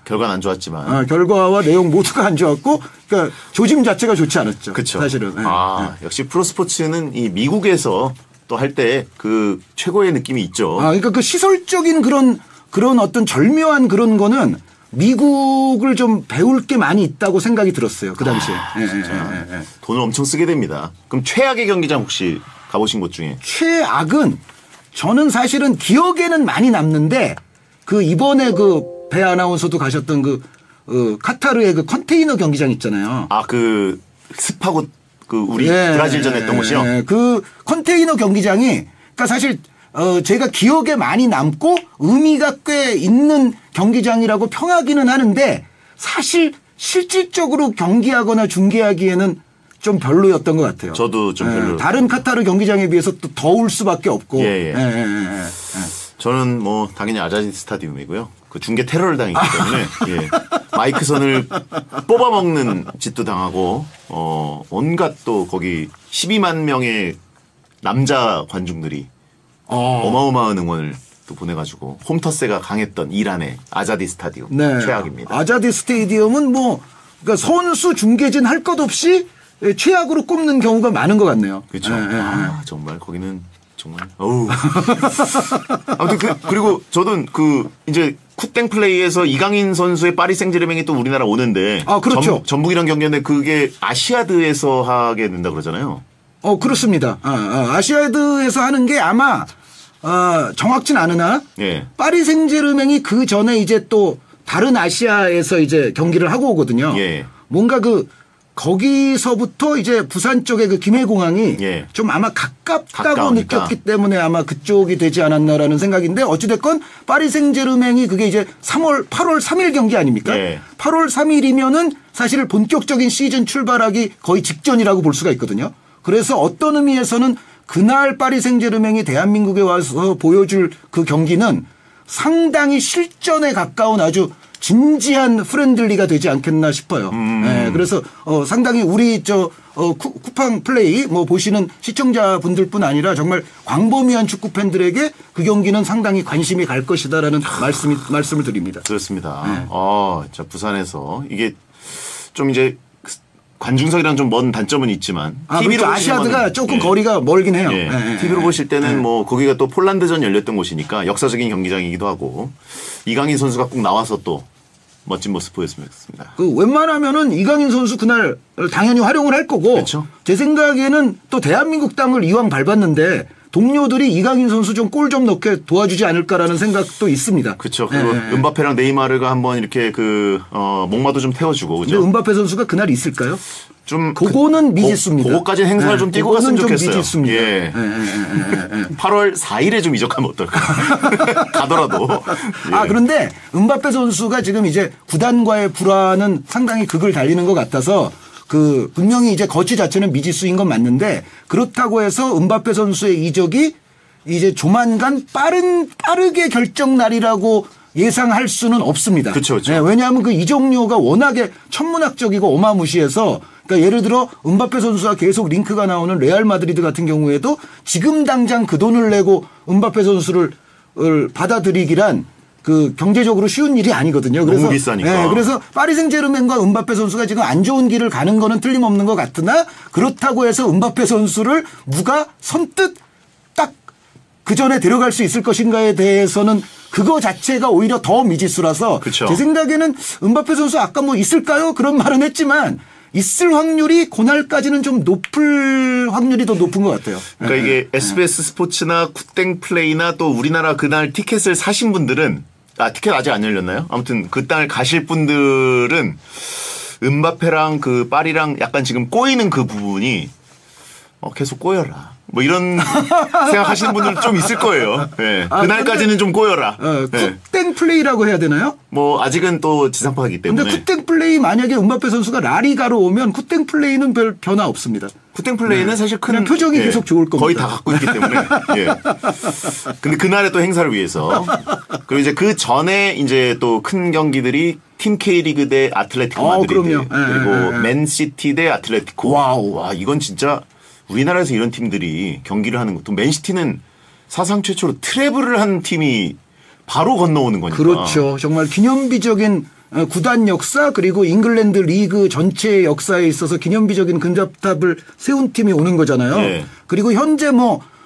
결과는 안 좋았지만. 결과와 내용 모두가 안 좋았고, 그러니까 조짐 자체가 좋지 않았죠. 그렇죠. 사실은. 역시 프로스포츠는 이 미국에서 또 할 때 그 최고의 느낌이 있죠. 그러니까 그 시설적인 그런 어떤 절묘한 그런 미국을 좀 배울 게 많이 있다고 생각이 들었어요. 그 당시에. 돈을 엄청 쓰게 됩니다. 그럼 최악의 경기장 혹시 가보신 곳 중에? 최악은 저는 사실은 기억에는 많이 남는데 그 이번에 그 배 아나운서도 가셨던 카타르의 그 컨테이너 경기장 있잖아요. 그 습하고 우리 브라질전 했던 곳이요? 그 컨테이너 경기장이 그러니까 사실 제가 기억에 많이 남고 의미가 꽤 있는 경기장이라고 평하기는 하는데 사실 실질적으로 경기하거나 중계하기에는 좀 별로였던 것 같아요. 저도 좀 별로. 다른 카타르 경기장에 비해서 또 더울 수밖에 없고. 저는 뭐 당연히 아자디 스타디움이고요. 그 중계 테러를 당했기 때문에 마이크 선을 뽑아먹는 짓도 당하고 온갖 또 거기 12만 명의 남자 관중들이 어마어마한 응원을 또 보내가지고 홈터세가 강했던 이란의 아자디 스타디움 최악입니다. 아자디 스테디움은 그러니까 선수 중계진 할 것 없이 최악으로 꼽는 경우가 많은 것 같네요. 그렇죠. 정말 거기는 정말 아무튼 그리고 저도 이제 쿠땡 플레이에서 이강인 선수의 파리 생제르맹이 또 우리나라 오는데 그렇죠. 전북이랑 경기했는데 그게 아시아드에서 하게 된다 그러잖아요. 그렇습니다. 아시아드에서 하는 게 아마 정확진 않으나 예. 파리 생제르맹이 그 전에 이제 또 다른 아시아에서 이제 경기를 하고 오거든요. 예. 뭔가 거기서부터 이제 부산 쪽에 그 김해공항이 예. 좀 아마 가깝다고 가까우니까. 느꼈기 때문에 아마 그쪽이 되지 않았나라는 생각인데 어찌됐건 파리 생제르맹이 그게 이제 8월 3일 경기 아닙니까? 예. 8월 3일이면은 사실 본격적인 시즌 출발하기 거의 직전이라고 볼 수가 있거든요. 그래서 어떤 의미에서는 그날 파리 생제르맹이 대한민국에 와서 보여줄 그 경기는 상당히 실전에 가까운 아주 진지한 프렌들리가 되지 않겠나 싶어요. 네, 그래서 상당히 우리 쿠팡 플레이 보시는 시청자분들뿐 아니라 정말 광범위한 축구 팬들에게 그 경기는 상당히 관심이 갈 것이다라는 말씀을 드립니다. 그렇습니다. 네. 자, 부산에서 이게 좀 이제 관중석이랑 좀 먼 단점은 있지만 그렇죠. 아시아드가 조금 거리가 멀긴 해요. 예. 네. TV로 보실 때는 거기가 또 폴란드전 열렸던 곳이니까 역사적인 경기장이기도 하고 이강인 선수가 꼭 나와서 또 멋진 모습 보였으면 좋겠습니다. 웬만하면은 이강인 선수 그날 당연히 활용을 할 거고 그렇죠. 제 생각에는 또 대한민국 땅을 이왕 밟았는데 동료들이 이강인 선수 좀 골 좀 넣게 도와주지 않을까라는 생각도 있습니다. 그렇죠. 그리고 은바페랑 네이마르가 한번 이렇게 목마도 좀 태워주고 그죠. 근데 은바페 선수가 그날 있을까요? 좀 그거는 미지수입니다. 그거까지는 행사를 좀 뛰고 갔으면 좀 좋겠어요. 미지수입니다. 예. 8월 4일에 좀 이적하면 어떨까? 가더라도. 예. 그런데 은바페 선수가 지금 이제 구단과의 불화는 상당히 극을 달리는 것 같아서 분명히 이제 거취 자체는 미지수인 건 맞는데 그렇다고 해서 은바페 선수의 이적이 이제 조만간 빠르게 결정 날이라고 예상할 수는 없습니다. 그렇죠. 네, 왜냐하면 그 이적료가 워낙에 천문학적이고 어마무시해서 그러니까 예를 들어 은바페 선수와 계속 링크가 나오는 레알 마드리드 같은 경우에도 지금 당장 그 돈을 내고 은바페 선수를 받아들이기란 경제적으로 쉬운 일이 아니거든요. 그래서 너무 비싸니까. 네, 그래서 파리 생제르맹과 은바페 선수가 지금 안 좋은 길을 가는 거는 틀림없는 것 같으나 그렇다고 해서 은바페 선수를 누가 선뜻 딱 그 전에 데려갈 수 있을 것인가에 대해서는 그거 자체가 오히려 더 미지수라서 그쵸. 제 생각에는 은바페 선수 아까 있을까요? 그런 말은 했지만 있을 확률이 그날까지는 좀 높을 확률이 더 높은 것 같아요. 그러니까 이게 SBS 스포츠나 쿠땡 플레이나 또 우리나라 그날 티켓을 사신 분들은 티켓 아직 안 열렸나요? 아무튼 그 땅을 가실 분들은 은바페랑 파리랑 약간 지금 꼬이는 그 부분이 계속 꼬여라. 이런 생각하시는 분들 좀 있을 거예요. 네. 그날까지는 좀 꼬여라. 네. 쿠땡 플레이라고 해야 되나요? 아직은 또 지상파이기 때문에. 근데 쿠땡 플레이 만약에 은바페 선수가 라리가로 오면 쿠땡 플레이는 별 변화 없습니다. 쿠땡 플레이는 사실 그냥 표정이 계속 좋을 겁니다. 거의 다 갖고 있기 때문에. 예. 근데 그날의 또 행사를 위해서. 그리고 이제 그 전에 이제 또 큰 경기들이 팀 K리그 대 아틀레티코 마드리드. 그럼요. 그리고 맨시티 대 아틀레티코. 와우. 와, 이건 진짜 우리나라에서 이런 팀들이 경기를 하는 것도 맨시티는 사상 최초로 트래블을 한 팀이 바로 건너오는 거니까. 그렇죠. 정말 기념비적인 구단 역사 그리고 잉글랜드 리그 전체의 역사에 있어서 기념비적인 근접탑을 세운 팀이 오는 거잖아요. 예. 그리고 현재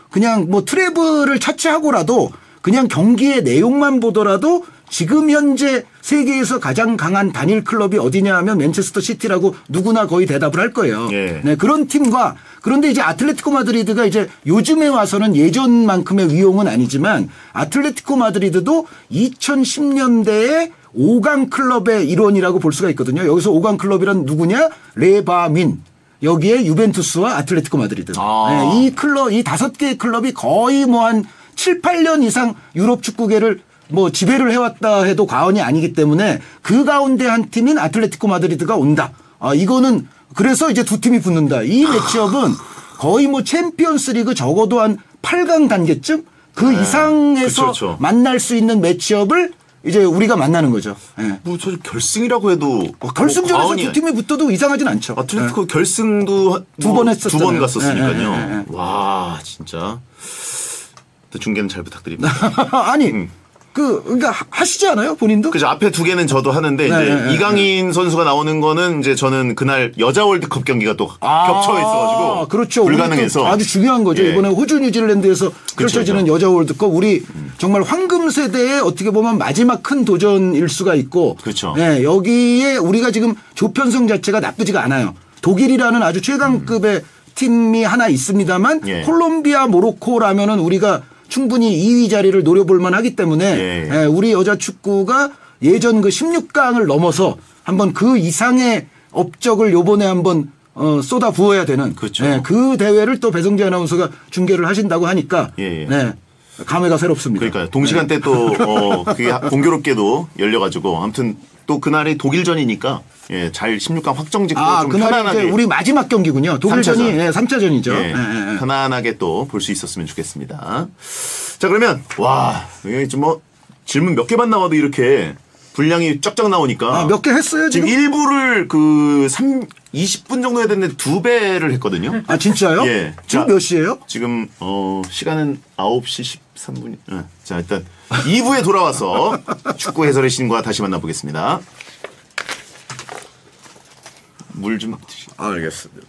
그냥 트래블을 차치하고라도 그냥 경기의 내용만 보더라도 지금 현재 세계에서 가장 강한 단일 클럽이 어디냐 하면 맨체스터 시티라고 누구나 거의 대답을 할 거예요. 예. 네, 그런 팀과 그런데 이제 아틀레티코 마드리드가 이제 요즘에 와서는 예전만큼의 위용은 아니지만 아틀레티코 마드리드도 2010년대에 5강 클럽의 일원이라고 볼 수가 있거든요. 여기서 5강 클럽이란 누구냐? 레바민. 여기에 유벤투스와 아틀레티코 마드리드. 네, 이 5개의 클럽이 거의 한 7, 8년 이상 유럽 축구계를 지배를 해왔다 해도 과언이 아니기 때문에 그 가운데 한 팀인 아틀레티코 마드리드가 온다. 이거는 그래서 이제 두 팀이 붙는다. 이 매치업은 거의 챔피언스 리그 적어도 한 8강 단계쯤 그 이상에서 그쵸. 만날 수 있는 매치업을 이제 우리가 만나는 거죠. 네. 저 결승이라고 해도 결승전에서 두 팀이 붙어도 이상하진 않죠. 아틀레티코 결승도 두 번 했었잖아요. 2번 갔었으니까요. 네. 와, 진짜. 중계는 잘 부탁드립니다. 아니, 그러니까 하시지 않아요? 본인도? 그죠. 앞에 두 개는 저도 하는데, 이제 이강인 선수가 나오는 거는 이제 저는 그날 여자 월드컵 경기가 또 겹쳐 있어가지고. 그렇죠. 불가능해서. 아주 중요한 거죠. 예. 이번에 호주 뉴질랜드에서 펼쳐지는 그렇죠. 여자 월드컵. 우리 정말 황금 세대의 어떻게 보면 마지막 큰 도전일 수가 있고. 그렇죠. 네, 여기에 우리가 지금 조편성 자체가 나쁘지가 않아요. 독일이라는 아주 최강급의 팀이 하나 있습니다만 예. 콜롬비아, 모로코라면은 우리가 충분히 2위 자리를 노려볼 만하기 때문에 예. 예, 우리 여자 축구가 예전 그 16강을 넘어서 한번 그 이상의 업적을 요번에 한번 쏟아 부어야 되는 그렇죠. 예, 그 대회를 또 배성재 아나운서가 중계를 하신다고 하니까 예, 예. 네, 감회가 새롭습니다. 그러니까요. 동시간대 또 그게 공교롭게도 열려가지고 아무튼 또 그날이 독일전이니까 예, 잘 16강 확정짓고 좀 그날이 편안하게 이제 우리 마지막 경기군요. 독일전이 3차전이죠. 예, 편안하게 또 볼 수 있었으면 좋겠습니다. 자 그러면 와 이게 좀 뭐 질문 몇 개만 나와도 이렇게 분량이 쫙쫙 나오니까 몇 개 했어요 지금 지금? 1부를 20분 정도 해야 되는데 2배를 했거든요. 아 진짜요? 예. 지금 자, 몇 시예요? 지금 시간은 9시 13분. 자 일단 2부에 돌아와서 축구 해설의 신과 다시 만나보겠습니다. 물 좀 드시고. 알겠습니다.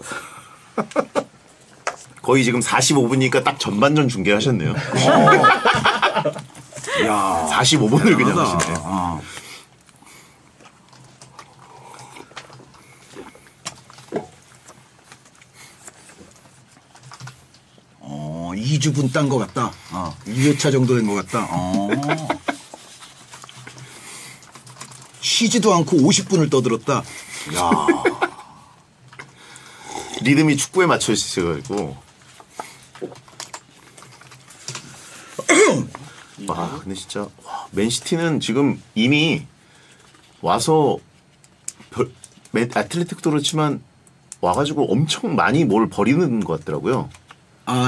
거의 지금 45분이니까 딱 전반전 중계하셨네요. 야, 45분을 그냥 하시네요. 아. 2주분 딴 것 같다. 2회차 정도 된 것 같다. 쉬지도 않고 50분을 떠들었다. 야. 리듬이 축구에 맞춰 있어가지고. 와, 근데 진짜 맨시티는 지금 이미 와서 아틀레티크도 그렇지만 와가지고 엄청 많이 뭘 버리는 것 같더라고요.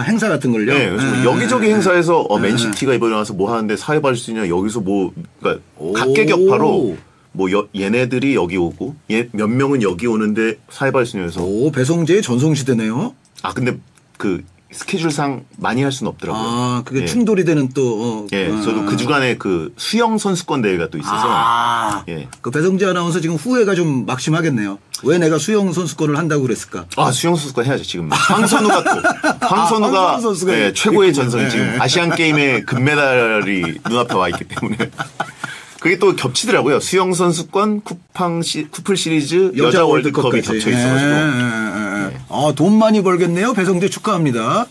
행사 같은 걸요? 네, 그래서 여기저기 행사에서 맨시티가 이번에 와서 뭐 하는데 사회 받을 수 있냐 여기서 뭐 그러니까 각계격파로 뭐 얘네들이 여기 오고 몇 명은 여기 오는데 사회 받을 수 있냐 해서 배성재의 전성시대네요. 근데 그 스케줄상 많이 할 수는 없더라고요. 그게 충돌이 되는 또. 저도 그 주간에 그 수영 선수권 대회가 또 있어서. 그 배성재 아나운서 지금 후회가 좀 막심하겠네요. 왜 내가 수영 선수권을 한다고 그랬을까? 수영 선수권 해야죠 지금. 황선우가 최고의 전성이 지금 아시안 게임의 금메달이 눈앞에 와 있기 때문에. 그게 또 겹치더라고요. 수영 선수권, 쿠플 시리즈, 여자 월드컵이 겹쳐 있어가지고. 돈 많이 벌겠네요. 배성재 축하합니다.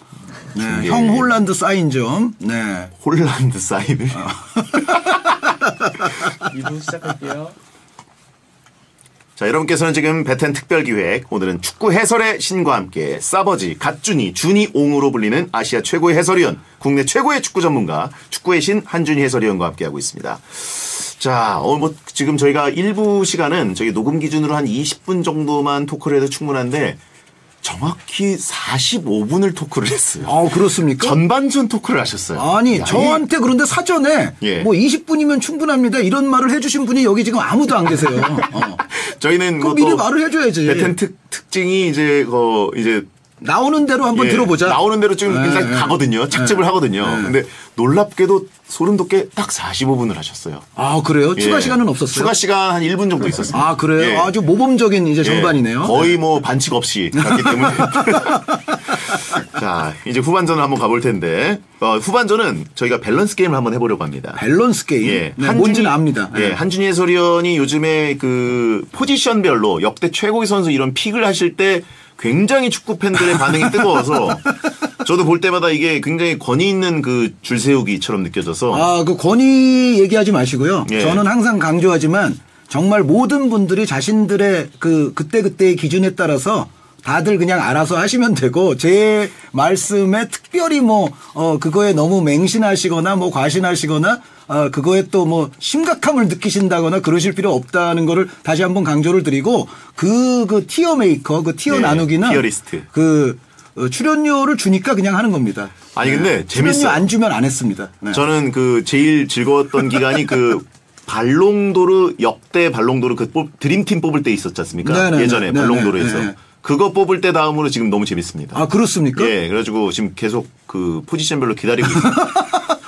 네, 형 홀란드 사인 좀. 네. 홀란드 사인을. 2부 시작할게요. 자, 여러분께서는 지금 배텐 특별기획, 오늘은 축구 해설의 신과 함께 싸버지, 갓준이, 준이옹으로 불리는 아시아 최고의 해설위원, 국내 최고의 축구 전문가, 축구의 신 한준희 해설위원과 함께하고 있습니다. 자, 지금 저희가 1부 시간은 저희 녹음 기준으로 한 20분 정도만 토크를 해도 충분한데, 정확히 45분을 토크를 했어요. 그렇습니까? 전반전 토크를 하셨어요. 아니, 저한테 그런데 사전에 뭐 20분이면 충분합니다. 이런 말을 해주신 분이 여기 지금 아무도 안 계세요. 저희는 그 미리 말을 해줘야지. 배텐 특징이 이제 나오는 대로 한번 들어보자. 나오는 대로 지금 그냥 가거든요. 착즙을 하거든요. 근데 놀랍게도 소름 돋게 딱 45분을 하셨어요. 그래요? 추가 시간은 없었어요? 추가 시간 한 1분 정도 있었어요. 그래요? 아주 모범적인 이제 전반이네요. 거의 뭐 반칙 없이 갔기 때문에. 자, 이제 후반전을 한번 가볼 텐데, 후반전은 저희가 밸런스 게임을 한번 해보려고 합니다. 밸런스 게임? 뭔지는 압니다. 한준희 해설위원이 요즘에 그 포지션별로 역대 최고의 선수 이런 픽을 하실 때 굉장히 축구 팬들의 반응이 뜨거워서 저도 볼 때마다 이게 굉장히 권위 있는 그 줄 세우기처럼 느껴져서. 그 권위 얘기하지 마시고요. 저는 항상 강조하지만 정말 모든 분들이 자신들의 그때그때의 기준에 따라서 다들 그냥 알아서 하시면 되고, 제 말씀에 특별히 그거에 너무 맹신하시거나 과신하시거나, 그거에 또 심각함을 느끼신다거나 그러실 필요 없다는 거를 다시 한번 강조를 드리고, 그 티어 메이커, 그 티어 나누기는. 티어리스트. 출연료를 주니까 그냥 하는 겁니다. 아니, 근데 재밌어요. 출연료 안 주면 안 했습니다. 저는 제일 즐거웠던 기간이 발롱도르, 역대 발롱도르 드림팀 뽑을 때 있었지 않습니까? 예전에 발롱도르에서. 그거 뽑을 때 다음으로 지금 너무 재밌습니다. 그렇습니까? 그래가지고 지금 계속 그 포지션별로 기다리고 있습니다.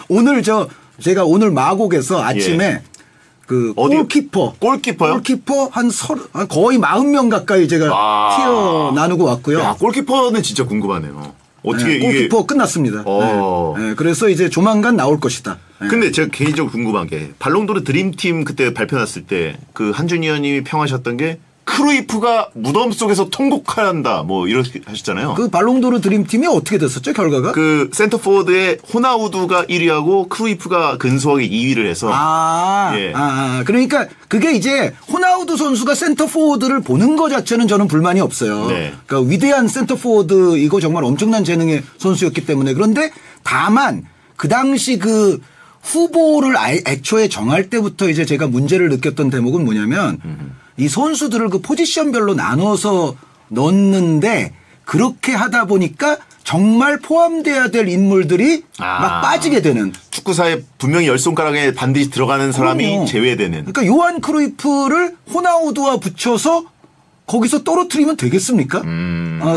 오늘 제가 오늘 마곡에서 아침에 골키퍼요? 거의 40명 가까이 제가 티어 나누고 왔고요. 골키퍼는 진짜 궁금하네요. 어떻게 골키퍼 끝났습니다. 그래서 이제 조만간 나올 것이다. 근데 제가 개인적으로 궁금한 게 발롱도르 드림팀 그때 발표 났을 때 그 한준희 의원님이 평하셨던 게 크루이프가 무덤 속에서 통곡한다. 뭐 이렇게 하셨잖아요. 그 발롱도르 드림팀이 어떻게 됐었죠, 결과가? 그 센터포워드의 호나우두가 1위하고 크루이프가 근소하게 2위를 해서 예. 그러니까 그게 이제 호나우두 선수가 센터포워드를 보는 것 자체는 저는 불만이 없어요. 네. 그러니까 위대한 센터포워드이고 정말 엄청난 재능의 선수였기 때문에. 그런데 다만 그 당시 그 후보를 애초에 정할 때부터 이제 제가 문제를 느꼈던 대목은 뭐냐면 이 선수들을 그 포지션별로 나눠서 넣는데 그렇게 하다 보니까 정말 포함돼야 될 인물들이 막 빠지게 되는. 축구사에 분명히 10손가락에 반드시 들어가는 사람이 그럼요. 제외되는. 그러니까 요한 크루이프를 호나우두와 붙여서 거기서 떨어뜨리면 되겠습니까?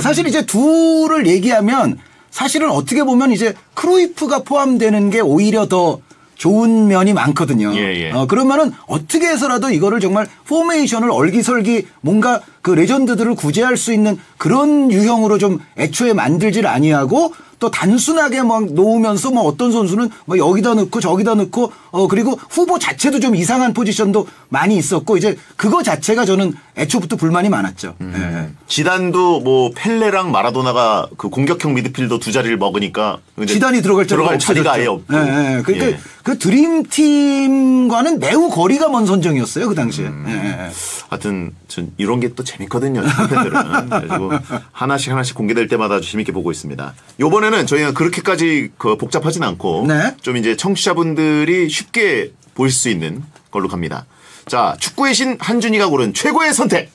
사실 이제 둘을 얘기하면 사실은 어떻게 보면 이제 크루이프가 포함되는 게 오히려 더 좋은 면이 많거든요. 예. 그러면은 어떻게 해서라도 이거를 정말 포메이션을 얼기설기 뭔가 그 레전드들을 구제할 수 있는 그런 유형으로 좀 애초에 만들질 아니하고 또 단순하게 막 놓으면서 뭐 어떤 선수는 뭐 여기다 넣고 저기다 넣고 그리고 후보 자체도 좀 이상한 포지션도 많이 있었고 이제 그거 자체가 저는 애초부터 불만이 많았죠. 예. 지단도 뭐 펠레랑 마라도나가 그 공격형 미드필더 두 자리를 먹으니까 지단이 들어갈 자리가 아예 없고. 예. 그러니까 예. 그 드림팀과는 매우 거리가 먼 선정이었어요 그 당시에. 예. 하여튼 전 이런 게 또 재밌거든요. 팬들은. 그래가지고 하나씩 공개될 때마다 아주 재밌게 보고 있습니다. 이번에는 저희가 그렇게까지 복잡하진 않고 네. 좀 이제 청취자분들이 쉽게 보실 수 있는 걸로 갑니다. 자, 축구의 신 한준이가 고른 최고의 선택.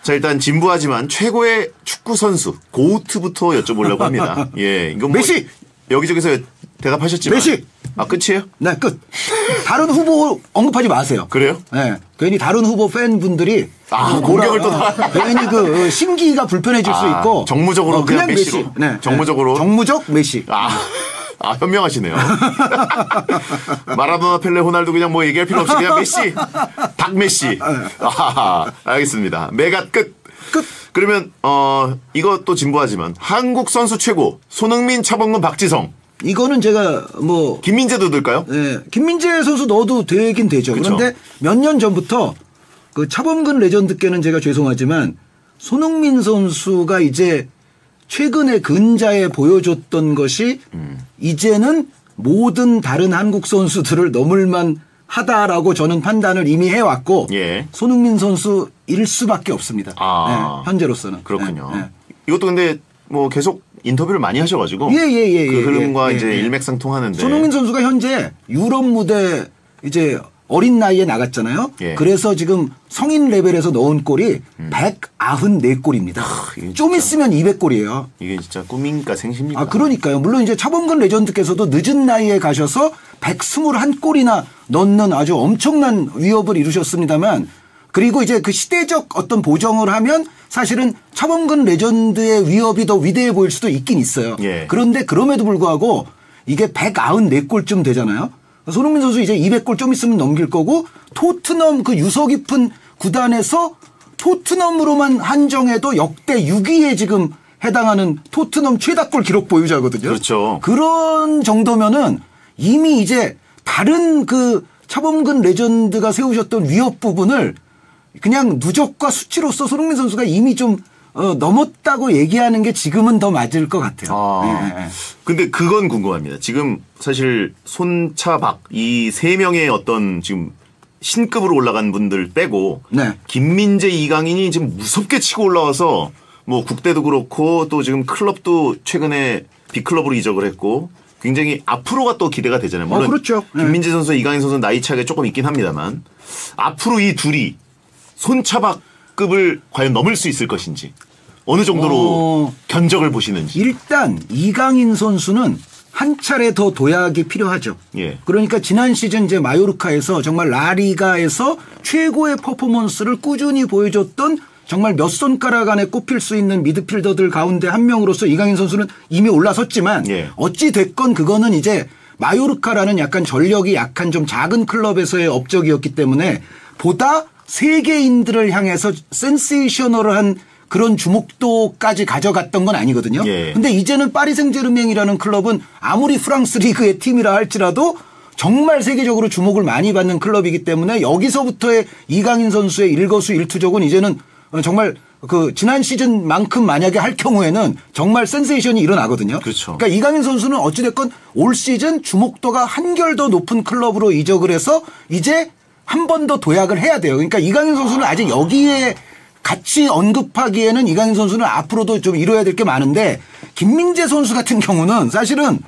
자, 일단 진부하지만 최고의 축구 선수 고우트부터 여쭤보려고 합니다. 예, 이건 뭐 메시! 여기저기서 대답하셨지만 메시! 아, 끝이에요? 네, 끝. 다른 후보 언급하지 마세요. 그래요? 네. 괜히 다른 후보 팬분들이 공격을 또 괜히 그 심기가 불편해질 수 있고 정무적으로 그냥 메시로. 네. 정무적으로. 정무적 메시. 현명하시네요. 마라도나, 펠레, 호날두 그냥 뭐 얘기할 필요 없이 그냥 메시, 박 메시. 알겠습니다. 메가 끝. 그러면 이것도 진부하지만 한국 선수 최고 손흥민, 차범근, 박지성. 이거는 제가 뭐 김민재도 넣을까요? 네, 김민재 선수 넣어도 되긴 되죠. 그쵸. 그런데 몇 년 전부터 그 차범근 레전드께는 제가 죄송하지만 손흥민 선수가 이제 최근에 근자에 보여줬던 것이 이제는 모든 다른 한국 선수들을 넘을만 하다라고 저는 판단을 이미 해왔고 예. 손흥민 선수일 수밖에 없습니다. 네, 현재로서는. 그렇군요. 네. 이것도 근데 뭐 계속 인터뷰를 많이 하셔가지고 예. 그 흐름과 이제 일맥상통하는데 손흥민 선수가 현재 유럽 무대 이제 어린 나이에 나갔잖아요. 예. 그래서 지금 성인 레벨에서 넣은 골이 194골입니다. 좀 있으면 200골이에요. 이게 진짜 꿈입니까 생십니까? 그러니까요. 물론 이제 차범근 레전드께서도 늦은 나이에 가셔서 121골이나 넣는 아주 엄청난 위협을 이루셨습니다만 그리고 이제 그 시대적 어떤 보정을 하면 사실은 차범근 레전드의 위협이 더 위대해 보일 수도 있긴 있어요. 예. 그런데 그럼에도 불구하고 이게 194골쯤 되잖아요. 손흥민 선수 이제 200골 좀 있으면 넘길 거고 토트넘 그 유서 깊은 구단에서 토트넘으로만 한정해도 역대 6위에 지금 해당하는 토트넘 최다골 기록 보유자거든요. 그렇죠. 그런 정도면은 이미 이제 다른 그 차범근 레전드가 세우셨던 위협 부분을 그냥 누적과 수치로서 손흥민 선수가 이미 좀 넘었다고 얘기하는 게 지금은 더 맞을 것 같아요. 네. 근데 그건 궁금합니다. 지금 사실 손차박 이 세 명의 어떤 지금 신급으로 올라간 분들 빼고 네. 김민재, 이강인이 지금 무섭게 치고 올라와서 뭐 국대도 그렇고 또 지금 클럽도 최근에 빅클럽으로 이적을 했고 굉장히 앞으로가 또 기대가 되잖아요. 물론 그렇죠. 김민재 선수, 이강인 선수는 나이 차이가 조금 있긴 합니다만 앞으로 이 둘이 손차박급을 과연 넘을 수 있을 것인지 어느 정도로 견적을 보시는지. 일단 이강인 선수는 한 차례 더 도약이 필요하죠. 예. 그러니까 지난 시즌 이제 마요르카에서 정말 라리가에서 최고의 퍼포먼스를 꾸준히 보여줬던 정말 몇 손가락 안에 꼽힐 수 있는 미드필더들 가운데 한 명으로서 이강인 선수는 이미 올라섰지만 예. 어찌 됐건 그거는 이제 마요르카라는 약간 전력이 약한 좀 작은 클럽에서의 업적이었기 때문에 보다 세계인들을 향해서 센세이셔널한 그런 주목도까지 가져갔던 건 아니거든요. 예. 근데 이제는 파리 생제르맹이라는 클럽은 아무리 프랑스 리그의 팀이라 할지라도 정말 세계적으로 주목을 많이 받는 클럽이기 때문에 여기서부터의 이강인 선수의 일거수일투족은 이제는 정말 그 지난 시즌만큼 만약에 할 경우에는 정말 센세이션이 일어나거든요. 그렇죠. 그러니까 이강인 선수는 어찌됐건 올 시즌 주목도가 한결 더 높은 클럽으로 이적을 해서 이제 한 번 더 도약을 해야 돼요. 그러니까 이강인 선수는 아직 여기에 같이 언급하기에는 이강인 선수는 앞으로도 좀 이뤄야 될 게 많은데 김민재 선수 같은 경우는 사실은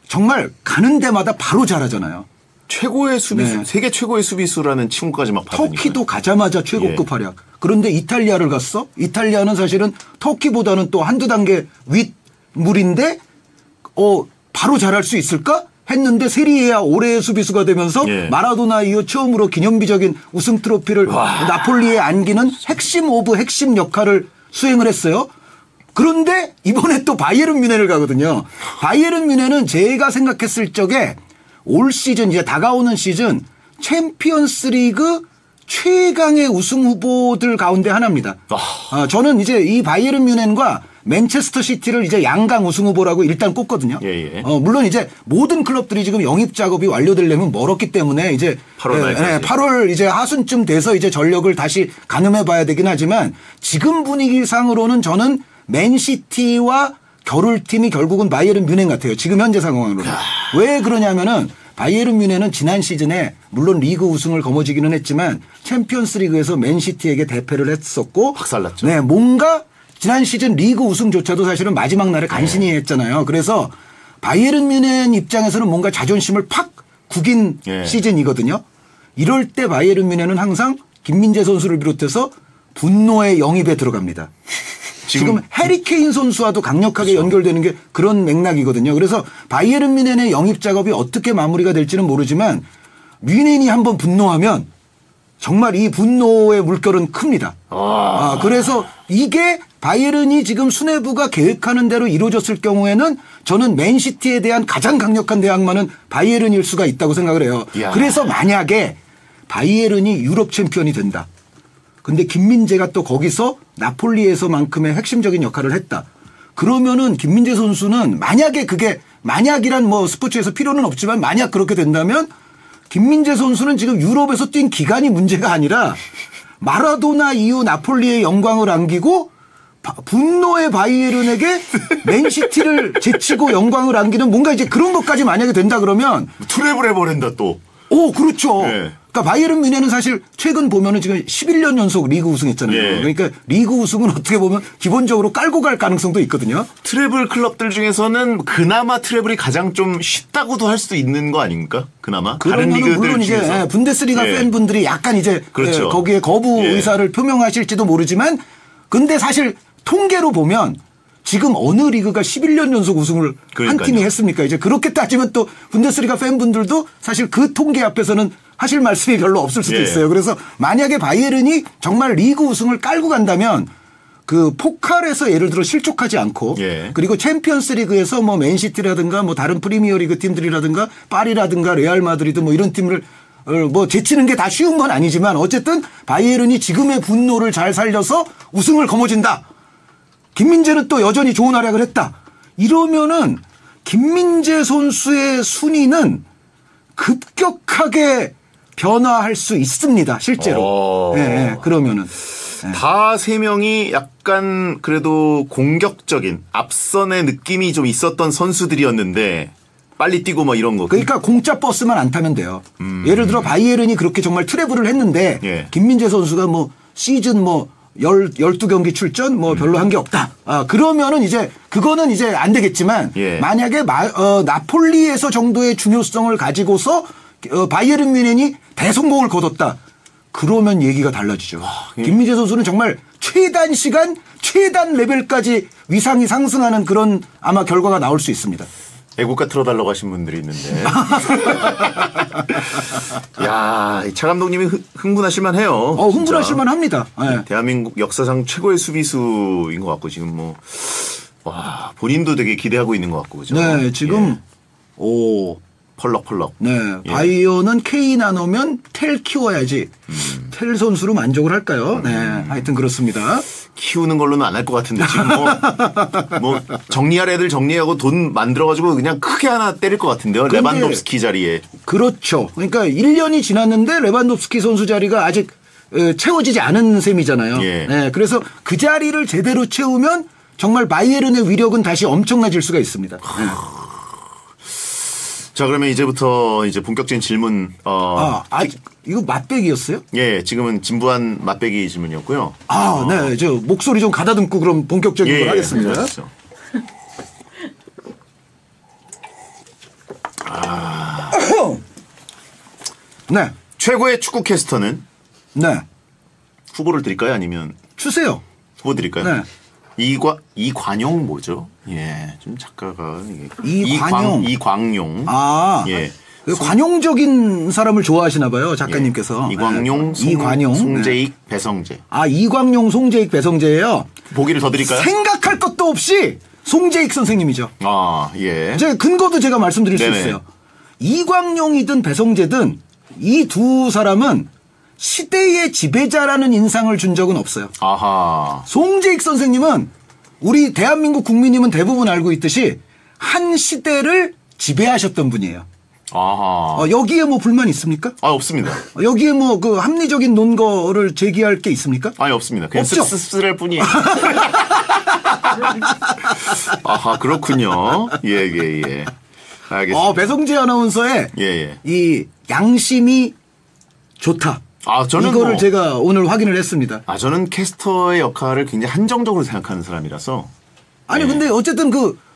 정말 가는 데마다 바로 잘하잖아요. 최고의 수비수, 네. 세계 최고의 수비수라는 칭호까지 막 받으니까. 터키도 가자마자 최고급 활약. 그런데 이탈리아를 갔어? 이탈리아는 사실은 터키보다는 또 한두 단계 윗물인데 바로 잘할 수 있을까? 했는데 세리에아 올해의 수비수가 되면서 마라도나 이후 처음으로 기념비적인 우승 트로피를 나폴리에 안기는 핵심 오브 핵심 역할을 수행을 했어요. 그런데 이번에 또 바이에른 뮌헨을 가거든요. 바이에른 뮌헨은 제가 생각했을 적에 올 시즌 이제 다가오는 시즌 챔피언스 리그 최강의 우승 후보들 가운데 하나입니다. 저는 이제 이 바이에른 뮌헨과 맨체스터 시티를 이제 양강 우승 후보라고 일단 꼽거든요. 물론 이제 모든 클럽들이 지금 영입 작업이 완료되려면 멀었기 때문에 이제 8월 이제 하순쯤 돼서 이제 전력을 다시 가늠해 봐야 되긴 하지만 지금 분위기상으로는 저는 맨시티와 겨룰팀이 결국은 바이에른 뮌헨 같아요. 지금 현재 상황으로는. 왜 그러냐면은 바이에른 뮌헨은 지난 시즌에 물론 리그 우승을 거머쥐기는 했지만 챔피언스 리그에서 맨시티에게 대패를 했었고 박살났죠. 네, 뭔가 지난 시즌 리그 우승조차도 사실은 마지막 날에 간신히 했잖아요. 그래서 바이에른 뮌헨 입장에서는 뭔가 자존심을 팍 구긴 시즌이거든요. 이럴 때 바이에른 뮌헨은 항상 김민재 선수를 비롯해서 분노의 영입에 들어갑니다. 지금 해리 케인 선수와도 강력하게 연결되는 게 그런 맥락이거든요. 그래서 바이에른 뮌헨의 영입 작업이 어떻게 마무리가 될지는 모르지만 뮌헨이 한번 분노하면 정말 이 분노의 물결은 큽니다. 그래서 이게 바이에른이 지금 수뇌부가 계획하는 대로 이루어졌을 경우에는 저는 맨시티에 대한 가장 강력한 대항마는 바이에른일 수가 있다고 생각을 해요. 그래서 만약에 바이에른이 유럽 챔피언이 된다. 근데 김민재가 또 거기서 나폴리에서만큼의 핵심적인 역할을 했다. 그러면은 김민재 선수는 만약에 그게 만약이란 뭐 스포츠에서 필요는 없지만 만약 그렇게 된다면 김민재 선수는 지금 유럽에서 뛴 기간이 문제가 아니라 마라도나 이후 나폴리의 영광을 안기고 분노의 바이에른에게 맨시티를 제치고 영광을 안기는 뭔가 이제 그런 것까지 만약에 된다 그러면 트래블 해버린다 또. 그렇죠. 그러니까 바이에른 뮌헨은 사실 최근 보면은 지금 11년 연속 리그 우승했잖아요. 그러니까 리그 우승은 어떻게 보면 기본적으로 깔고 갈 가능성도 있거든요. 트래블 클럽들 중에서는 그나마 트래블이 가장 좀 쉽다고도 할 수도 있는 거 아닙니까? 그나마 다른 리그들 물론 이제 중에서. 분데스리가 팬분들이 약간 이제 거기에 거부 의사를 표명하실지도 모르지만 근데 사실 통계로 보면 지금 어느 리그가 11년 연속 우승을 한 팀이 했습니까? 이제 그렇게 따지면 또 분데스리가 팬분들도 사실 그 통계 앞에서는 하실 말씀이 별로 없을 수도 있어요. 그래서 만약에 바이에른이 정말 리그 우승을 깔고 간다면 그 포칼에서 예를 들어 실족하지 않고 그리고 챔피언스 리그에서 뭐 맨시티라든가 뭐 다른 프리미어 리그 팀들이라든가 파리라든가 레알 마드리드 뭐 이런 팀을 뭐 제치는 게 다 쉬운 건 아니지만 어쨌든 바이에른이 지금의 분노를 잘 살려서 우승을 거머쥔다. 김민재는 또 여전히 좋은 활약을 했다. 이러면은 김민재 선수의 순위는 급격하게 변화할 수 있습니다. 실제로. 그러면은. 다 세 명이 약간 그래도 공격적인 앞선의 느낌이 좀 있었던 선수들이었는데 빨리 뛰고 뭐 이런 거. 그러니까 공짜 버스만 안 타면 돼요. 예를 들어 바이에른이 그렇게 정말 트래블을 했는데 김민재 선수가 뭐 시즌 뭐 12경기 출전 뭐 별로 한 게 없다. 그러면은 이제 그거는 이제 안 되겠지만 만약에 나폴리에서 정도의 중요성을 가지고서 바이에른 뮌헨이 대성공을 거뒀다. 그러면 얘기가 달라지죠. 김민재 선수는 정말 최단 시간, 최단 레벨까지 위상이 상승하는 그런 아마 결과가 나올 수 있습니다. 애국가 틀어달라고 하신 분들이 있는데. 야, 차 감독님이 흥분하실만 해요. 흥분하실만 합니다. 대한민국 역사상 최고의 수비수인 것 같고, 지금 뭐, 본인도 되게 기대하고 있는 것 같고, 그죠? 네, 지금, 펄럭펄럭. 네. 바이어는 K 나누면 텔 키워야지. 텔 선수로 만족을 할까요? 네. 하여튼 그렇습니다. 키우는 걸로는 안 할 것 같은데 지금 뭐 정리할 애들 정리하고 돈 만들어가지고 그냥 크게 하나 때릴 것 같은데요. 레반도프스키 자리에. 그렇죠. 그러니까 1년이 지났는데 레반도프스키 선수 자리가 아직 채워지지 않은 셈이잖아요. 예. 네, 그래서 그 자리를 제대로 채우면 정말 바이에른의 위력은 다시 엄청나질 수가 있습니다. 네. 자, 그러면 이제부터 이제 본격적인 질문. 이거 맛배기였어요? 예, 지금은 진부한 맛배기 질문이었고요. 네, 저 목소리 좀 가다듬고 그럼 본격적인 걸 하겠습니다. 그렇죠. 네, 최고의 축구 캐스터는 네, 후보를 드릴까요? 아니면 주세요. 후보 드릴까요? 네. 이관용 뭐죠? 예, 좀 작가가 이관용. 이광용. 예. 관용적인 사람을 좋아하시나 봐요, 작가님께서. 예. 이광용, 이관용, 송재익, 배성재. 이광용, 송재익, 배성재예요. 보기를 더 드릴까요? 생각할 것도 없이 송재익 선생님이죠. 예. 제가 근거도 제가 말씀드릴 네네. 수 있어요. 이광용이든 배성재든 이 두 사람은 시대의 지배자라는 인상을 준 적은 없어요. 아하. 송재익 선생님은 우리 대한민국 국민님은 대부분 알고 있듯이 한 시대를 지배하셨던 분이에요. 아하. 여기에 뭐 불만 있습니까? 없습니다. 여기에 뭐 그 합리적인 논거를 제기할 게 있습니까? 없습니다. 그냥 없죠? 씁쓸할 뿐이에요. 아하, 그렇군요. 예. 알겠습니다. 배성재 아나운서의 예. 이 양심이 좋다. 저는 이거를 제가 오늘 확인을 했습니다. 저는 캐스터의 역할을 굉장히 한정적으로 생각하는 사람이라서. 아니, 예. 근데 어쨌든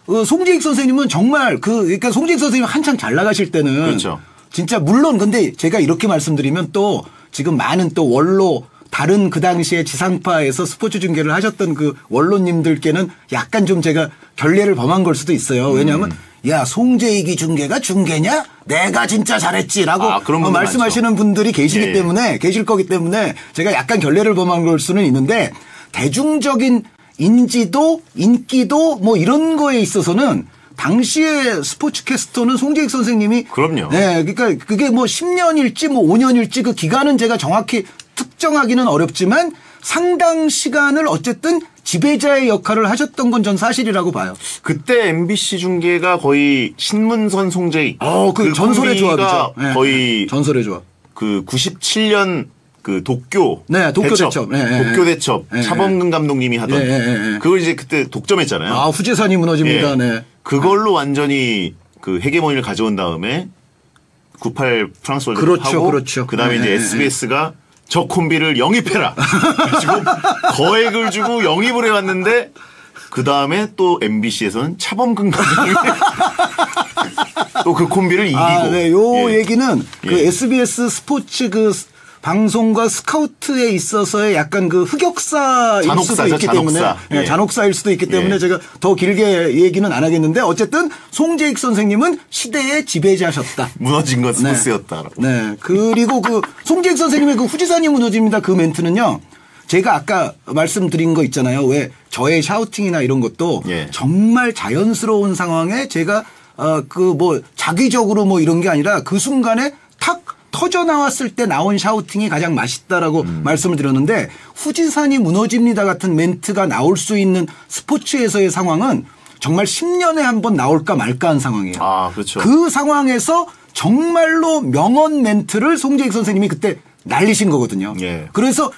송재익 선생님은 정말 그러니까 송재익 선생님이 한창 잘 나가실 때는. 그렇죠. 진짜 물론 근데 제가 이렇게 말씀드리면 또 지금 많은 또 원로 다른 그 당시에 지상파에서 스포츠 중계를 하셨던 그 원로님들께는 약간 좀 제가 결례를 범한 걸 수도 있어요. 왜냐하면 야, 송재익이 중계가 중계냐? 내가 진짜 잘했지라고 그런 분들 말씀하시는 많죠. 분들이 계시기 예. 때문에 계실 거기 때문에 제가 약간 결례를 범한 걸 수는 있는데 대중적인 인지도, 인기도 뭐 이런 거에 있어서는 당시에 스포츠 캐스터는 송재익 선생님이 그럼요. 네, 그러니까 그게 뭐 10년일지 뭐 5년일지 그 기간은 제가 정확히 특정하기는 어렵지만 상당 시간을 어쨌든 지배자의 역할을 하셨던 건 전 사실이라고 봐요. 그때 MBC 중계가 거의 신문선 송재익. 그 전설의 조합이죠. 네, 거의 전설의 조합. 그 97년 그 도쿄 도쿄 대첩. 도쿄 대첩 차범근 감독님이 하던 그걸 이제 그때 독점했잖아요. 후지산이 무너집니다. 네. 그걸로 완전히 그 헤게모니를 가져온 다음에 98 프랑스 월드컵 하고 그다음에 이제 SBS가 저 콤비를 영입해라. 그리고 거액을 주고 영입을 해왔는데 그 다음에 또 MBC에서는 차범근 감독이 또 그 콤비를 이기고. 네, 얘기는 그 SBS 스포츠 그 방송과 스카우트에 있어서의 약간 그 흑역사일 수도 있기 때문에 잔혹사일 수도 있기 때문에 제가 더 길게 얘기는 안 하겠는데 어쨌든 송재익 선생님은 시대의 지배자셨다. 무너진 건 스포츠였다. 네. 그리고 그 송재익 선생님의 그 후지산이 무너집니다. 그 멘트는요. 제가 아까 말씀드린 거 있잖아요. 왜 저의 샤우팅이나 이런 것도 정말 자연스러운 상황에 제가 그 뭐 자기적으로 뭐 이런 게 아니라 그 순간에 탁 터져 나왔을 때 나온 샤우팅이 가장 맛있다라고 말씀을 드렸는데 후지산이 무너집니다 같은 멘트가 나올 수 있는 스포츠에서의 상황은 정말 10년에 한 번 나올까 말까한 상황이에요. 그렇죠. 그 상황에서 정말로 명언 멘트를 송재익 선생님이 그때 날리신 거거든요. 그래서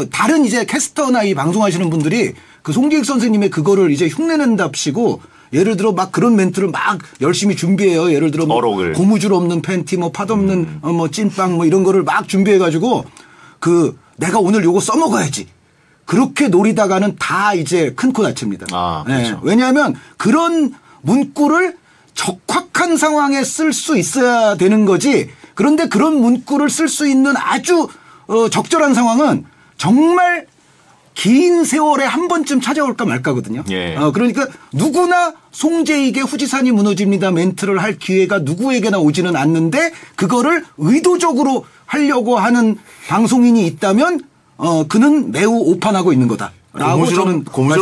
다른 이제 캐스터나 이 방송하시는 분들이 그 송재익 선생님의 그거를 이제 흉내낸답시고 예를 들어 막 그런 멘트를 막 열심히 준비해요. 예를 들어 뭐 고무줄 없는 팬티, 뭐 팥 없는 뭐 찐빵 뭐 이런 거를 막 준비해가지고 그 내가 오늘 요거 써먹어야지. 그렇게 노리다가는 다 이제 큰 코 다칩니다. 그렇죠. 왜냐하면 그런 문구를 적확한 상황에 쓸 수 있어야 되는 거지. 그런데 그런 문구를 쓸 수 있는 아주 적절한 상황은 정말 긴 세월에 한 번쯤 찾아올까 말까거든요. 그러니까 누구나 송재익의 후지산이 무너집니다 멘트를 할 기회가 누구에게나 오지는 않는데 그거를 의도적으로 하려고 하는 방송인이 있다면 그는 매우 오판하고 있는 거다. 고무줄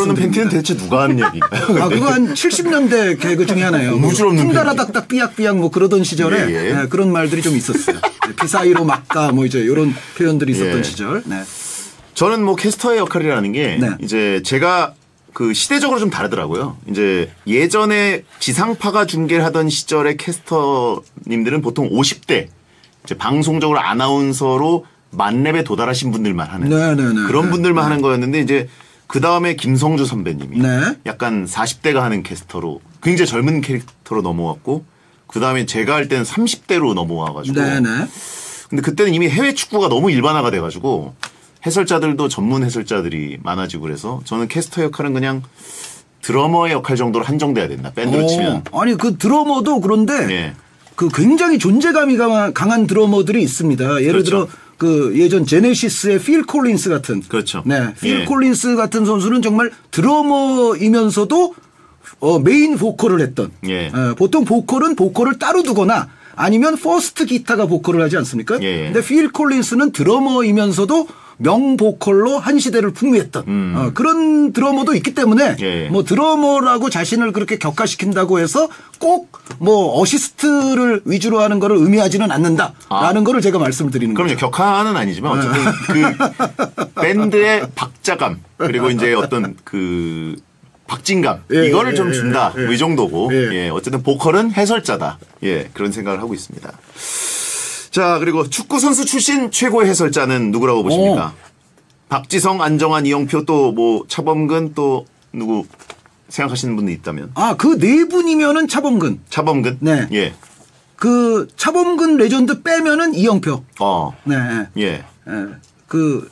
없는 팬티는 대체 누가 한 얘기인가요? 그거 한 70년대 개그 중에 하나예요. 고무줄 없는 쿵다라닥닥 삐약삐약 뭐 그러던 시절에 그런 말들이 좀 있었어요. 그 사이로 막가 뭐 이제 이런 표현들이 있었던 시절. 저는 뭐 캐스터의 역할이라는 게 네. 이제 제가 그 시대적으로 좀 다르더라고요. 이제 예전에 지상파가 중계를 하던 시절의 캐스터님들은 보통 50대 이제 방송적으로 아나운서로 만렙에 도달하신 분들만 하는 네네네. 그런 분들만 하는 거였는데 이제 그 다음에 김성주 선배님이 네. 약간 40대가 하는 캐스터로 굉장히 젊은 캐릭터로 넘어왔고 그 다음에 제가 할 때는 30대로 넘어와가지고 네네. 근데 그때는 이미 해외 축구가 너무 일반화가 돼가지고 해설자들도 전문 해설자들이 많아지고 그래서 저는 캐스터 역할은 그냥 드러머의 역할 정도로 한정돼야 된다. 밴드로 치면. 아니 그 드러머도 그런데 예. 그 굉장히 존재감이 강한 드러머들이 있습니다. 예를 그렇죠. 들어 그 예전 제네시스의 필 콜린스 같은. 그렇죠. 네, 필 예. 콜린스 같은 선수는 정말 드러머이면서도 메인 보컬을 했던. 예. 보통 보컬을 따로 두거나 아니면 퍼스트 기타가 보컬을 하지 않습니까? 예. 근데 필 콜린스는 드러머이면서도 명보컬로 한 시대를 풍미했던 그런 드러머도 있기 때문에 예. 뭐 드러머라고 자신을 그렇게 격화시킨다고 해서 꼭 뭐 어시스트를 위주로 하는 거를 의미하지는 않는다라는 거를 제가 말씀을 드리는 그럼 거죠. 이제 격하는 아니지만 어쨌든 그 밴드의 박자감 그리고 이제 어떤 그 박진감 예, 이거를 예, 좀 예, 준다 예. 이 정도고 예. 예, 어쨌든 보컬은 해설자다 예 그런 생각을 하고 있습니다. 자 그리고 축구 선수 출신 최고의 해설자는 누구라고 보십니까? 박지성, 안정환, 이영표 또 뭐 차범근 또 누구 생각하시는 분이 있다면? 그 네 분이면은 차범근. 차범근? 네. 예. 그 차범근 레전드 빼면은 이영표. 네. 예. 그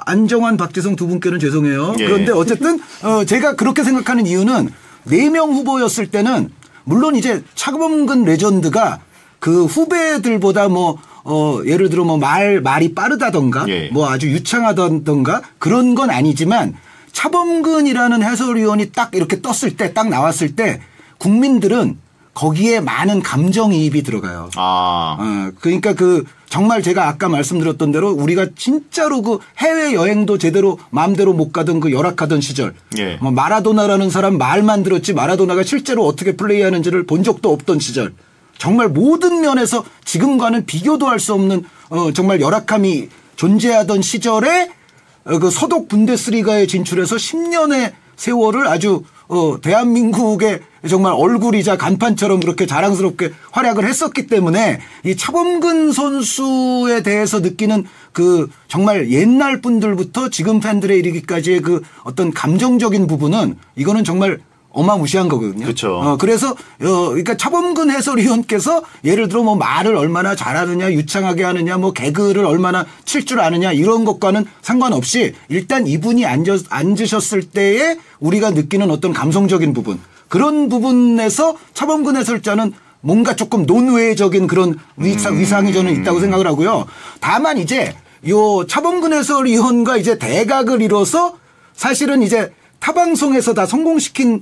안정환, 박지성 두 분께는 죄송해요. 예. 그런데 어쨌든 제가 그렇게 생각하는 이유는 4명 후보였을 때는 물론 이제 차범근 레전드가 그 후배들보다 예를 들어 말이 빠르다던가 예. 뭐 아주 유창하다던가 그런 건 아니지만 차범근이라는 해설위원이 딱 이렇게 떴을 때 딱 나왔을 때 국민들은 거기에 많은 감정이입이 들어가요. 그러니까 정말 제가 아까 말씀드렸던 대로 우리가 진짜로 그 해외 여행도 제대로 마음대로 못 가던 그 열악하던 시절. 예. 마라도나라는 사람 말만 들었지 마라도나가 실제로 어떻게 플레이하는지를 본 적도 없던 시절. 정말 모든 면에서 지금과는 비교도 할 수 없는 정말 열악함이 존재하던 시절에 그 서독 분데스리가에 진출해서 10년의 세월을 아주 대한민국의 정말 얼굴이자 간판처럼 그렇게 자랑스럽게 활약을 했었기 때문에 이 차범근 선수에 대해서 느끼는 그 정말 옛날 분들부터 지금 팬들에 이르기까지의 그 어떤 감정적인 부분은 이거는 정말 어마무시한 거거든요. 그렇죠. 그래서 그러니까 차범근 해설위원께서 예를 들어 뭐 말을 얼마나 잘하느냐, 유창하게 하느냐, 뭐 개그를 얼마나 칠 줄 아느냐 이런 것과는 상관없이 일단 이분이 앉으셨을 때에 우리가 느끼는 어떤 감성적인 부분 그런 부분에서 차범근 해설자는 뭔가 조금 논외적인 그런 위상이 저는 있다고 생각을 하고요. 다만 이제 요 차범근 해설위원과 이제 대각을 이뤄서 사실은 이제 타방송에서 다 성공시킨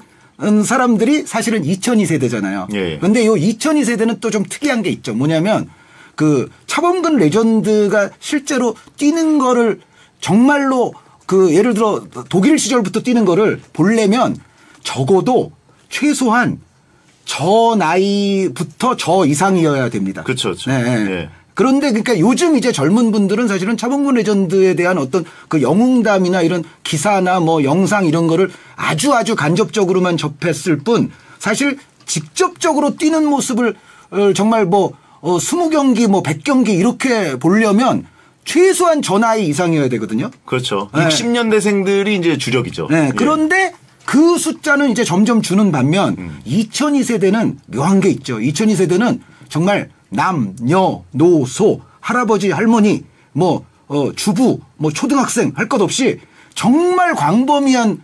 사람들이 사실은 2002세대잖아요. 예. 그런데 요 2002세대는 또 좀 특이한 게 있죠. 뭐냐면 그 차범근 레전드가 실제로 뛰는 거를 정말로 그 예를 들어 독일 시절부터 뛰는 거를 보려면 적어도 최소한 저 나이부터 저 이상이어야 됩니다. 그렇죠. 네. 예. 그런데 그러니까 요즘 이제 젊은 분들은 사실은 차범근 레전드에 대한 어떤 그 영웅담이나 이런 기사나 뭐 영상 이런 거를 아주 간접적으로만 접했을 뿐 사실 직접적으로 뛰는 모습을 정말 20경기 100경기 이렇게 보려면 최소한 저 나이 이상이어야 되거든요. 그렇죠. 네. 60년대생들이 이제 주력이죠. 네. 그런데 그 숫자는 이제 점점 주는 반면 2002세대는 묘한 게 있죠. 2002세대는 정말 남녀노소 할아버지 할머니 주부 초등학생 할 것 없이 정말 광범위한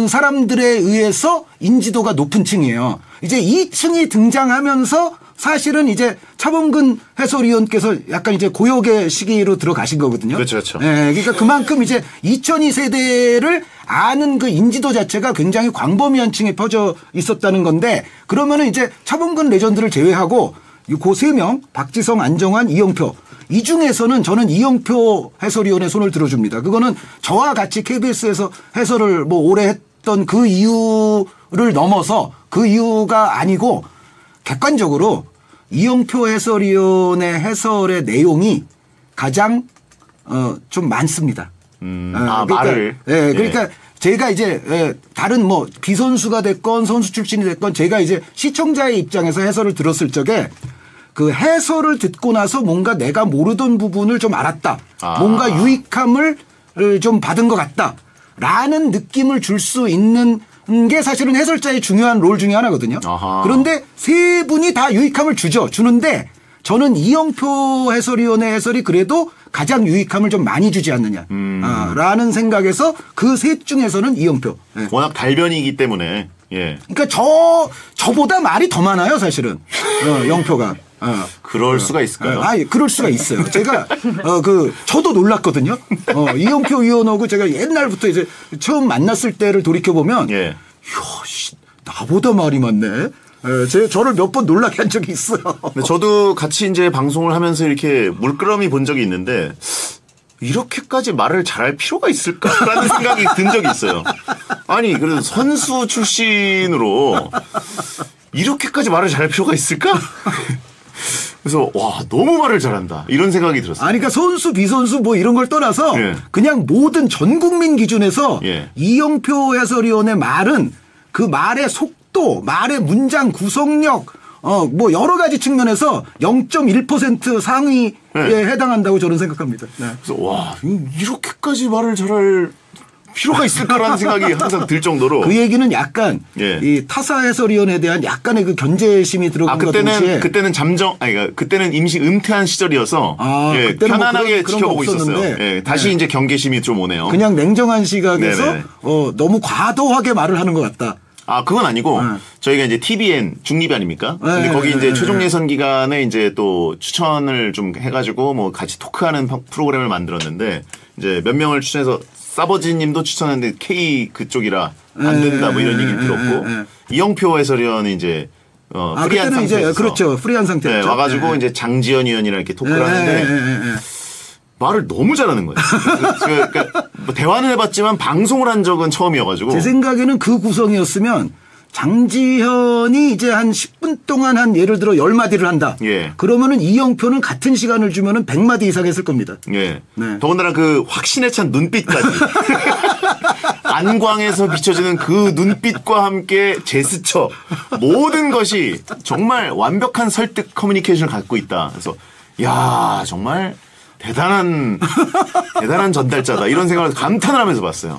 사람들에 의해서 인지도가 높은 층이에요. 이제 이 층이 등장하면서 사실은 이제 차범근 해설위원께서 약간 이제 고역의 시기로 들어가신 거거든요. 그렇죠. 네, 그러니까 그만큼 이제 2002세대를 아는 그 인지도 자체가 굉장히 광범위한 층에 퍼져 있었다는 건데 그러면은 이제 차범근 레전드를 제외하고 그 3명 박지성, 안정환, 이영표 이 중에서는 저는 이영표 해설위원의 손을 들어줍니다. 그거는 저와 같이 KBS에서 해설을 오래 했던 그 이유를 넘어서 그 이유가 아니고 객관적으로 이영표 해설위원의 해설의 내용이 가장 좀 많습니다. 그러니까, 말을. 예, 그러니까 제가 이제 다른 뭐 비선수가 됐건 선수 출신이 됐건 제가 이제 시청자의 입장에서 해설을 들었을 적에 그 해설을 듣고 나서 뭔가 내가 모르던 부분을 좀 알았다. 뭔가 유익함을 좀 받은 것 같다. 라는 느낌을 줄 수 있는 게 사실은 해설자의 중요한 롤 중에 하나거든요. 그런데 세 분이 다 유익함을 주는데 저는 이영표 해설위원의 해설이 그래도 가장 유익함을 좀 많이 주지 않느냐. 라는 생각에서 그 셋 중에서는 이영표. 네. 워낙 달변이기 때문에. 예. 그러니까 저보다 말이 더 많아요, 사실은. 영표가. 그럴 수가 있을까요? 그럴 수가 있어요. 제가, 저도 놀랐거든요. 이영표 위원하고 제가 옛날부터 이제 처음 만났을 때를 돌이켜보면, 예. 나보다 말이 많네. 저를 몇 번 놀라게 한 적이 있어요. 근데 저도 같이 이제 방송을 하면서 이렇게 물끄러미 본 적이 있는데, 이렇게까지 말을 잘할 필요가 있을까라는 생각이 든 적이 있어요. 아니, 그래도 선수 출신으로 이렇게까지 말을 잘할 필요가 있을까? 그래서 와 너무 말을 잘한다 이런 생각이 들었어요. 아니 그러니까 선수 비선수 뭐 이런 걸 떠나서 예. 그냥 모든 전 국민 기준에서 예. 이영표 해설위원의 말은 그 말의 속도, 말의 문장 구성력 뭐 여러 가지 측면에서 0.1% 상위에 해당한다고 저는 생각합니다. 네. 그래서 와 이렇게까지 말을 잘할 필요가 있을까라는 생각이 항상 들 정도로 그 얘기는 약간 이 타사 해설위원에 대한 약간의 그 견제심이 들어간 것 동시에 그때는 그때는 임시 은퇴한 시절이어서 그때는 편안하게 뭐 그런 지켜보고 있었어요. 예, 다시 이제 경계심이 좀 오네요. 그냥 냉정한 시각에서 너무 과도하게 말을 하는 것 같다. 그건 아니고 저희가 이제 TVN 중립이 아닙니까? 근데 거기 이제 최종 예선 기간에 이제 또 추천을 좀 해가지고 뭐 같이 토크하는 프로그램을 만들었는데 이제 몇 명을 추천해서 사버지님도 추천했는데 K 그쪽이라 안 된다 뭐 이런 얘기를 들었고 이영표 해설위원은 이제 프리한 상태에서 그렇죠. 프리한 상태였죠. 네, 와가지고 이제 장지현 위원이랑 이렇게 토크를 하는데 말을 너무 잘하는 거예요. 그러니까 뭐 대화는 해봤지만 방송을 한 적은 처음이어가지고 제 생각에는 그 구성이었으면 장지현이 이제 한 10분 동안 한 예를 들어 10마디를 한다. 예. 그러면은 이영표는 같은 시간을 주면은 100마디 이상 했을 겁니다. 예. 네. 더군다나 그 확신에 찬 눈빛까지. 안광에서 비춰지는 그 눈빛과 함께 제스처 모든 것이 정말 완벽한 설득 커뮤니케이션을 갖고 있다. 그래서 야 정말 대단한 전달자다 이런 생각을 감탄을 하면서 봤어요.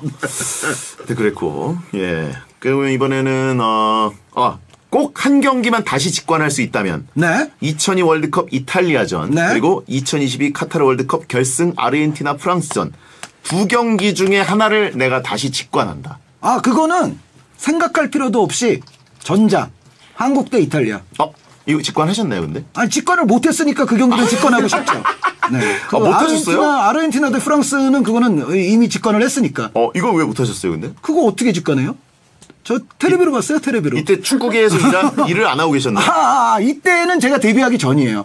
근데 그랬고 그러면 이번에는 꼭 한 경기만 다시 직관할 수 있다면 2002 월드컵 이탈리아전 그리고 2022 카타르 월드컵 결승 아르헨티나 프랑스전 두 경기 중에 하나를 내가 다시 직관한다. 그거는 생각할 필요도 없이 전자 한국 대 이탈리아. 이거 직관하셨나요, 근데? 아니 직관을 못했으니까 그 경기는 직관하고 싶죠. 네. 못하셨어요? 아르헨티나 대 프랑스는 그거는 이미 직관을 했으니까. 이거 왜 못하셨어요, 근데? 그거 어떻게 직관해요? 저 텔레비로 봤어요, 텔레비로. 이때 축구계에서 일을 안 하고 계셨나요? 이때는 제가 데뷔하기 전이에요.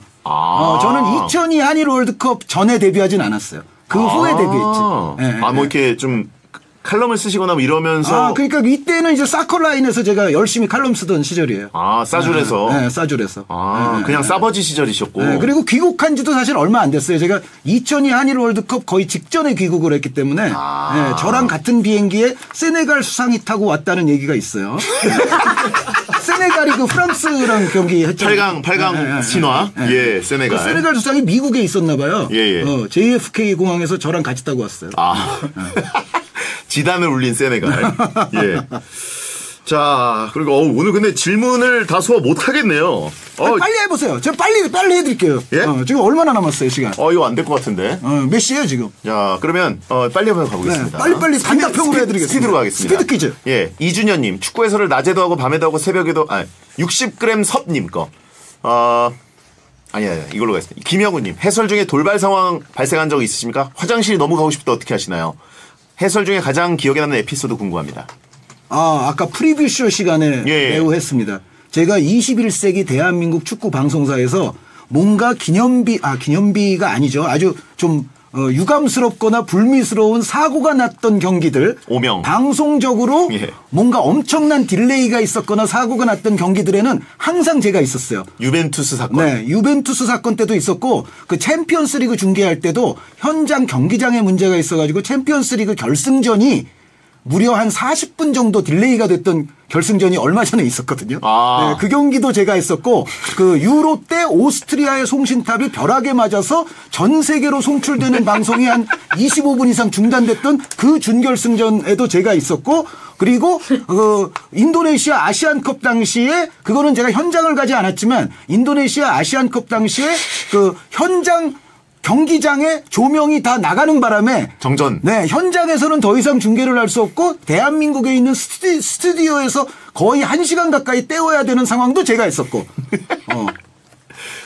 저는 2002 한일 월드컵 전에 데뷔하진 않았어요. 그 후에 데뷔했지. 뭐 이렇게 좀 칼럼을 쓰시거나 뭐 이러면서. 그러니까 이때는 이제 사커라인에서 제가 열심히 칼럼 쓰던 시절이에요. 싸줄에서. 네, 싸줄에서. 그냥 싸버지 시절이셨고. 네, 그리고 귀국한 지도 사실 얼마 안 됐어요. 제가 2002 한일 월드컵 거의 직전에 귀국을 했기 때문에 저랑 같은 비행기에 세네갈 수상이 타고 왔다는 얘기가 있어요. 세네갈이 그 프랑스랑 경기 했잖아요. 8강 신화. 세네갈. 그 세네갈 수상이 미국에 있었나 봐요. JFK 공항에서 저랑 같이 타고 왔어요. 지단을 울린 세네갈. 자, 그리고 오늘 근데 질문을 다 소화 못 하겠네요. 빨리 해보세요. 제가 빨리 해드릴게요. 지금 얼마나 남았어요, 시간? 이거 안 될 것 같은데. 몇 시예요, 지금? 자, 그러면 빨리 한번 가보겠습니다. 빨리 단답형으로 해드리겠습니다. 스피드로 가겠습니다. 스피드 퀴즈. 이준현님, 축구 해설을 낮에도 하고 밤에도 하고 새벽에도 60g 섭님 거. 아니야, 이걸로 가겠습니다. 김영우님, 해설 중에 돌발 상황 발생한 적 있으십니까? 화장실이 너무 가고 싶을 때 어떻게 하시나요? 해설 중에 가장 기억에 남는 에피소드 궁금합니다. 아까 프리뷰쇼 시간에 매우 했습니다. 제가 21세기 대한민국 축구 방송사에서 뭔가 기념비가 아니죠. 아주 좀 유감스럽거나 불미스러운 사고가 났던 경기들 오명. 방송적으로 예. 뭔가 엄청난 딜레이가 있었거나 사고가 났던 경기들에는 항상 제가 있었어요. 유벤투스 사건. 네, 유벤투스 사건 때도 있었고 그 챔피언스리그 중계할 때도 현장 경기장에 문제가 있어가지고 챔피언스리그 결승전이 무려 한 40분 정도 딜레이가 됐던 결승전이 얼마 전에 있었거든요. 아. 네, 그 경기도 제가 했었고 그 유로 때 오스트리아의 송신탑이 벼락에 맞아서 전 세계로 송출되는 방송이 한 25분 이상 중단됐던 그 준결승전에도 제가 있었고 그리고 인도네시아 아시안컵 당시에 그거는 제가 현장을 가지 않았지만 인도네시아 아시안컵 당시에 그 현장 경기장에 조명이 다 나가는 바람에 정전. 네, 현장에서는 더 이상 중계를 할 수 없고 대한민국에 있는 스튜디오에서 거의 1시간 가까이 때워야 되는 상황도 제가 했었고.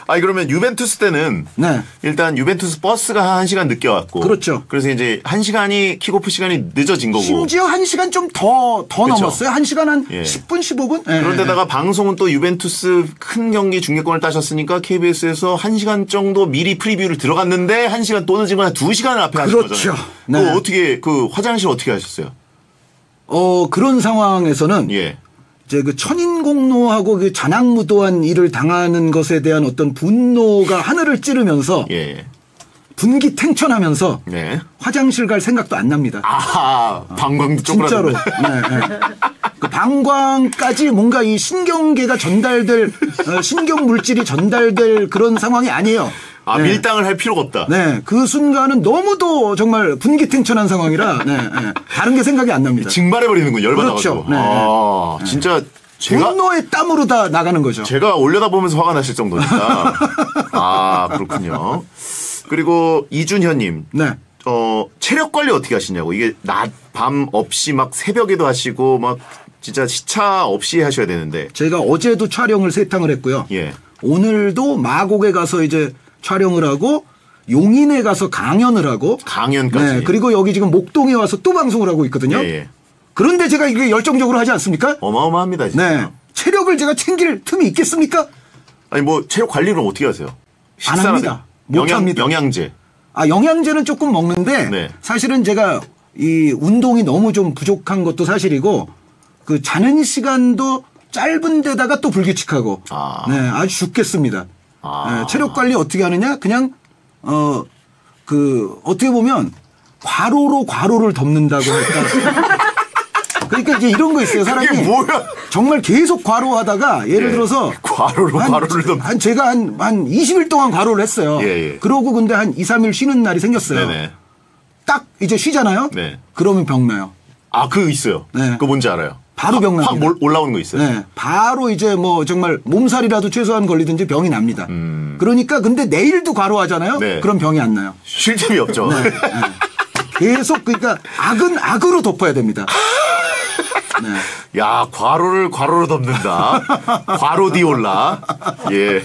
아니 그러면 유벤투스 때는 네. 일단 유벤투스 버스가 1시간 늦게 왔고 그렇죠. 그래서 이제 1시간이 킥오프 시간이 늦어진 거고 심지어 1시간 좀 더 그렇죠. 넘었어요. 1시간 한 예. 10분 15분? 네. 그런데다가 방송은 또 유벤투스 큰 경기 중계권을 따셨으니까 KBS에서 1시간 정도 미리 프리뷰를 들어갔는데 1시간 또 늦은 건 한 2시간을 앞에 하신 그렇죠. 거잖아요. 네. 그거 어떻게 그 화장실 어떻게 하셨어요? 그런 상황에서는 예. 이제 그 천인공노하고 그 잔악무도한 일을 당하는 것에 대한 어떤 분노가 하늘을 찌르면서 예. 분기탱천하면서 네. 화장실 갈 생각도 안 납니다. 아하, 방광도 진짜로. 쪼그라들네. 네, 네. 그 방광까지 뭔가 이 신경계가 전달될 신경 물질이 전달될 그런 상황이 아니에요. 아, 네. 밀당을 할 필요가 없다. 네, 그 순간은 너무도 정말 분기탱천한 상황이라 네, 네. 다른 게 생각이 안 납니다. 징발해버리는군, 열받아가지고. 그렇죠. 네, 아, 진짜 제가. 분노의 땀으로 다 나가는 거죠. 제가 올려다보면서 화가 나실 정도니까. 아, 그렇군요. 그리고 이준현님. 네. 체력 관리 어떻게 하시냐고. 이게 낮, 밤 없이 막 새벽에도 하시고 막 진짜 시차 없이 하셔야 되는데. 제가 어제도 촬영을 3탕을 했고요. 예. 오늘도 마곡에 가서 이제 촬영을 하고 용인에 가서 강연을 하고 강연까지. 네, 그리고 여기 지금 목동에 와서 또 방송을 하고 있거든요. 예, 예. 그런데 제가 이게 열정적으로 하지 않습니까? 어마어마합니다, 진짜. 네. 체력을 제가 챙길 틈이 있겠습니까? 아니, 뭐, 체력 관리를 어떻게 하세요? 안 합니다. 못 합니다. 영양제. 영양제는 조금 먹는데 네. 사실은 제가 이 운동이 너무 좀 부족한 것도 사실이고 그 자는 시간도 짧은 데다가 또 불규칙하고 아. 네, 아주 죽겠습니다. 아. 네, 체력 관리 어떻게 하느냐? 그냥 어떻게 보면 과로를 덮는다고 할까? 그러니까 이제 이런 거 있어요. 사람이 그게 뭐야? 정말 계속 과로하다가 예를 예. 들어서 과로를 덮. 제가 한 20일 동안 과로를 했어요. 예, 예. 그러고 근데 한 2, 3일 쉬는 날이 생겼어요. 네네. 딱 이제 쉬잖아요. 네. 그러면 병 나요. 아, 그거 있어요. 네. 그거 뭔지 알아요. 바로 병 확 납니다. 올라오는 거 있어요. 네. 바로 이제 뭐 정말 몸살이라도 최소한 걸리든지 병이 납니다. 그러니까 근데 내일도 과로하잖아요. 네. 그럼 병이 안 나요. 쉴 틈이 없죠. 네. 계속 그러니까 악은 악으로 덮어야 됩니다. 네. 야, 과로로 덮는다. 과로디올라. 예.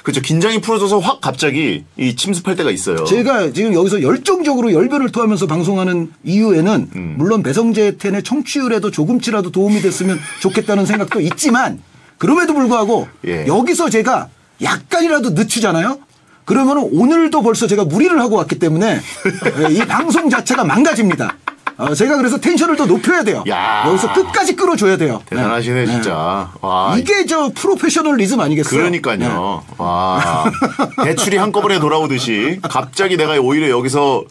그렇죠. 긴장이 풀어져서 확 갑자기 이 침습할 때가 있어요. 제가 지금 여기서 열정적으로 열변을 토하면서 방송하는 이유에는 물론 배성재 텐의 청취율에도 조금치라도 도움이 됐으면 좋겠다는 생각도 있지만 그럼에도 불구하고 예. 여기서 제가 약간이라도 늦추잖아요. 그러면 오늘도 벌써 제가 무리를 하고 왔기 때문에 이 방송 자체가 망가집니다. 제가 그래서 텐션을 더 높여야 돼요. 야. 여기서 끝까지 끌어줘야 돼요. 대단하시네, 진짜. 와. 이게 저 프로페셔널리즘 아니겠어요? 그러니까요. 와. 대출이 한꺼번에 돌아오듯이 갑자기 내가 오히려 여기서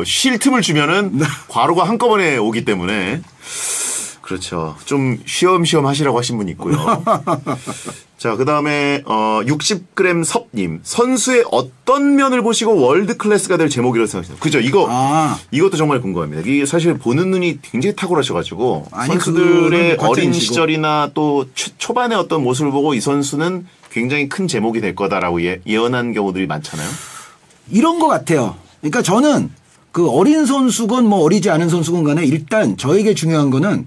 쉴 틈을 주면은 과로가 한꺼번에 오기 때문에 그렇죠. 좀 쉬엄쉬엄 하시라고 하신 분이 있고요. 자, 그 다음에 60g 섭님. 선수의 어떤 면을 보시고 월드 클래스가 될 제목이라고 생각하시나요? 그죠? 이것도 정말 궁금합니다. 이게 사실 보는 눈이 굉장히 탁월하셔가지고 아니, 선수들의 그거는 어린 과장이시고. 시절이나 또 초반의 어떤 모습을 보고 이 선수는 굉장히 큰 제목이 될 거다라고 예언한 경우들이 많잖아요. 이런 것 같아요. 그러니까 저는 그 어린 선수건 뭐 어리지 않은 선수건 간에 일단 저에게 중요한 거는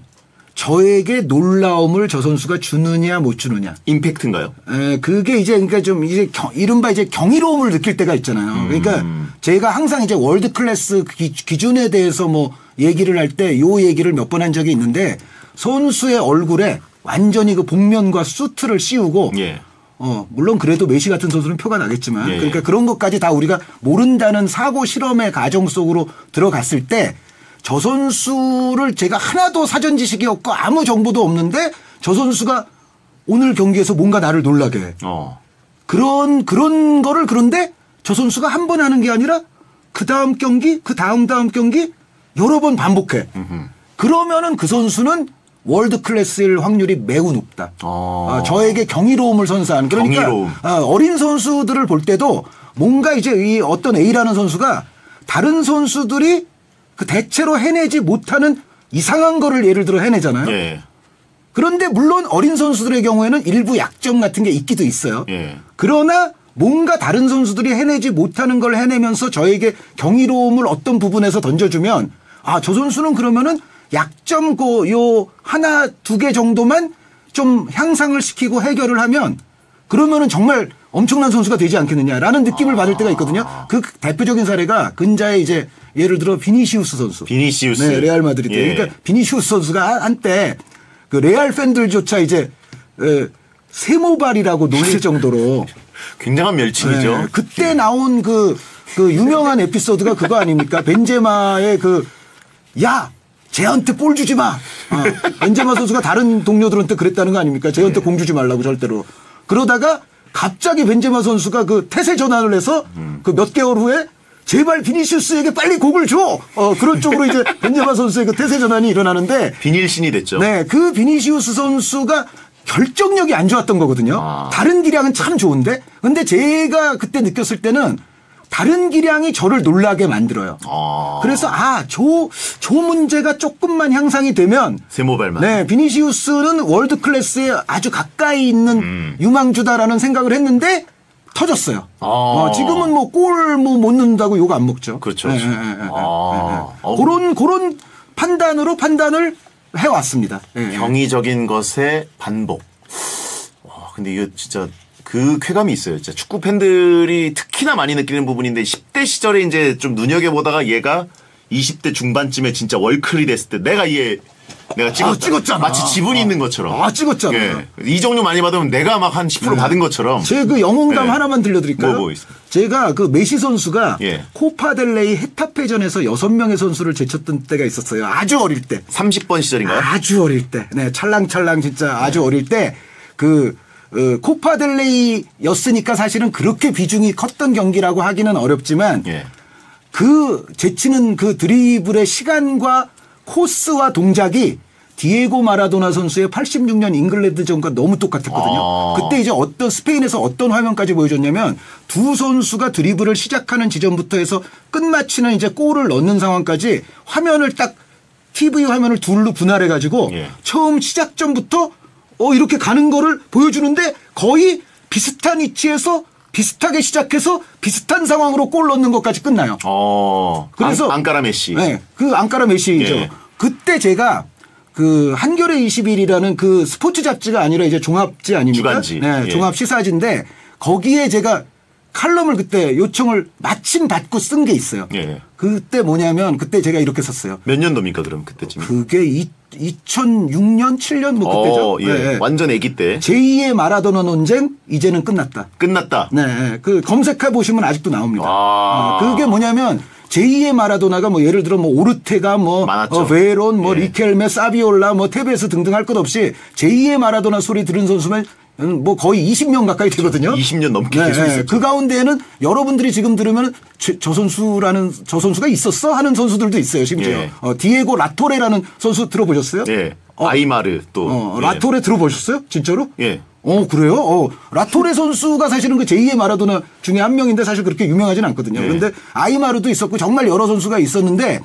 저에게 놀라움을 저 선수가 주느냐 못 주느냐. 임팩트인가요? 그게 이제 그러니까 좀 이제 이른바 이제 경이로움을 느낄 때가 있잖아요. 그러니까 제가 항상 이제 월드 클래스 기준에 대해서 뭐 얘기를 할 때 요 얘기를 몇 번 한 적이 있는데 선수의 얼굴에 완전히 그 복면과 수트를 씌우고 예. 물론 그래도 메시 같은 선수는 표가 나겠지만 예. 그러니까 그런 것까지 다 우리가 모른다는 사고 실험의 과정 속으로 들어갔을 때 저 선수를 제가 하나도 사전 지식이 없고 아무 정보도 없는데 저 선수가 오늘 경기에서 뭔가 나를 놀라게 해. 그런 거를 그런데 저 선수가 한 번 하는 게 아니라 그 다음 경기, 그 다음 경기 여러 번 반복해. 그러면은 그 선수는 월드 클래스일 확률이 매우 높다. 저에게 경이로움을 선사한. 그러니까 경이로움. 어린 선수들을 볼 때도 뭔가 이제 이 어떤 A라는 선수가 다른 선수들이 그 대체로 해내지 못하는 이상한 거를 예를 들어 해내잖아요. 예. 그런데 물론 어린 선수들의 경우에는 일부 약점 같은 게 있기도 있어요. 예. 그러나 뭔가 다른 선수들이 해내지 못하는 걸 해내면서 저에게 경이로움을 어떤 부분에서 던져주면 저 선수는 그러면은 약점 요 하나 두 개 정도만 좀 향상을 시키고 해결을 하면 그러면은 정말 엄청난 선수가 되지 않겠느냐라는 느낌을 받을 때가 있거든요. 그 대표적인 사례가 근자에 이제 예를 들어 비니시우스 선수. 비니시우스. 네, 레알 마드리드. 예. 그러니까 비니시우스 선수가 한때 그 레알 팬들조차 이제 세모발이라고 놀릴 정도로 굉장한 멸칭이죠. 네, 그때 나온 그 유명한 에피소드가 그거 아닙니까? 벤제마의 쟤한테 볼 주지 마. 벤제마 선수가 다른 동료들한테 그랬다는 거 아닙니까? 쟤한테 공 주지 말라고 절대로. 그러다가 갑자기 벤제마 선수가 그 태세 전환을 해서 그 몇 개월 후에 제발 비니시우스에게 빨리 공을 줘. 그런 쪽으로 이제 벤제마 선수의 그 태세 전환이 일어나는데 비닐신이 됐죠. 네, 그 비니시우스 선수가 결정력이 안 좋았던 거거든요. 다른 기량은 참 좋은데, 근데 제가 그때 느꼈을 때는 다른 기량이 저를 놀라게 만들어요. 그래서 저 문제가 조금만 향상이 되면 세모발만. 네, 비니시우스는 월드 클래스에 아주 가까이 있는 유망주다라는 생각을 했는데 터졌어요. 지금은 뭐 골 못 넣는다고 욕 안 먹죠. 그렇죠. 네, 그런 판단을 해왔습니다. 네. 경이적인 것의 반복. 근데 이거 진짜 그 쾌감이 있어요. 진짜 축구 팬들이 특히나 많이 느끼는 부분인데 10대 시절에 이제 좀 눈여겨보다가 얘가 20대 중반쯤에 진짜 월클이 됐을 때 내가 찍었잖아. 마치 지분이 있는 것처럼. 찍었잖아. 예. 이적료 많이 받으면 내가 막 한 10% 받은 것처럼. 제가 그 영웅담 하나만 들려드릴까요? 뭐 있습니다. 제가 그 메시 선수가 예. 코파델레이 헤타페전에서 6명의 선수를 제쳤던 때가 있었어요. 아주 어릴 때. 30번 시절인가요? 아주 어릴 때. 네, 찰랑찰랑 진짜 아주 어릴 때 코파델레이였으니까 사실은 그렇게 비중이 컸던 경기라고 하기는 어렵지만 예. 그 제치는 그 드리블의 시간과 코스와 동작이 디에고 마라도나 선수의 86년 잉글랜드전과 너무 똑같았거든요. 그때 이제 스페인에서 어떤 화면까지 보여줬냐면 두 선수가 드리블을 시작하는 지점부터 해서 끝마치는 이제 골을 넣는 상황까지 화면을 딱 TV 화면을 둘로 분할해가지고 예. 처음 시작점부터 이렇게 가는 거를 보여주는데 거의 비슷한 위치에서 비슷하게 시작해서 비슷한 상황으로 골 넣는 것까지 끝나요. 그래서 앙카라 메시. 네, 그 앙카라 메시죠. 예. 그때 제가 그 한겨레 21이라는 그 스포츠 잡지가 아니라 이제 종합지 아닙니까? 주간지. 네, 예. 종합 시사지인데 거기에 제가 칼럼을 그때 요청을 마침 받고 쓴 게 있어요. 예. 그때 뭐냐면 그때 제가 이렇게 썼어요. 몇 년도입니까 그럼 그때쯤? 그게 2006년, 7년 뭐 그때죠. 예. 네. 완전 아기 때. 제2의 마라도나 논쟁 이제는 끝났다. 끝났다. 네, 그 검색해 보시면 아직도 나옵니다. 아. 그게 뭐냐면 제2의 마라도나가 뭐 예를 들어 뭐 오르테가 뭐 많았죠. 베론 뭐 예. 리켈메 사비올라 뭐 테베스 등등 할 것 없이 제2의 마라도나 소리 들은 선수면 뭐 거의 20명 가까이 되거든요. 20년 넘게 네, 계속 네. 있었죠. 그 가운데에는 여러분들이 지금 들으면 저 선수가 있었어 하는 선수들도 있어요. 심지어 예. 디에고 라토레라는 선수 들어보셨어요? 예. 아이마르 또. 예. 라토레 들어보셨어요? 진짜로? 예. 그래요? 라토레 선수가 사실은 그 제2의 마라도나 중에 한 명인데 사실 그렇게 유명하진 않거든요. 네. 그런데 아이마르도 있었고 정말 여러 선수가 있었는데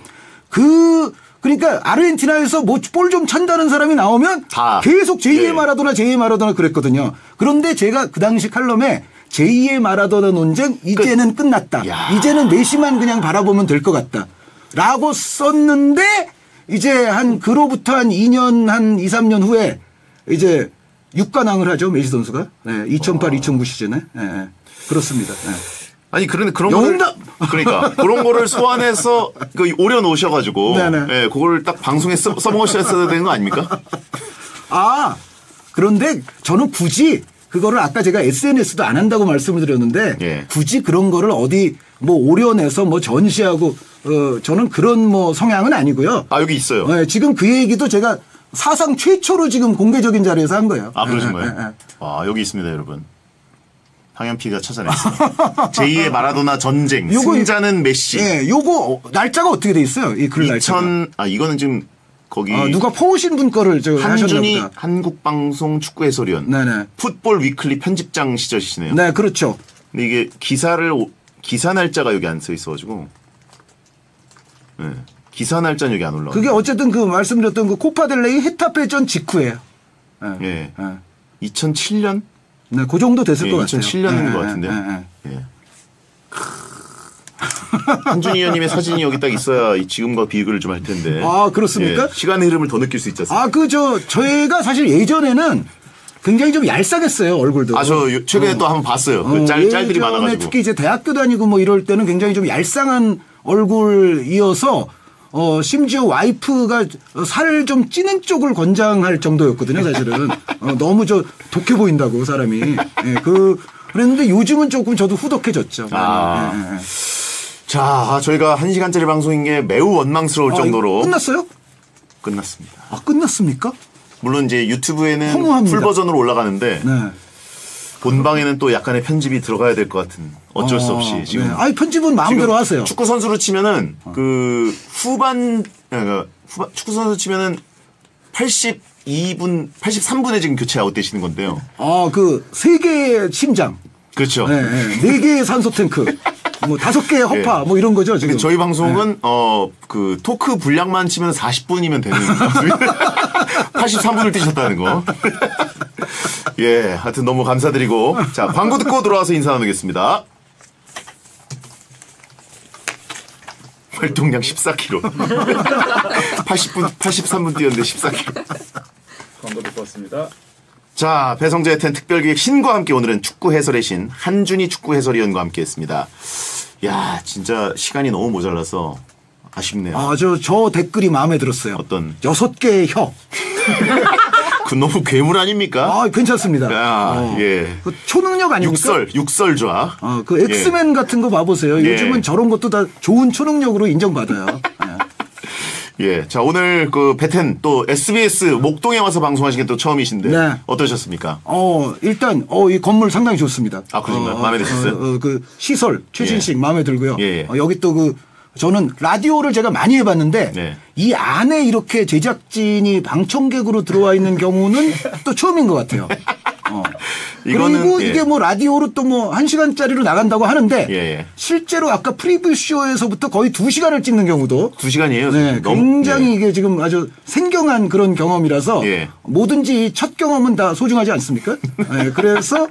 그러니까 아르헨티나에서 뭐 볼 좀 찬다는 사람이 나오면 다. 계속 제2의 예. 제2의 마라도나 그랬거든요. 그런데 제가 그 당시 칼럼에 제2의 마라도나 논쟁 이제는 끝났다. 야. 이제는 메시만 그냥 바라보면 될 것 같다. 라고 썼는데 이제 그로부터 한 2년 한 2, 3년 후에 이제 6관왕을 하죠. 메시 선수가. 네, 2008, 2009 시즌에. 네, 그렇습니다. 네. 아니 그런 거를 영웅답! 그러니까 그런 거를 소환해서 오려 놓으셔가지고 네네. 예, 그걸 딱 방송에 써먹으셨어야 되는 거 아닙니까? 그런데 저는 굳이 그거를 아까 제가 SNS도 안 한다고 말씀을 드렸는데 예. 굳이 그런 거를 어디 뭐 오려내서 뭐 전시하고 저는 그런 뭐 성향은 아니고요. 아, 여기 있어요. 네, 지금 그 얘기도 제가 사상 최초로 지금 공개적인 자리에서 한 거예요. 아, 그러신 거예요? 예. 아, 여기 있습니다, 여러분. 황현피가 찾아냈어요. 제2의 마라도나 전쟁. 요거 승자는 메시. 예, 요거 날짜가 어떻게 돼 있어요? 이 글 날짜가. 이거는 지금 거기 누가 퍼오신 분 거를 저 한준이 하셨나 보다. 한국방송 축구 해설위원. 네네. 풋볼 위클리 편집장 시절이시네요. 네, 그렇죠. 근데 이게 기사 날짜가 여기 안 써 있어가지고. 네. 기사 날짜는 여기 안 올라와요. 그게 어쨌든 그 말씀드렸던 그 코파델레이 헤타페전 직후예요. 예. 예. 2007년? 네, 그 정도 됐을 예, 것 같아요. 2007년인 것 같은데요. 예. 한준희 의원님의 사진이 여기 딱 있어야 지금과 비교를 좀 할 텐데. 아, 그렇습니까? 예, 시간의 흐름을 더 느낄 수 있지 않습니까? 저희가 사실 예전에는 굉장히 좀 얄쌍했어요, 얼굴도. 아, 저 최근에 또 한번 봤어요. 그 짤들이 예전에 많아가지고. 특히 이제 대학교 다니고 뭐 이럴 때는 굉장히 좀 얄쌍한 얼굴이어서 심지어 와이프가 살을 좀 찌는 쪽을 권장할 정도였거든요, 사실은. 너무 독해 보인다고, 사람이. 예, 그랬는데 요즘은 조금 저도 후덕해졌죠. 아. 예, 예. 자, 저희가 1시간짜리 방송인 게 매우 원망스러울 정도로. 끝났어요? 끝났습니다. 아, 끝났습니까? 물론 이제 유튜브에는 허무합니다. 풀 버전으로 올라가는데. 네. 본방에는 또 약간의 편집이 들어가야 될 것 같은 어쩔 수 없이 지금. 네. 아니, 편집은 마음대로 하세요. 축구 선수로 치면은 그 축구 선수 치면은 83분에 지금 교체 아웃되시는 건데요. 세 개의 심장. 그렇죠. 네, 네. 4개의 산소 탱크. 뭐 5개의 허파. 뭐 이런 거죠, 지금. 저희 방송은 그 토크 분량만 치면 40분이면 되는 83분을 뛰셨다는 거. 예, 하여튼 너무 감사드리고. 자, 광고 듣고 돌아와서 인사 나누겠습니다. 활동량 14kg. 83분 뛰었는데 14kg. 광고 듣고 왔습니다. 자, 배성재의 텐 특별기획 신과 함께 오늘은 축구 해설의 신 한준희 축구 해설위원과 함께 했습니다. 야, 진짜 시간이 너무 모자라서 아쉽네요. 저 댓글이 마음에 들었어요. 어떤? 6개의 혀. 그 너무 괴물 아닙니까? 괜찮습니다. 예. 그 초능력 아닙니까? 육설좌. 그 엑스맨 같은 거 봐보세요. 예. 요즘은 저런 것도 다 좋은 초능력으로 인정받아요. 예. 자, 오늘 그 베텐 또 SBS 목동에 와서 방송하신 게 또 처음이신데. 네. 어떠셨습니까? 일단, 이 건물 상당히 좋습니다. 아, 그러신가요? 마음에 드셨어요? 그 시설, 최신식 예. 마음에 들고요. 예. 여기 또 저는 라디오를 제가 많이 해봤는데 네. 이 안에 이렇게 제작진이 방청객으로 들어와 있는 경우는 또 처음인 것 같아요. 이거는, 그리고 예. 이게 뭐 라디오로 또 뭐 1시간짜리로 나간다고 하는데 예. 실제로 아까 프리뷰 쇼에서부터 거의 2시간을 찍는 경우도 2시간이에요. 네, 굉장히 이게 지금 아주 생경한 그런 경험이라서 예. 뭐든지 첫 경험은 다 소중하지 않습니까? 네, 그래서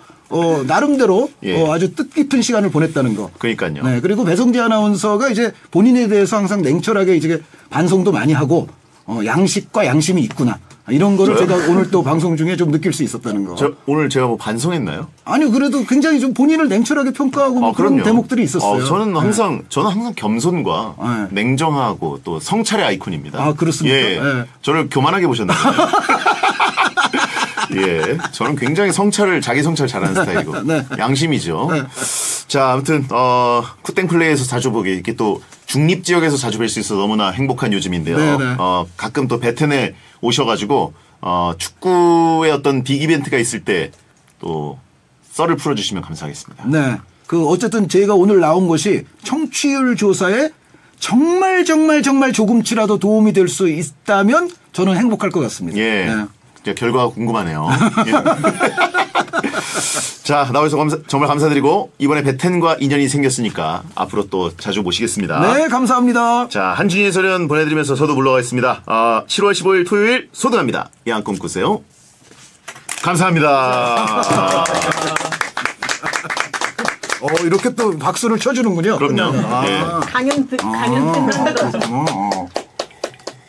나름대로 예. 아주 뜻깊은 시간을 보냈다는 거. 그러니까요. 네, 그리고 배성재 아나운서가 이제 본인에 대해서 항상 냉철하게 이제 반성도 많이 하고 양식과 양심이 있구나. 이런 거를 저요? 제가 오늘 또 방송 중에 좀 느낄 수 있었다는 거. 오늘 제가 뭐 반성했나요? 아니 그래도 굉장히 좀 본인을 냉철하게 평가하고 뭐 그런 그럼요. 대목들이 있었어요. 저는 항상 겸손과 네. 냉정하고 또 성찰의 아이콘입니다. 아, 그렇습니까? 예. 네. 저를 교만하게 보셨나요? 예. 저는 굉장히 자기 성찰 잘하는 스타일이고. 네. 양심이죠. 네. 자, 아무튼, 쿠땡플레이에서 자주 보게, 이렇게 또 중립 지역에서 자주 뵐 수 있어서 너무나 행복한 요즘인데요. 네, 네. 가끔 또 베텐에 오셔가지고, 축구의 어떤 빅 이벤트가 있을 때 또 썰을 풀어주시면 감사하겠습니다. 네. 어쨌든 제가 오늘 나온 것이 청취율 조사에 정말 조금치라도 도움이 될 수 있다면 저는 행복할 것 같습니다. 예. 네. 이제 결과가 궁금하네요. 예. 자, 나와주셔서 정말 감사드리고, 이번에 베텐과 인연이 생겼으니까 앞으로 또 자주 모시겠습니다. 네, 감사합니다. 자, 한준희 해설위원 보내드리면서 저도 물러가겠습니다. 7월 15일 토요일 소등합니다. 야한 꿈 꾸세요. 감사합니다. 이렇게 또 박수를 쳐주는군요. 그럼요. 예. 강연 듣는 거죠.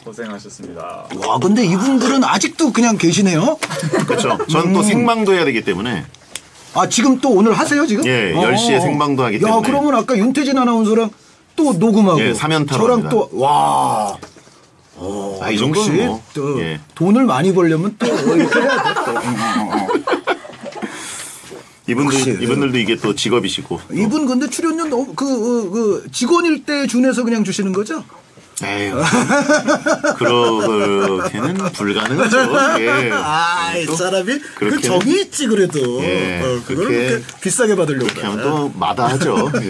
고생하셨습니다. 와, 근데 이분들은 아직도 그냥 계시네요. 그렇죠. 저는 또 생방도 해야 되기 때문에. 지금 또 오늘 하세요, 지금? 예, 10시에 생방도 하기 때문에. 그러면 아까 윤태진 아나운서랑 또 녹음하고. 예, 3연타로 저랑 합니다. 또, 와. 이 정도는 역시 뭐. 또 예. 돈을 많이 벌려면 또 이렇게 해야 돼. 또. 이분들도 이게 또 직업이시고. 이분 근데 출연료 너무 그 직원일 때 준해서 그냥 주시는 거죠? 에휴, 그렇게는 불가능하죠. 예. 이 사람이 그 그렇게는- 정이 있지 그래도. 예, 그걸 그렇게- 그렇게 비싸게 받으려고. 그렇게 하면 또 마다하죠. 예.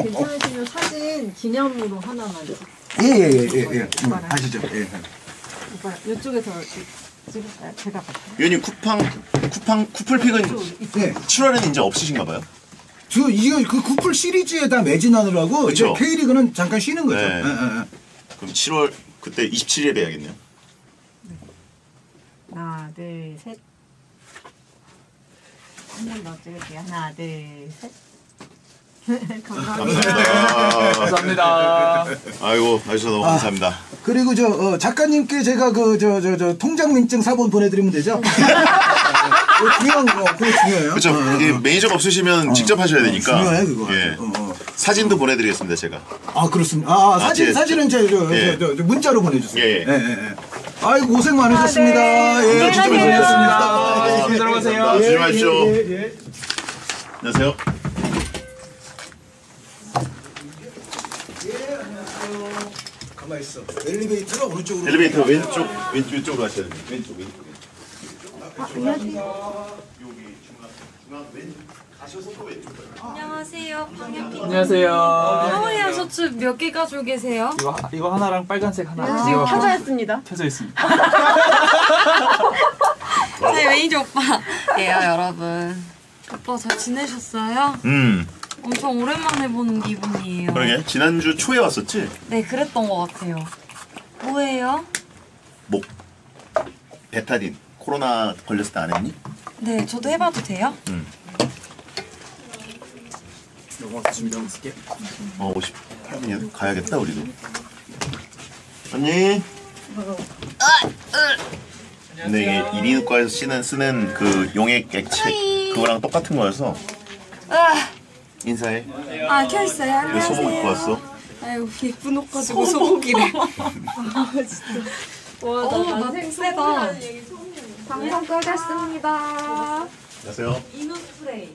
괜찮으시면 사진 기념으로 하나만. 예예예. 하시죠. 예. 오빠 이쪽에서 찍을까요? 제가 위원님 쿠플픽은 예. 7월에는 이제 없으신가 봐요. 이거 그 쿠플 시리즈에다 매진하느라고 이제 그쵸. K리그는 잠깐 쉬는 거죠. 네. 예, 예, 예. 그럼 7월 그때 27일에 뵈야겠네요. 하나, 둘, 셋. 한 번 더 찍을게요. 하나, 둘, 셋. 감사합니다. 감사합니다. 감사합니다. 아이고, 아주셔서 너무 감사합니다. 그리고 작가님께 제가 저 통장 민증 사본 보내드리면 되죠? 그거 중요한 거, 그거 중요해요. 그렇죠. 이게 매니저가 없으시면 직접 하셔야 되니까. 중요해 그거. 예. 아주. 사진도 보내드리겠습니다, 제가. 아 그렇습니다. 예, 사진은 예. 저 문자로 보내주세요. 예. 아이고 고생 많으셨습니다. 예, 진짜 고생하셨습니다. 조심히 들어가세요. 감사합니다. 조심하십시오. 예. 안녕하세요. 가만 있어. 엘리베이터가 오른쪽으로. 엘리베이터 왼쪽으로 하셔야 됩니다. 왼쪽. 가셔서 또 왼쪽. 안녕하세요, 방해피. 안녕하세요. 하와이안 셔츠 몇 개 가지고 계세요? 이거 하나랑 빨간색 하나. 지금 켜져있습니다. 켜져 있습니다. 네, 매니저 오빠. 예요, 여러분. 오빠 잘 지내셨어요? 엄청 오랜만에 보는 기분이에요. 그러게. 지난주 초에 왔었지? 네, 그랬던 것 같아요. 뭐예요? 목. 베타딘. 코로나 걸렸을 때 안 했니? 네, 저도 해봐도 돼요? 이거 준비하고 있을게. 58분이야. 가야겠다, 우리도. 언니. 근데 이게 이비인후과에서 쓰는 그 용액 액체 그거랑 똑같은 거여서 아, 인사해. 켜있어요. 왜 소복 입고 왔어? 아유, 예쁜 옷 가지고 소복이래. 와, 나 세다. 방송 끄겠습니다. 안녕하세요. 인후 스프레이.